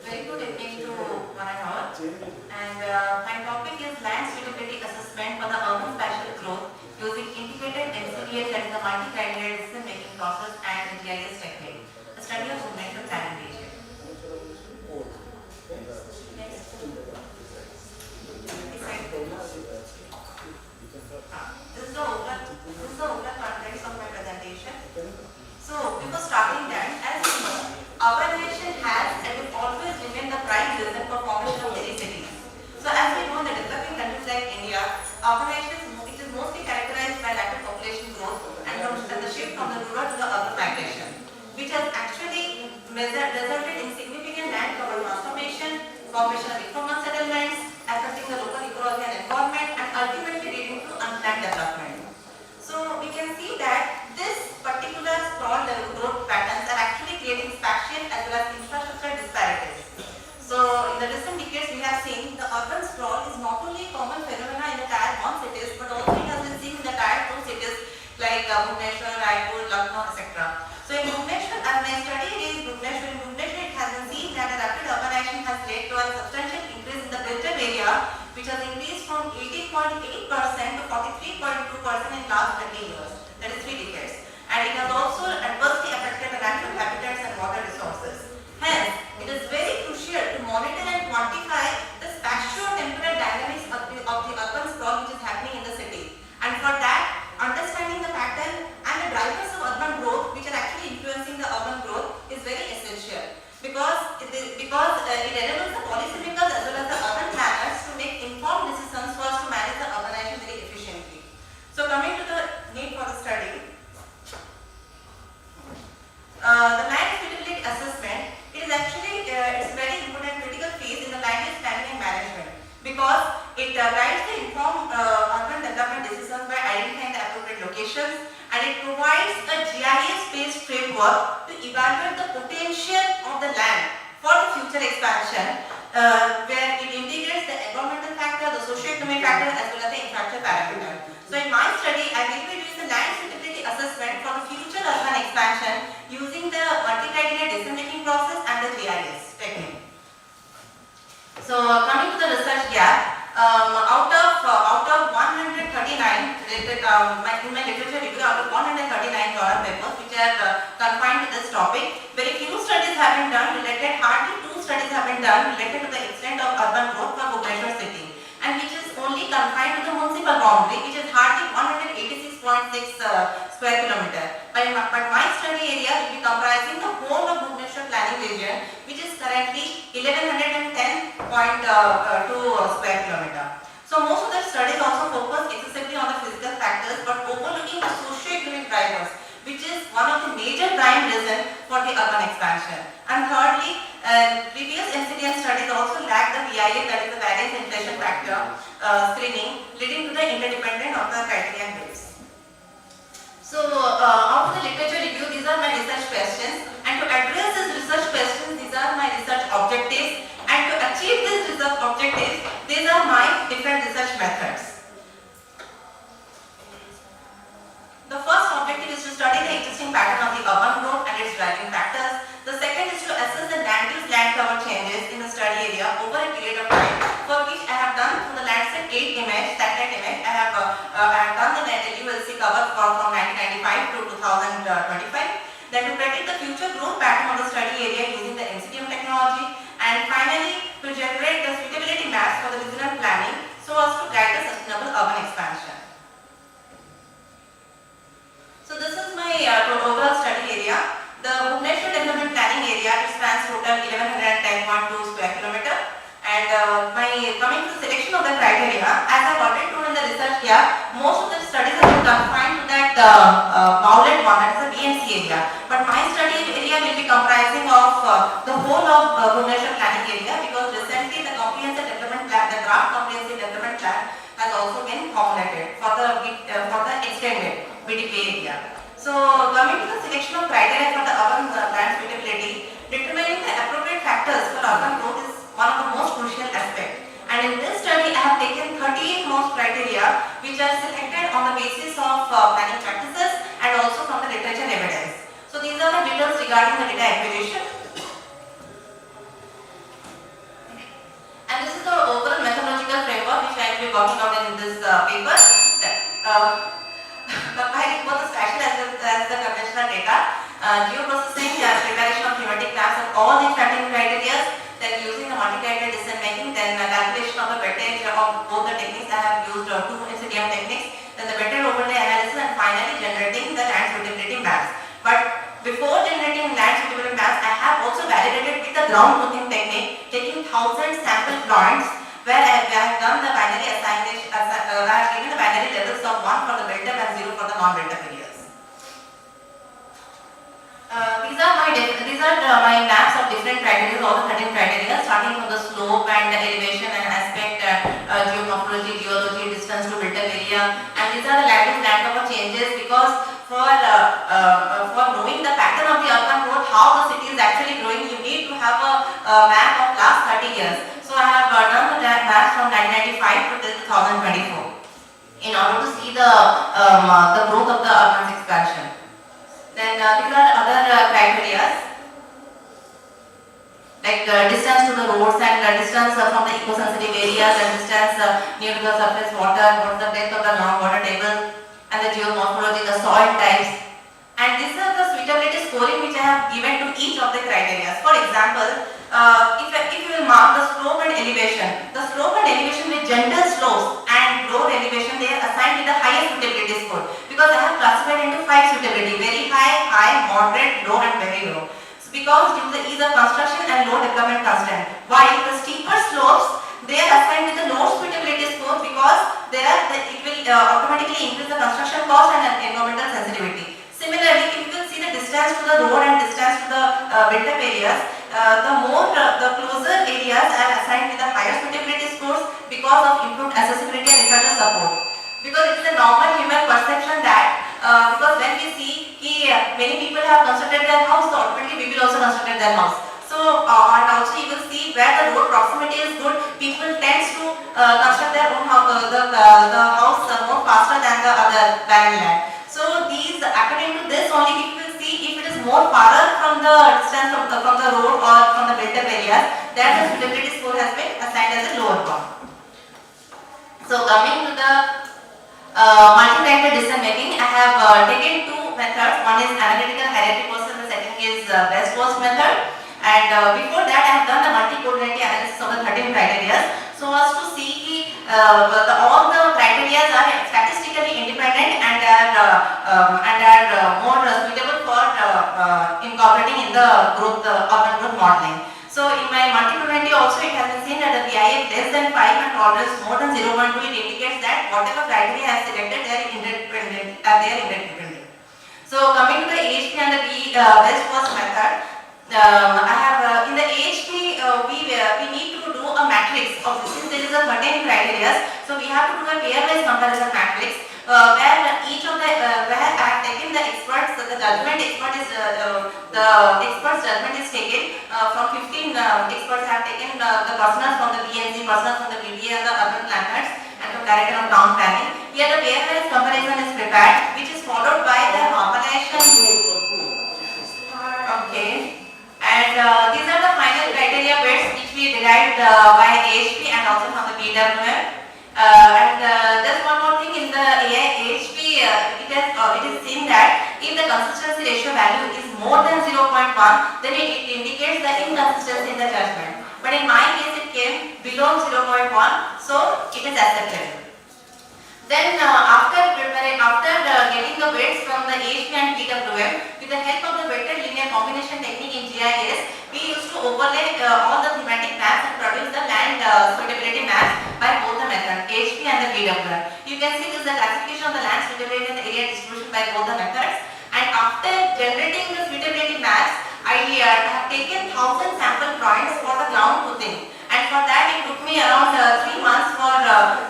Very good evening to one and all. And my topic is land suitability assessment for the urban spatial growth using integrated MCDS, that is the multi-criteria decision making process, and GIS technique. The study of movement planning region. This is the overall context of my presentation. So, before starting that, as you know, our nation has and will always remain the prime reason for formation of many cities. So, as we know, in the developing countries like India, urbanization is mostly characterized by rapid population growth and the shift from the rural to the urban migration, which has actually resulted in significant land cover transformation, formation of informal settlements, affecting the local ecology and environment, and ultimately leading to unplanned development. So, we can see that this particular sprawl level growth patterns are actually creating spatial as well as infrastructure disparities. So, in the recent decades, we have seen the urban sprawl is not only a common phenomena in the tier 1 cities, but also it has been seen in the tier 2 cities like Bhubaneswar, Raipur, Lucknow, etc. So, in Bhubaneswar, as my study is Bhubaneswar, it has been seen that the rapid urbanization has led to a substantial increase in the built-up area, which has increased from 18.8% to 43.2% in last 20 years. That is 3 decades. And it has also adversely affected the natural habitats and water resources. Hence, it is very crucial to monitor and quantify the spatio-temporal dynamics of the urban sprawl which is happening in the city. And for that, understanding the pattern and the drivers of urban growth which are actually influencing the urban growth is very essential. Because it enables the policymakers as well as the urban planners to make informed decisions so as to manage the urbanization very efficiently. So coming to the need for the study, the land suitability assessment, it is actually it's a very important critical phase in the land use planning and management, because it guides the informed urban development decisions by identifying the appropriate locations, and it provides a GIS-based framework to evaluate the potential of the land for the future expansion, where it integrates the environmental factor, the socio-economic factor, as well as the infrastructure parameter. So in my study, I will be doing the land suitability assessment for the future urban expansion using the multi-criteria decision-making process and the GIS technique. So coming to the research gap, out of 139 related, in my literature review, out of 139 journal papers which are confined to this topic, very few studies have been done related, hardly 2 studies have been done related to the extent of urban growth for Bhubaneswar city, and which is only confined to the municipal boundary, which is hardly 186.6 square kilometer. But my study area will be comprising the whole of Bhubaneswar planning square kilometer. So most of the studies also focus excessively on the physical factors but overlooking the socio-economic drivers, which is one of the major prime reason for the urban expansion. And thirdly, previous incident studies also lack the VIA, that is the variance inflation factor screening, leading to the interdependent of the criterion base. So out of the literature review, these are my research questions, and to address these research questions, these are my research objectives, and to achieve these research objectives, these are my different research methods. The first objective is to study the existing pattern of the urban growth and its driving factors. The second is to assess the land use land cover changes in the study area over a period of time, for which I have done from the Landsat 8 image, satellite image, I have done the ULC cover from 1995 to 2025. Then to predict the future growth pattern of the study area using the MCDM technology, and finally to generate the suitability maps for the regional planning so as to guide the sustainable urban expansion. So this is my overall study area. The Bhubaneswar Development Planning Area, it spans total 1110.2 square kilometer. And coming to the selection of the criteria, as I have already told in the research here, most of the studies have been confined to that bounded one, that is the BMC area. But my study area will be comprising of the whole of Bhubaneswar planning area, because recently the comprehensive development plan, the draft comprehensive development plan, has also been formulated for the extended BDP area. So coming to the selection of criteria for the urban land suitability, determining the appropriate factors for urban growth is one of the most crucial aspects. And in this study, I have taken 38 most criteria which are selected on the basis of planning practices and also from the literature evidence. So these are the details regarding the data acquisition. And this is the overall methodological framework which I will be working out in this paper. Combining both the spatial as well as the conventional data, geoprocessing, preparation of thematic maps of all these planning criteria, then using the multi-criteria decision making, then calculation of the weightage of both the techniques. I have used two MCDM techniques, then the weighted overlay analysis, and finally generating the land suitability maps. But before generating land suitability maps, I have also validated with the ground truthing technique, taking 1000 sample points where I have done the binary assignation, I have given the binary levels of 1 for the built-up and 0 for the non-built-up areas. These are my maps of different criteria, all the 13 criteria, starting from the slope and the elevation and aspect, geomorphology, geology, distance to built-up area, and these are the land cover changes, because for knowing the pattern of the urban growth, how the city is actually growing, you need to have a map of last 30 years. So I have done the maps from 1995 to 2024 in order to see the growth of the urban expansion. Then these are the other criteria, like distance to the roads and distance from the eco-sensitive areas, and distance near to the surface water, what is the depth of the groundwater table, and the geomorphology, the soil types. And these are the suitability scoring which I have given to each of the criteria. For example, if you will mark the slope and elevation with gentle slopes and low elevation, they are assigned with the highest suitability score, because I have classified into 5 suitability: very high, high, moderate, low, and very low. So because due to the ease of construction and low development constraint, while the steeper slopes, they are assigned with the low suitability score, because it will automatically increase the construction cost and environmental sensitivity. Similarly, if you will see the distance to the road and distance to the built-up areas, the closer areas are assigned with the higher suitability scores because of improved accessibility and researcher support. Because it is a normal human perception that because when we see many people have constructed their house, so automatically we will also construct their house. So and also you will see where the road proximity is good, people tend to construct their own house, the house more faster than the other barren land. So these, according to this only, if you will see, if it is more farther from the distance from the road or from the built-up areas, then the suitability score has been assigned as a lower one. So coming to the multi-criteria decision making, I have taken two methods. One is analytical hierarchy process, the second is best first method. And before that, I have done the multi-coordinate analysis of the 13 criteria, so as to see all the criteria are statistically independent and are more suitable for incorporating in the urban growth modeling. So in my multi-probability also it has been seen that the VIF less than 5 and tolerance more than 0.2, it indicates that whatever criteria I have selected, they are interdependent. So coming to the AHP and the best first method, I have in the AHP we need to do a matrix of since there is a certain criteria, so we have to do a pairwise comparison matrix where each of the where I have taken the experts, the judgment expert is the expert's judgment is taken from 15 experts have taken the personal from the BNC, personal from the BDA and the urban planners and from director of town planning. Here the pairwise comparison is prepared, which is followed by the normalization. Okay. And these are the final criteria bits which we derived by AHP and also from the BWM. Just one more thing, in the AHP it is seen that if the consistency ratio value is more than 0.1, then it indicates the inconsistency in the judgment. But in my case it came below 0.1, so it is accepted. Then after getting the weights from the AHP and BWM, with the help of the weighted linear combination technique in GIS, we used to overlay all the thematic maps and produce the land suitability maps by both the methods, AHP and the BWM. You can see this is the classification of the land suitability and the area distribution by both the methods. And after generating the suitability maps, I have taken 1000 sample points for the ground truthing. And for that it took me around 3 months for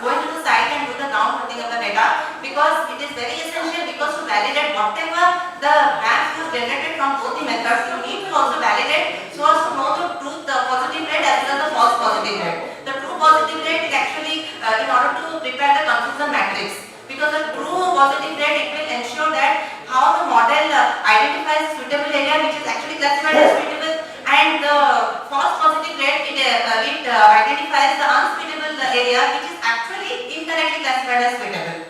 going to the site and do the ground truthing of the data, because it is very essential, because to validate whatever the maps you generated from both the methods, you need to also validate so as to know the truth, the positive rate as well as the false positive rate. The true positive rate is actually in order to prepare the confusion matrix, because the true positive rate it will ensure that how the model identifies suitable area which is actually classified as suitable, and the false positive rate it identifies the unsuitable area which is actually incorrectly classified as suitable.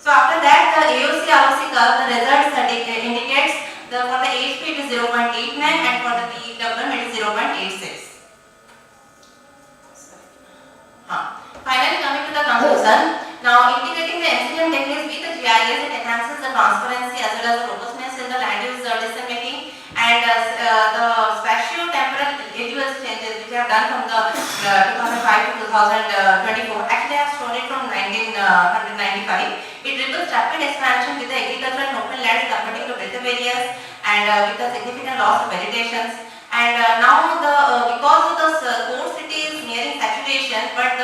So after that the AOC ROC curve, the results indicates for the AHP it is 0.89 and for the BWM it is 0.86. Finally coming to the conclusion, now integrating the MCM techniques with the GIS, it enhances the transparency as well as the robustness in the land use decision making, and the spatio-temporal AUS changes which I have done from the 2005 to 2024, actually I have shown it from 1995. It reveals rapid expansion with the agricultural and open lands converting to built-up areas and with the significant loss of vegetations. And now because of the core city is nearing saturation, but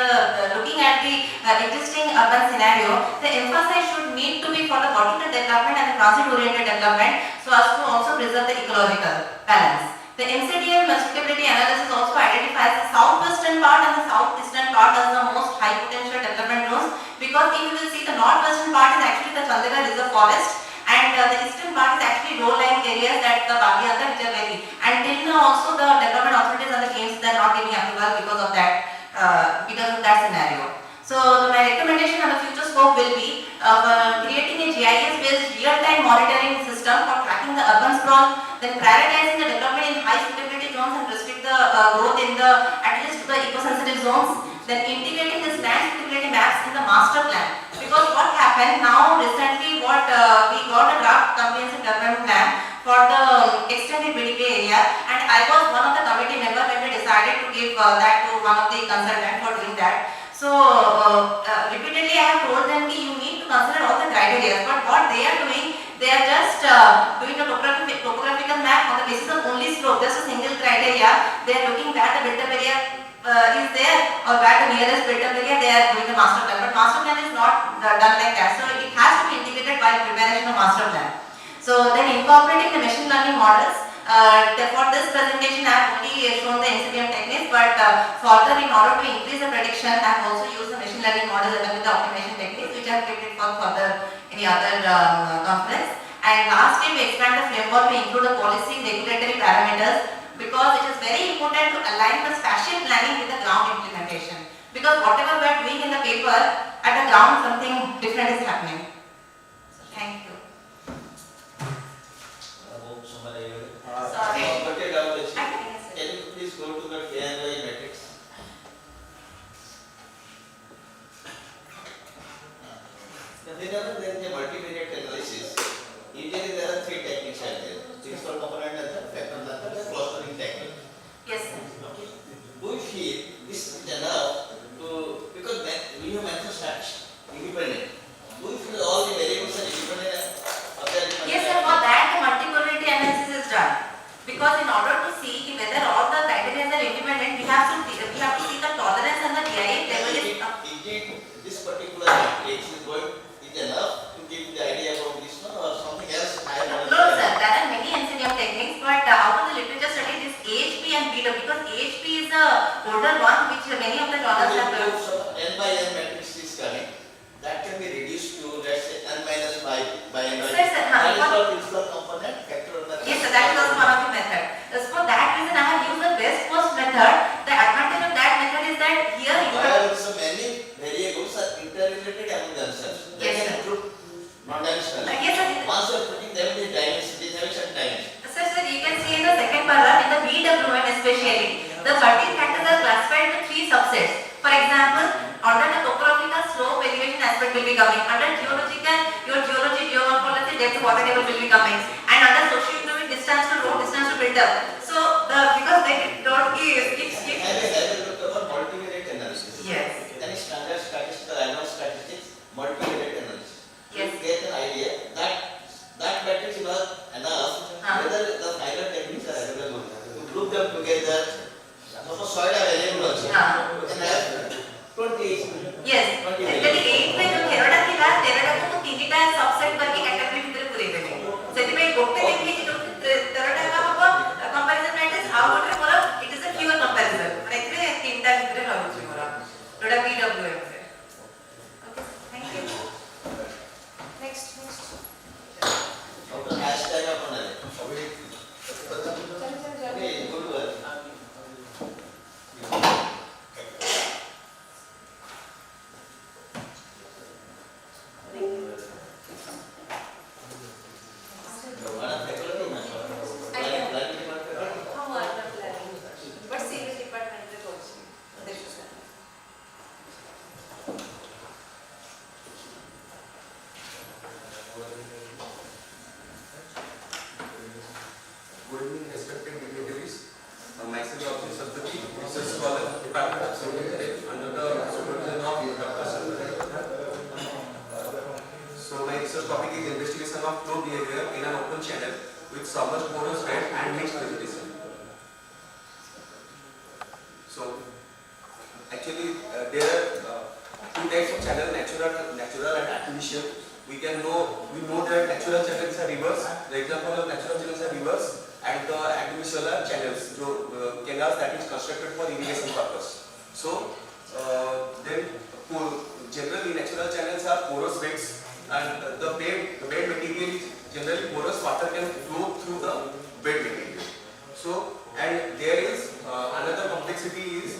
looking at the existing urban scenario, the emphasis should need to be for the vertical development and the transit-oriented development, so as to also preserve the ecological balance. The MCDM suitability analysis also identifies the southwestern part and the southeastern part as the most high potential development zones, because if you will see, the northwestern part is actually the Chandela Reserve Forest, and the eastern part is actually low-lying areas that the Bagiyata which are very. And till now also the development authorities and the teams, they are not giving approval because of that scenario. So my recommendation on the future scope will be creating a GIS-based real-time monitoring system for tracking the urban sprawl, then prioritizing the development in high suitability zones and restrict the growth in the at least the eco-sensitive zones, then integrating this land suitability maps in the master plan. Because what happened now recently, we got a draft comprehensive development plan for the extended BDP area, and I was one of the committee members when we decided to give that to one of the consultants for doing that. So repeatedly I have told them that you need to consider all the criteria, but what they are doing, they are just doing a topographical map on the basis of only slope, just a single criteria. They are looking where the built-up area is there or where the nearest built-up area, they are doing the master plan. But master plan is not done like that, so it has to be integrated by preparation of master plan. So then incorporating the machine learning models. For this presentation I have only shown the MCDM techniques, but further in order to increase the prediction I have also used the machine learning model along with the optimization techniques, which I have kept it for further any other conference. And lastly, we expand the framework to include the policy regulatory parameters, because it is very important to align the spatial planning with the ground implementation, because whatever we are doing in the paper, at the ground something different is happening. So thank you. Sorry. Can you please go to the KNY matrix? Whenever there is a multivariate analysis, usually there are three techniques out there: principal component method, factor method, and clustering technique. Yes, sir. and BW, because AHP is a older one which many of the drawers have done. N by N matrix is coming. That can be reduced to, let's say, N minus by N by N. Sir, sir, That is the principal component, factorial method. Yes, sir, that is also one of the method. For that reason, I have used the best first method. The advantage of that method is that here you have. So many variables are interrelated among themselves. They Yes, can sir. improve non-dimensional. Yes, sir. Once you are putting them in dimension, they have certain dimension. Sir, you can see in the second paragraph, in the BWM especially, the 13 factors are classified into 3 subsets. For example, under the topographical slope elevation aspect will be coming. Under geological, your geology, geomorphology, depth, water table will be coming. And under socio-economic, distance to road, distance to build-up. So, because they don't give, Have a look about multivariate analysis. Yes. Then standard statistics, random statistics, multivariate analysis. Yes. You get an idea that matrix is enough whether the final techniques are available. You group them together. Suppose soil are available also. Then have 20. Yes. Actually 8 पे जो थेरोडा थिला थेरोडा को तीनटा subset करके category भितर पुरे देबे सेति पे गोटे देखि जो थेरोडा का हबो कंपैरिजन मैट्रिक्स आउ गोटे more it is a pure comparison माने एतरे तीनटा भितर रहउछि मोर जोडा बीडब्ल्यूएम से okay thank you Next. After hashtag अपन है अभी चल good work Good evening, respected dignitaries. Myself, Dr. Sardati, research scholar, Department of Civil under the supervision of Dr. Sardati. So my research topic is investigation of flow behavior in an open channel with submerged porous bed and mixed vegetation. So actually there are 2 types of channel, natural and artificial. We know that natural channels are rivers. The example of natural channels are rivers, and the artificial are channels, canals that is constructed for irrigation purpose. So then generally natural channels are porous beds, and the bed material is generally porous. Water can flow through the bed material. So and there is another complexity is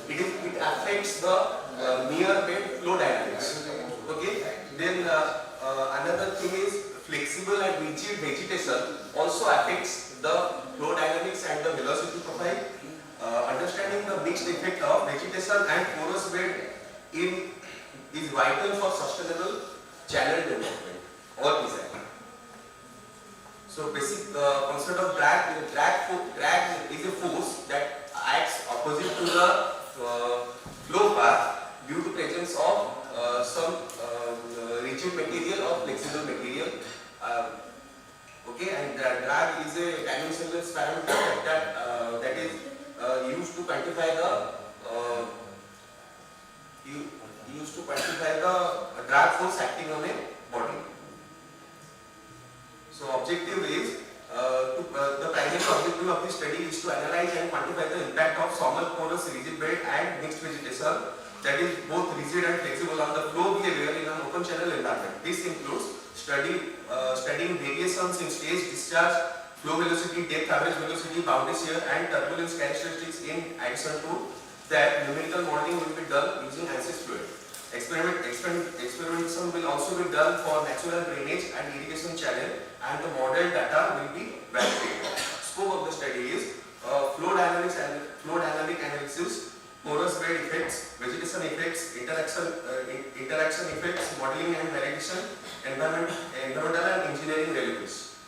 it affects the near bed flow dynamics. Okay. Then another thing is flexible and rigid vegetation also affects the flow dynamics and the velocity profile. Understanding the mixed effect of vegetation and porous bed is vital for sustainable channel development or design. So basic concept of drag is a force that acts opposite to the flow path due to presence of some rigid material or flexible material. Okay, and drag is a dimensionless parameter that is used to quantify the drag force acting on a body. So objective is the primary objective of this study is to analyze and quantify the impact of submerged porous rigid bed and mixed vegetation that is both rigid and flexible on the flow behavior in an open channel environment. This includes studying variations in stage discharge, flow velocity, depth, average velocity, boundary shear and turbulence characteristics. In addition to that, numerical modeling will be done using ANSYS fluid. Experimentation will also be done for natural drainage and irrigation channel, and the model data will be validated. Scope of the study is flow dynamic analysis, porous bed effects, vegetation effects, interaction effects, modeling and validation, environmental and engineering relevancy.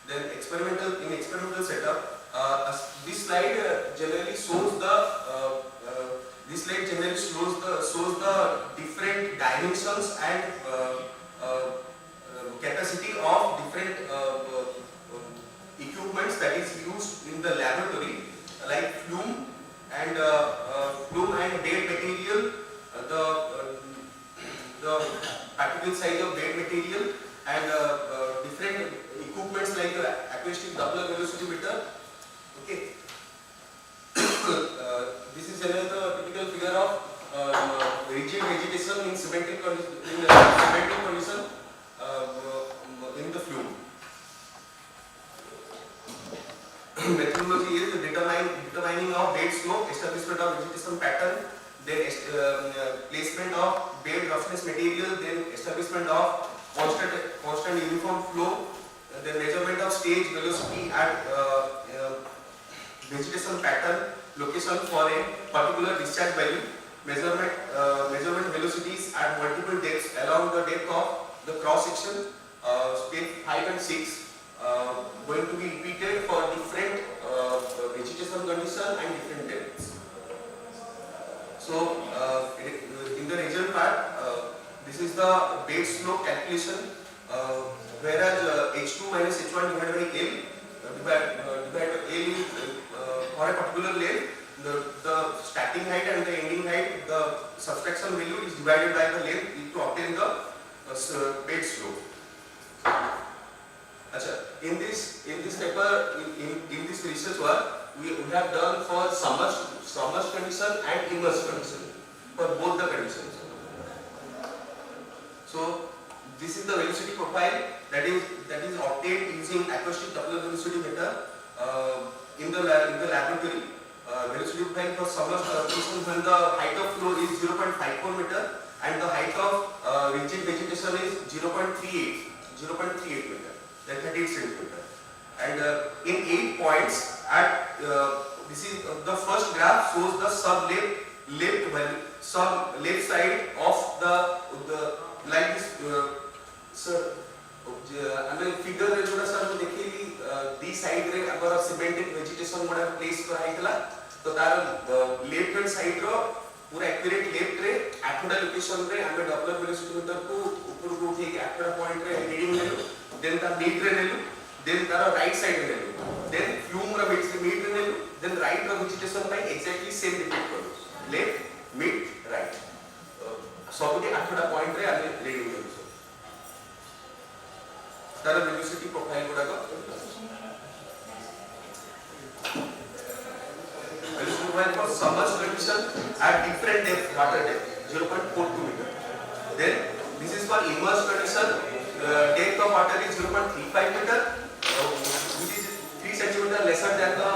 Then experimental setup. This slide generally shows the different dimensions and capacity of different equipments that is used in the laboratory, like flume and bed material, the particle size of bed material, and different equipments like acoustic Doppler velocity meter. Okay. is another typical figure of rigid vegetation in cementing condition in the flume. Methodology is determining of bed slope, establishment of vegetation pattern, then placement of bed roughness material, then establishment of constant uniform flow, then measurement of stage velocity at vegetation pattern location for a particular discharge value, measurement velocities at multiple depths along the depth of the cross section, step 5 and 6 going to be repeated for different vegetation condition and different depths. So in the regional part, this is the bed slope calculation, whereas H2 minus H1 divided by L divided by L is for a particular length, the starting height and the ending height, the subtraction value is divided by the length to obtain the bed slope. In this paper, in this research work, we have done for submerged condition and immersed condition for both the conditions. So this is the velocity profile that is obtained using acoustic Doppler velocity meter in the laboratory. Velocity profile for submerged condition when the height of flow is 0.54 meter and the height of rigid vegetation is 0.38 meter, that 38 centimeter. And in 8 points at this is the first graph shows the sub left side of the like this sir ଆମେ figure रे जोड़ा sir देखिली दी side रे अगर cemented vegetation मोडा place करा हैतला तो तार left hand side रो पूरा accurate left रे आठटा लोकेशन रे हमें डबलर वेलोसिटी मीटर को ऊपर को उठे के आठटा पॉइंट रे रीडिंग लेलु देन ता मिड रे लेलु देन तार राइट साइड रे लेलु देन फ्लूम रे मिड रे लेलु देन राइट रो वेजिटेशन पाई एक्जेक्टली सेम रिपीट करू लेफ्ट मिड राइट सबुटी आठटा पॉइंट रे आले रीडिंग लेलु तार वेलोसिटी प्रोफाइल गुडा को velocity profile for submerged condition at different depth, water depth 0.42 meter. Then this is for immersed condition, depth of water is 0.35 meter, which is 3 centimeter lesser than the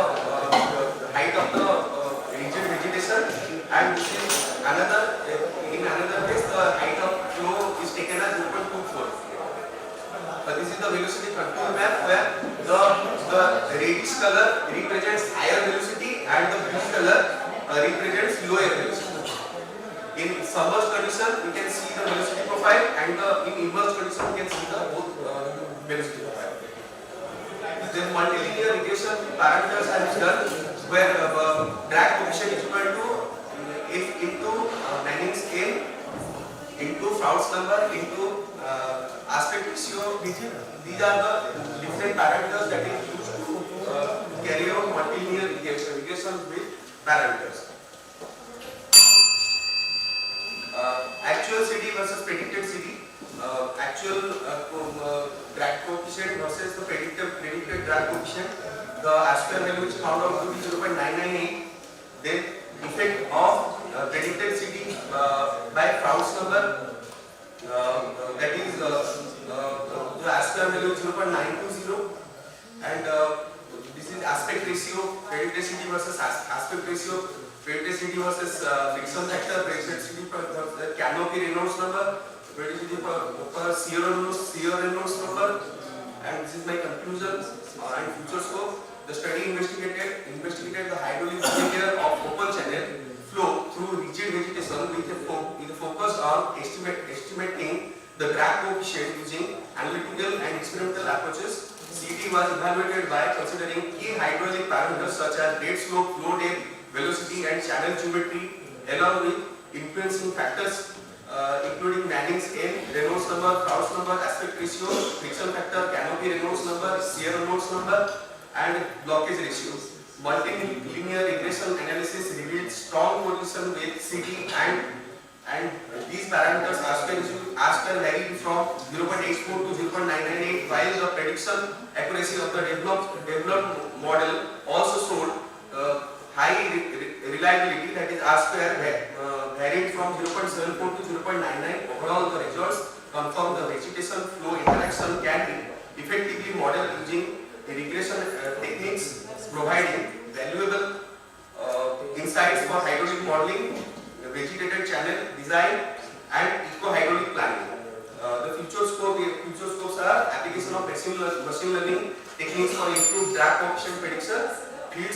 height of the rigid vegetation, and this is another in another case the height of flow is taken as 0.24. This is the velocity contour map where the reddish color represents higher velocity and the blue color represents lower velocity. In submerged condition, we can see the velocity profile, and in immersed condition, we can see the both velocity profile. Then multilinear regression parameters are done where drag coefficient is equal to F into Manning's scale into Froude's number into aspect ratio. These are the different parameters that is used to carry out multilinear regression with parameters. Actual CD versus predicted CD. Actual drag coefficient versus the predicted drag coefficient. The aspect value is found out to be 0.998. Then effect of predicted CD by Froude's number. That is the aspect value is 0.920, and this is aspect ratio, predicted CD versus aspect ratio, predicted CD versus friction factor, predicted CD per canopy Reynolds number, predicted CD per shear Reynolds number, and this is my conclusion and future scope. The study investigated the hydraulic behavior of open channel flow through rigid vegetation with a focus on estimating the drag coefficient using analytical and experimental approaches. CD was evaluated by considering key hydraulic parameters such as bed slope, flow depth, velocity and channel geometry, along with influencing factors including Manning's N, Reynolds number, Froude's number, aspect ratio, friction factor, canopy Reynolds number, shear Reynolds number and blockage ratios. Multilinear regression analysis revealed strong correlation with CD and these parameters as per varied from 0.84 to 0.998, while the prediction accuracy of the developed model also showed high reliability, that is R square varied from 0.74 to 0.99. Overall, the results confirm the vegetation flow interaction can be effectively modeled using irrigation techniques, providing valuable insights for hydraulic modeling, vegetated channel design, and eco-hydraulic planning. The future scopes are application of machine learning techniques for improved drag coefficient prediction, field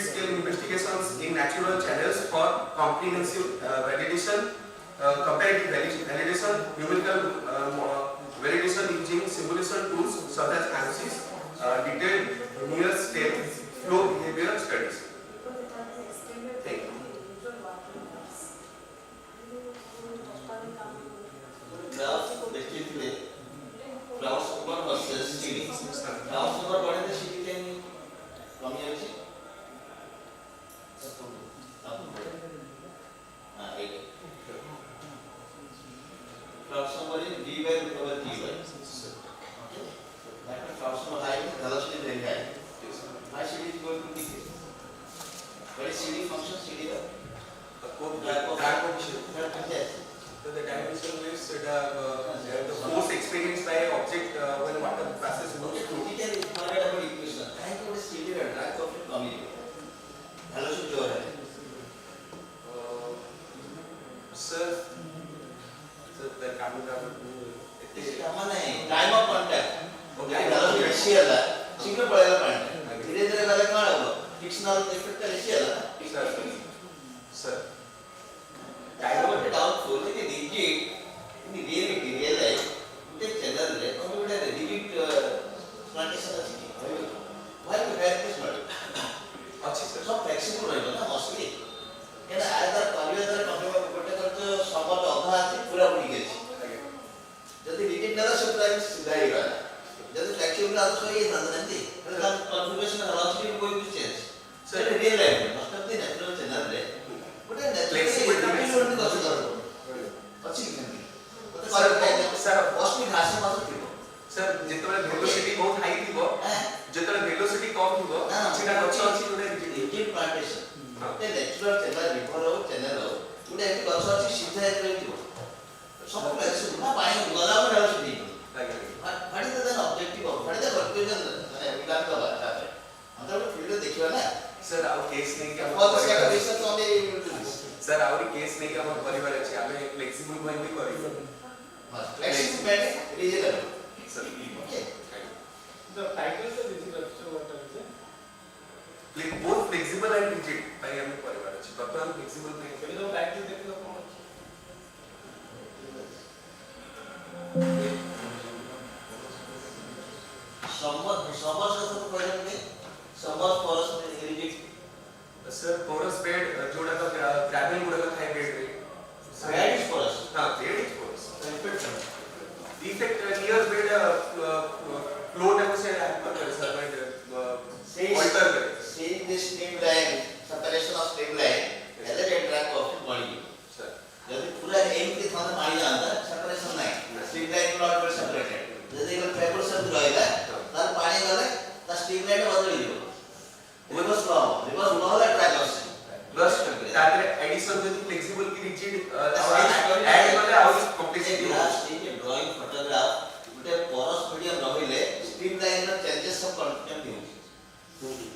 scale investigations in natural channels for comprehensive validation, comparative validation, numerical validation using simulation tools such as ANSYS, detailed near state flow behavior studies. Thank you. Basically, clouds over versus CD. Clouds over what is the CD can come here? Clouds over is V by root over T by. Okay. That means clouds over high, velocity is very high. High CD is going to decrease. What is CD function? CD drag coefficient. So the dimension is the force experienced by object when water passes through. Critically, forget about equation. Thank you for CD drag coefficient coming. Velocity over है. Sir, the camera. Time of contact. Okay. Velocity ratio है. शीघ्र पड़ेगा point. धीरे-धीरे वाला क्या होगा? Frictional effect का ratio है. Sir. Time of doubtful is rigid. In real life, you take channel रे. और वो है rigid plantation है. Why you have this model? अच्छी सर. सब flexible रहेगा ना mostly. क्या ना आज तक कभी अगर कंपनी में कोटे करते समर अधा है पूरा बुरी गई. जब rigid ना सब प्राइम सीधा ही रहा. जब flexible ना तो ये ना नहीं. तो configuration velocity कोई भी change. So in real life, most of the natural channel रे. Flexibility सर जितने वेलोसिटी बहुत हाई थीबो जितने वेलोसिटी कम थीबो किछिटा गछ अछि जोडे रिजिड प्लांटेशन ते नेचुरल चैनल रिवर हो चैनल हो जोडे एक गछ अछि सीधा एक रहिबो सब फ्लेक्सिबल ना पानी गला में velocity what is the objective of what is the conclusion विज्ञान का बात है हम तो फील्ड देखियो ना सर आउ केस नहीं कि बहुत सारा रिसर्च हमें सर आउरी केस नहीं कि हम परिवार अछि हमें फ्लेक्सिबल में भी करियो फ्लेक्सिबल में rigid sir okay The title is rigid, so what is it? like both flexible and rigid by हमें परिवार अछि वर्तमान फ्लेक्सिबल नहीं पहले तो टाइटल देखो कौन समर का तो पहले में समर फॉरेस्ट में रिजिड सर पोरस बेड जोड़ा का ग्रेवल गुड़ा का है बेड रे बेड इज फॉरेस्ट हां bed is forest defect near bed flow type से हेल्प करे सर बट alter करे see this streamline separation of streamline as a track of body sir यदि पूरा एम के थाने पानी जाता सेपरेशन नहीं streamline not well separated यदि एक पेपर से रहेगा तार पानी गले ता streamline बदल दियो रिवर्स फ्लो वाला ट्रैक আছে प्लस तारे एडिशन में फ्लेक्सिबल की रिजिड ऐड वाले आउट कॉम्प्लेक्सिटी लास्ट ये ड्राइंग फोटोग्राफ गुटे पोरस मीडियम रहिले स्ट्रीमलाइन ର चेंजेस सब कंटिन्यू दिउची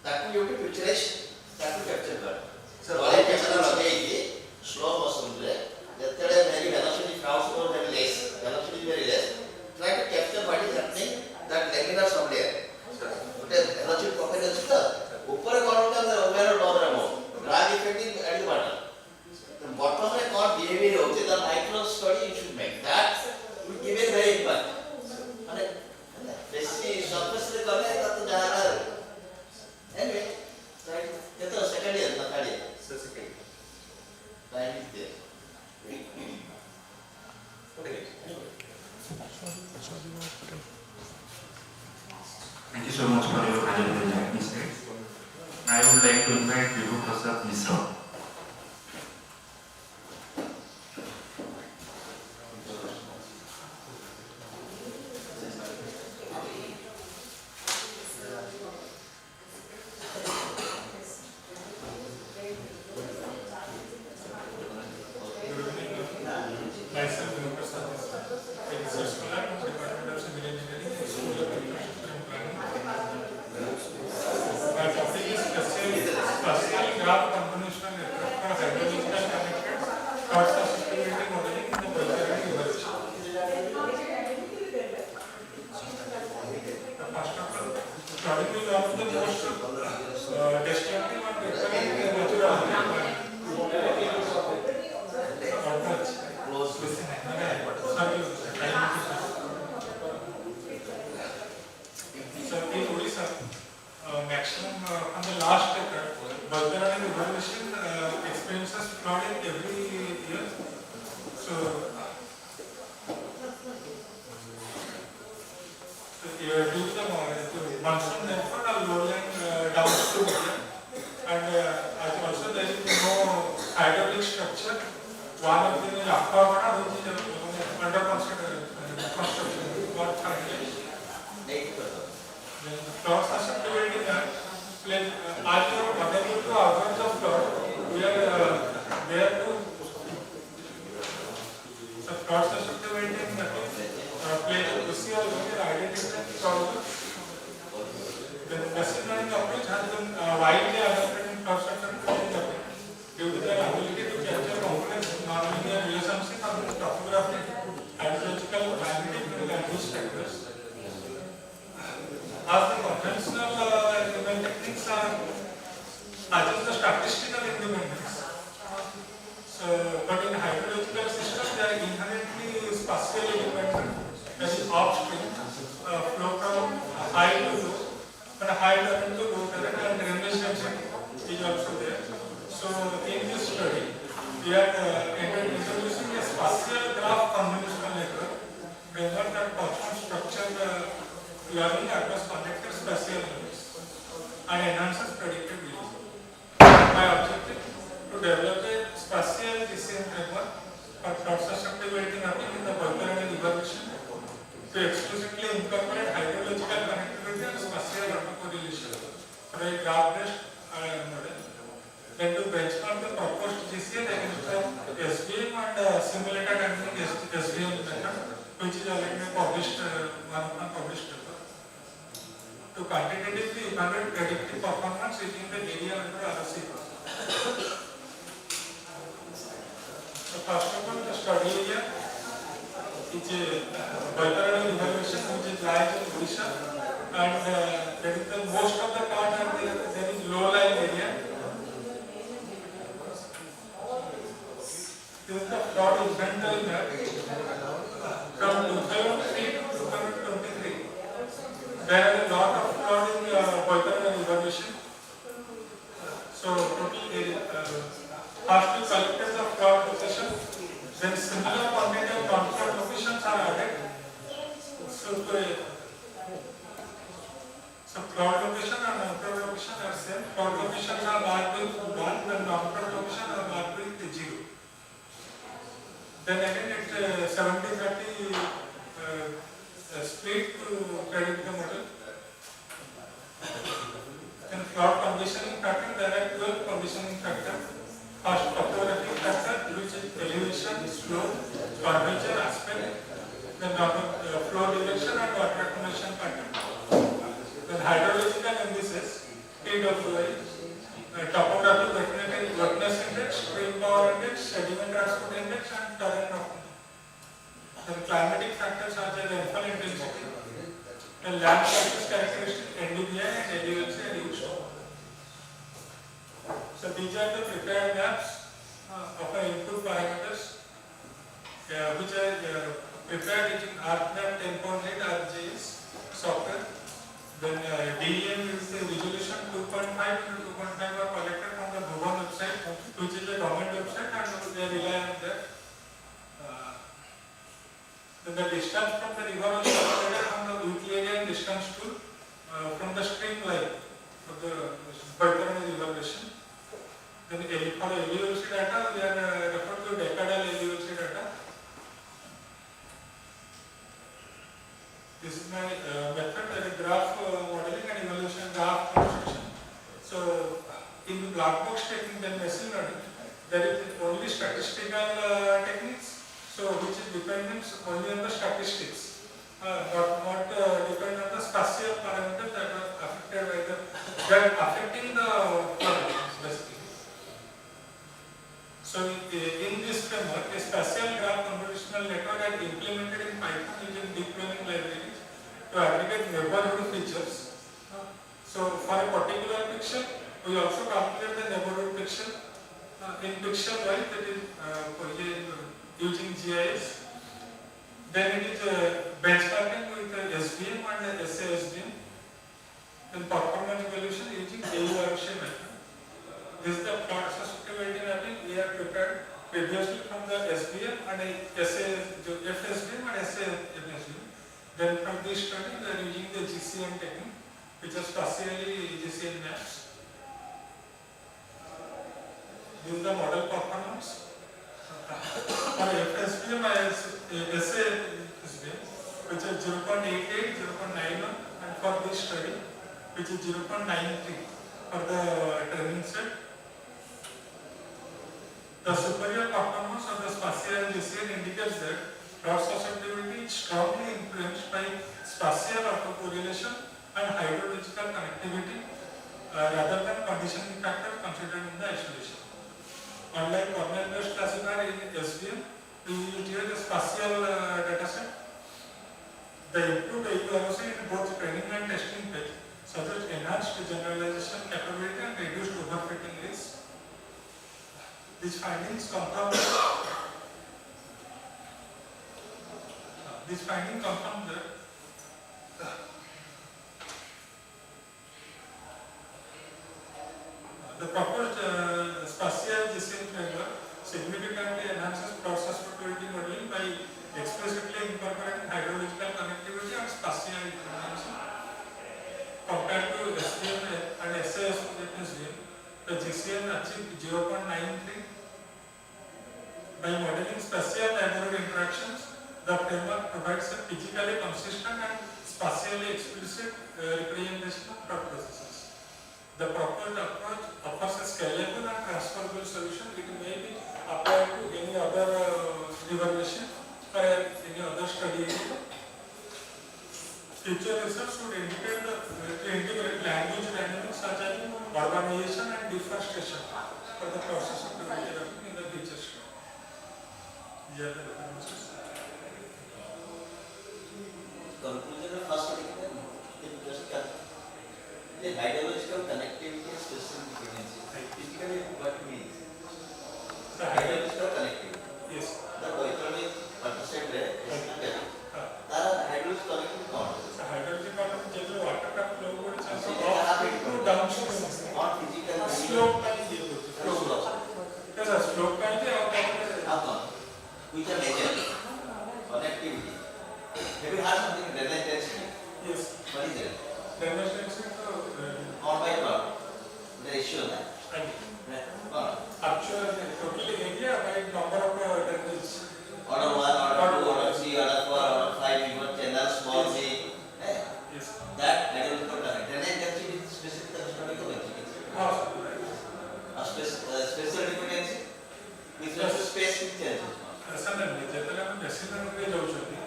ताकि योटी पिक्चराइज ताकि कैप्चर कर सर वाले कैमरा लगे कि स्लो मोशन रे जेतडे वेरी वेलोसिटी क्राउड्स और very less velocity very less try to capture what is happening that laminar somewhere sir गुटे वेलोसिटी प्रोफाइल अछि त ऊपर कोन होता वेयर डॉलर अमो drag effect is at the bottom bottom रे कोन बिहेवियर होचे the micro study you should make that will give a very impact माने बेसी सरफेस रे करले त जहां एनीवे राइट ये तो सेकंड ईयर ना third year sir second time is there Thank you so much for your valuable insights. I would like to invite Vibhu Prasad Misra. destructive and recurrent natural So in Odisha, maximum on the last decade, Dhara evaluation experiences flooding every year. So due to the monsoon rainfall, are lowering downstream area, and also there is no hydraulic structure. One of them is Aquavana, which is under construction, not finalized. Flood susceptibility that as you are unable to avert the flood, we are there to flood susceptibility in play a crucial role in identifying problems. The machine learning approach has been widely adopted in flood susceptibility due to their ability to capture complex nonlinear relationships among topographic, hydrological, climatic, and land use factors. As the conventional ML techniques achieve the statistical independence, so but in hydrological systems they are inherently spatially dependent. That is upstream, flow from high to low, and high current to low current, and drainage density is also there. So in this study, we are introducing a spatial graph convolutional network framework that performs structured learning across connected spatial units and enhances predictability. My objective to develop a spatial DCM framework for flood susceptibility mapping in the Dhara evaluation to explicitly incorporate hydrological connectivity and spatial autocorrelation for a graph-based model. Then to benchmark the proposed DCM against the SVM and simulated handling SVM method, which is already published, one of the published paper. To quantitatively evaluate predictive performance within the area under RC process. So first of all, the study area is Dhara evaluation, which is lies in Odisha, and there is the most of the part and there is low-lying area. This is the flood inventory map from 2003 to 2023. There is a lot of flood in Dhara evaluation. So total area, first we collected the flood location, then similar quantity of non-flood locations are added. So flood location and non-flood location are same. Flood locations are marked with 1 and non-flood location are marked with 0. Then again it 70-30 split to predict the model. In flood conditioning factor, there are 12 conditioning factors. First, topographic factor, which is elevation, slope, curvature aspect, then flow direction and water accumulation pattern. Then hydrological indices, TWI, topographic wetness index, stream power index, sediment transport index, and terrain roughness. Then climatic factors such as rainfall intensity, and land surface characteristic, NDVI and LULC are used. So these are the prepared maps of our input parameters, which are prepared using ArcMap 10.8 ArcGIS software. Then DEM is the resolution 2.5 to 2.5 are collected from the Bhuvan website, which is a government website, and they rely on that. Then the distance from the river was calculated from the Euclidean distance tool from the streamline of the Dhara evaluation. Then for LULC data, we are referred to decadal LULC data. This is my method, graph modeling and evaluation graph construction. So in the black box technique, then machine learning, there is only statistical techniques, so which is dependent only on the statistics, not depend on the spatial parameters that are affected by that affecting the parameters basically. So in this framework, a spatial graph convolutional network is implemented in Python using deep learning libraries to aggregate neighborhood features. So for a particular pixel, we also calculate the neighborhood pixel. In pixel wise, that is using GIS. Then it is benchmarking with SVM and SASVM. Then performance evaluation using AURC method. This is the plot susceptibility mapping we have prepared previously from the SVM and FSVM and SAFSVM. Then from this study, we are using the GCM technique, which is spatially GCM maps. This is the model performance. For FSVM and SAFSVM, which is 0.88, 0.91, and for this study, which is 0.93 for the training set. The superior performance of the spatial GCM indicates that plot susceptibility is strongly influenced by spatial autocorrelation and hydrological connectivity rather than conditioning factors considered in the isolation. Unlike Cornell-based classifier in SVM, we used here the spatial dataset. The improved AURC in both training and testing phase suggests enhanced generalization capability and reduced overfitting risk. These findings confirm that the proposed spatial GCM framework significantly enhances plot susceptibility modeling by explicitly incorporating hydrological connectivity and spatial information. Compared to SVM and SAFSVM, the GCM achieved 0.93. By modeling spatial neighborhood interactions, the framework provides a physically consistent and spatially explicit representation of plot processes. The proposed approach offers a scalable and transferable solution. It may be applied to any other river basin or any other study area. Future research should integrate language dynamics such as urbanization and deforestation for the process of development in the future study. These are the references. Conclusion of first article, just the hydrological connectivity and specific dependency. Typically, what it means? The hydrological connectivity. Yes. The economic percent rate is hydrological connectivity कौन? Hydrological connectivity जो water का flow बोल चाहे तो downstream और physical slope का ही ये flow कैसा slope का ही आप कौन? Which are measured connectivity. Have you heard something drainage density? Yes. What is it? Drainage density Or by what? The ratio that. Actual total area by number of drainage. Order 1, order 2, order 3, order 4, order 5, you got channel, small c. Yes. That hydrological drainage density is specific historical density. Special dependency with space changes. ऐसा नहीं है जब हम basin में जाऊँगी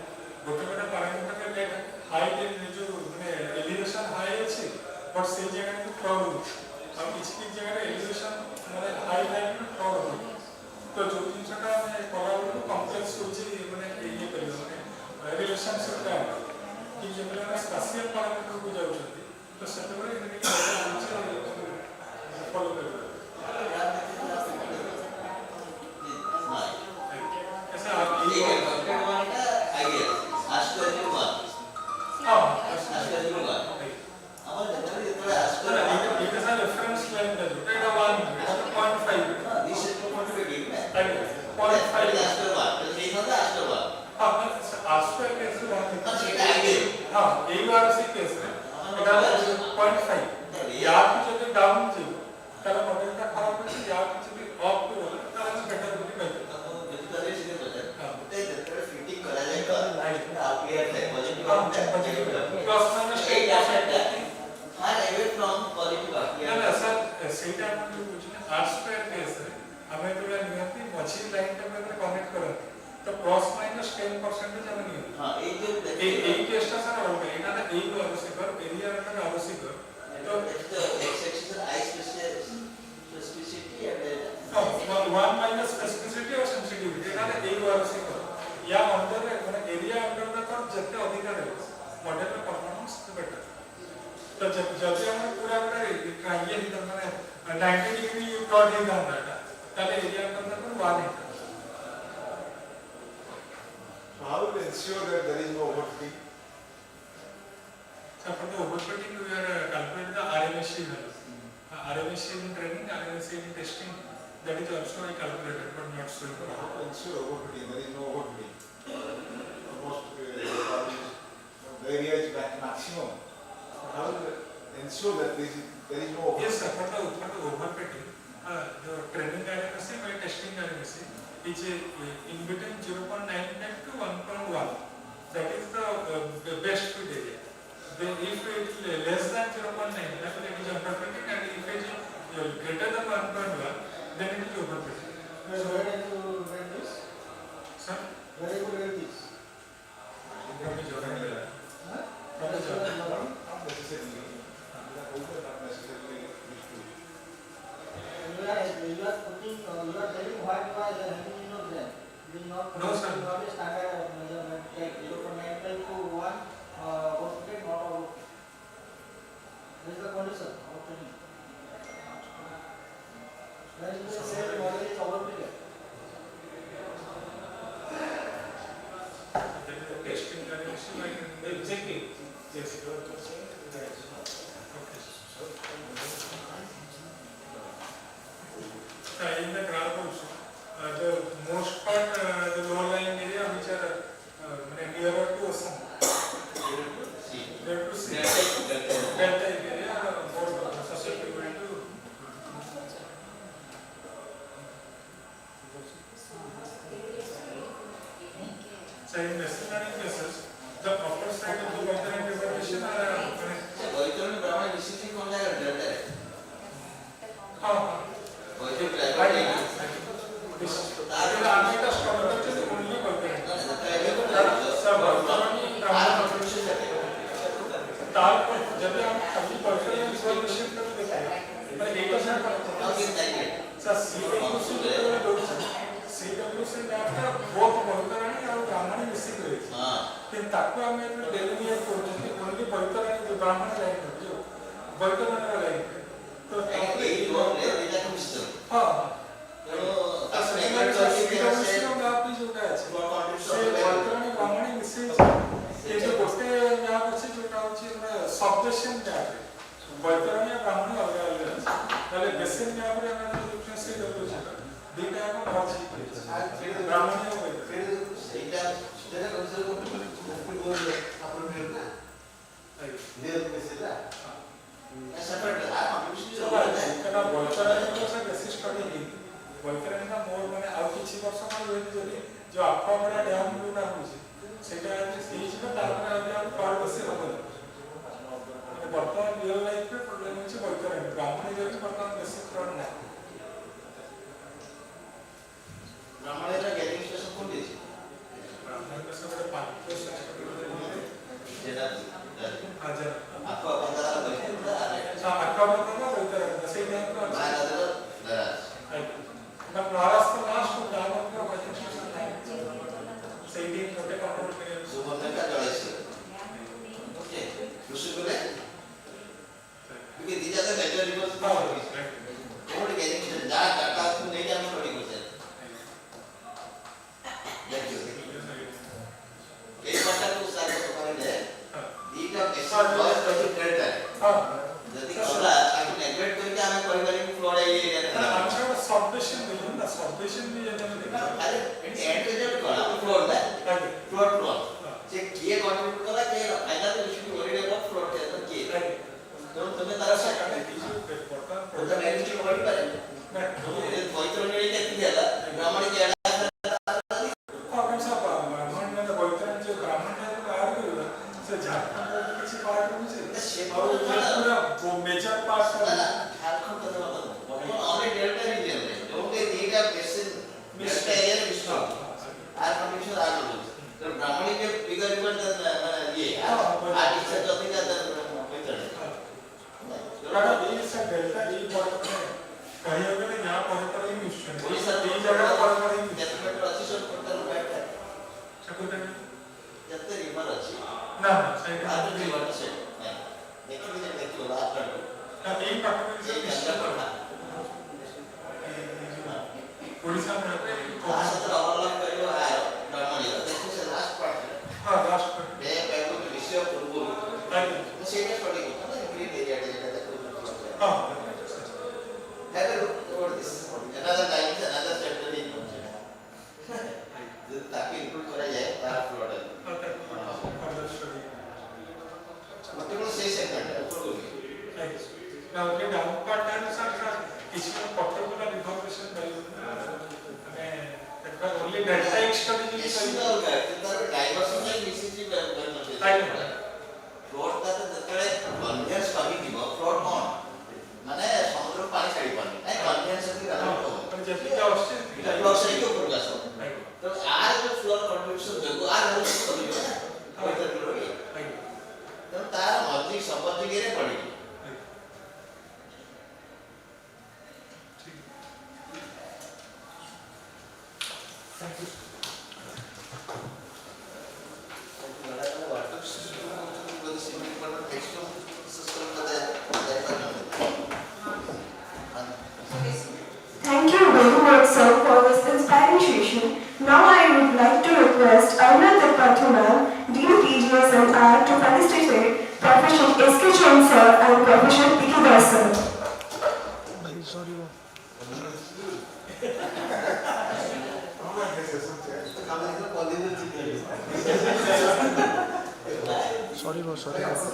गोटे गोटे parameter के हाई जो मैंने एलिवेशन हाई अच्छी बट से जगह में फ्लड हो अब इसकी जगह एलिवेशन मैंने हाई लाइन में फ्लड हो तो जो जिनका मैं कोलाबोरेट को कॉम्प्लेक्स हो जी मैंने ये करी मैंने रिलेशनशिप का कि जब मैंने स्पेशल पैरामीटर को जाऊँगी तो सेपरेट इनके फॉलो करें 90 degree plot is done that. That area under 1 acre. So how will you ensure that there is no overfitting? So for the overfitting, we are calculating the RMSE value. RMSE in training, RMSE in testing. That is also calculated, but not so. How to ensure overfitting? There is no overfitting. Almost the area is maximum. How will you ensure that there is no overfitting? Yes, sir. For the overfitting, the training RMSE by testing RMSE is in between 0.99 to 1.1. That is the best fit area. If it is less than 0.9, then it is underfitting, and if it is greater than 1.1, then it is overfitting. Where do you read this? Sir? Where do you read this? From the journal. From the journal. Not necessarily. Not necessarily useful. You are putting, you are telling what was happening in your brain. You will not No, sir. not a standard measurement like 0.95 to 1 overfitted, not overfitted. This is the condition of training. When you say the model is overfitted. Testing RMSE, exactly. Yes, you are saying that. Okay. In the graph also, the most part, the low lying area which are nearer to ocean, near to sea, delta area are more susceptible to. So in necessary cases, the upper side of the water and evaporation are. Boiton Brahman visiting on the delta. Submission gap. Boilerania Brahmani alga alga. Basin gap re amana difference se double chega. Dita ko merge kiya. Brahmani ho gaya. फिर इधर जरा consider को बोल अपन फिर ना देर में से ना ऐसा पर आप कंट्रीब्यूशन जो है kana boilerania ko sa basis study hi. Boilerania का more माने आउ किछि वर्ष का होई जदी जो आपमरा डैम गुना होछि सेटा सीज में तापर अब पार बसे होबो वर्तमान रियल लाइफ में प्रॉब्लम होछि बोइतरणी ब्राह्मणी जो वर्तमान बेसिक फ्रॉड ना ब्राह्मणी का गेटिंग स्टेशन कोन दिस ब्राह्मणी का सब 5 जेना हां आपको पंद्रह बोइतरणी सा आपका मतलब बोइतरणी सही टाइम को मैं महाराष्ट्र लास्ट डाउन का गेटिंग स्टेशन सही दिन छोटे कंट्रोल में सुबह का चॉइस ओके दूसरे बोले क्योंकि दीजा का natural reverse code getting station जा टाटा को नहीं जाना थोड़ी कुछ है देखिए कई बार तो सारे तो माने दीजा कैसे बॉस कैसे ट्रेड है हां यदि कला ताकि नेगलेक्ट करके हमें परिवार में फ्लोड है ये अच्छा सबमिशन भी ना सबमिशन भी अरे एंड रिजल्ट कौन फ्लोड है फ्लोड जे किए कंट्रीब्यूट करा के final you should be worried about flowed के तो किए तो तुम्हें तरह से तो मैं भी वरीड पर मैं कोई तो नहीं कहती है ब्राह्मण के कौन सा ब्राह्मण में बोलते जो ब्राह्मण है तो आर को से झारखंड का किसी पार्ट में से और पूरा वो मेजर पार्ट का झारखंड का मतलब ऑनली डेल्टा रीजन है क्योंकि नीड ऑफ बेसिन एरिया विश्व आर कंडीशन आर तो ब्राह्मणी के बिगर रिवर ये आर्टिस्ट तो नहीं करता मेथड कारण ये सब डेल्टा ई पॉइंट में कहीं अगर यहां पर ही मिशन वही सब तीन जगह पर ही डेफिनेट प्रोसीजर करता बैठ है सकते जब तक रिवर अच्छी ना सही बात नहीं बात से देखिए देखिए बात कर लो ना एक पार्ट में एक अंदर पढ़ा context study भी चाहिए डाइवर्सिफाई मिसिज फ्लोट दा जतले कन्वेंस कमी दिबो फ्लोट कोन माने समुद्र पानी छाड़ी पानी ए कन्वेंस की गलत हो जैसे ऑक्सीजन ऑक्सीजन के ऊपर जासो तो आज जो फ्लोर कंट्रीब्यूशन देखो आज हम कमी हो तो करोगे तो तार मर्जी संपत्ति के रे पड़ेगी thank you Thank you very much, sir, for this inspiring session. Now I would like to request Aruna Tripathi ma'am, Dean PGS and R, to felicitate Professor S.K. Chen sir and Professor P.K. Das sir. Sorry. Sorry.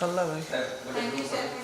चलना भाई Thank you, sir.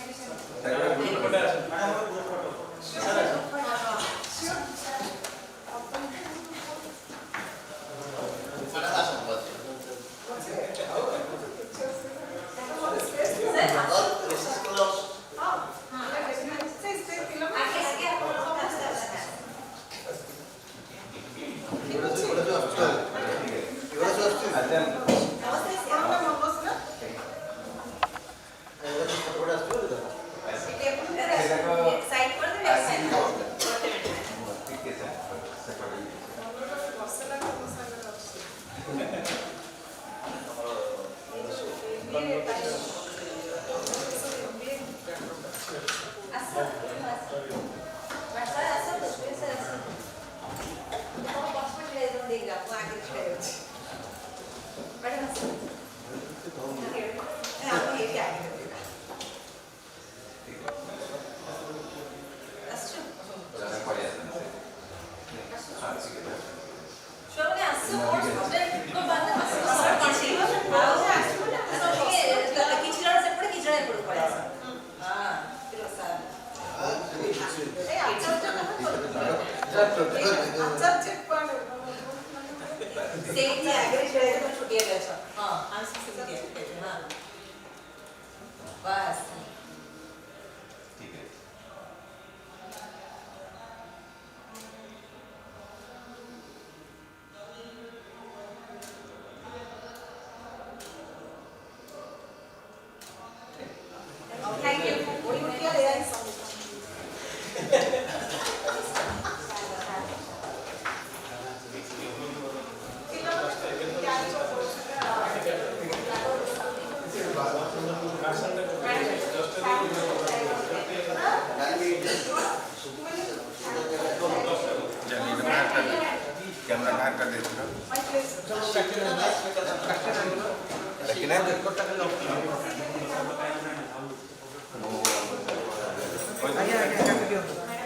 आगे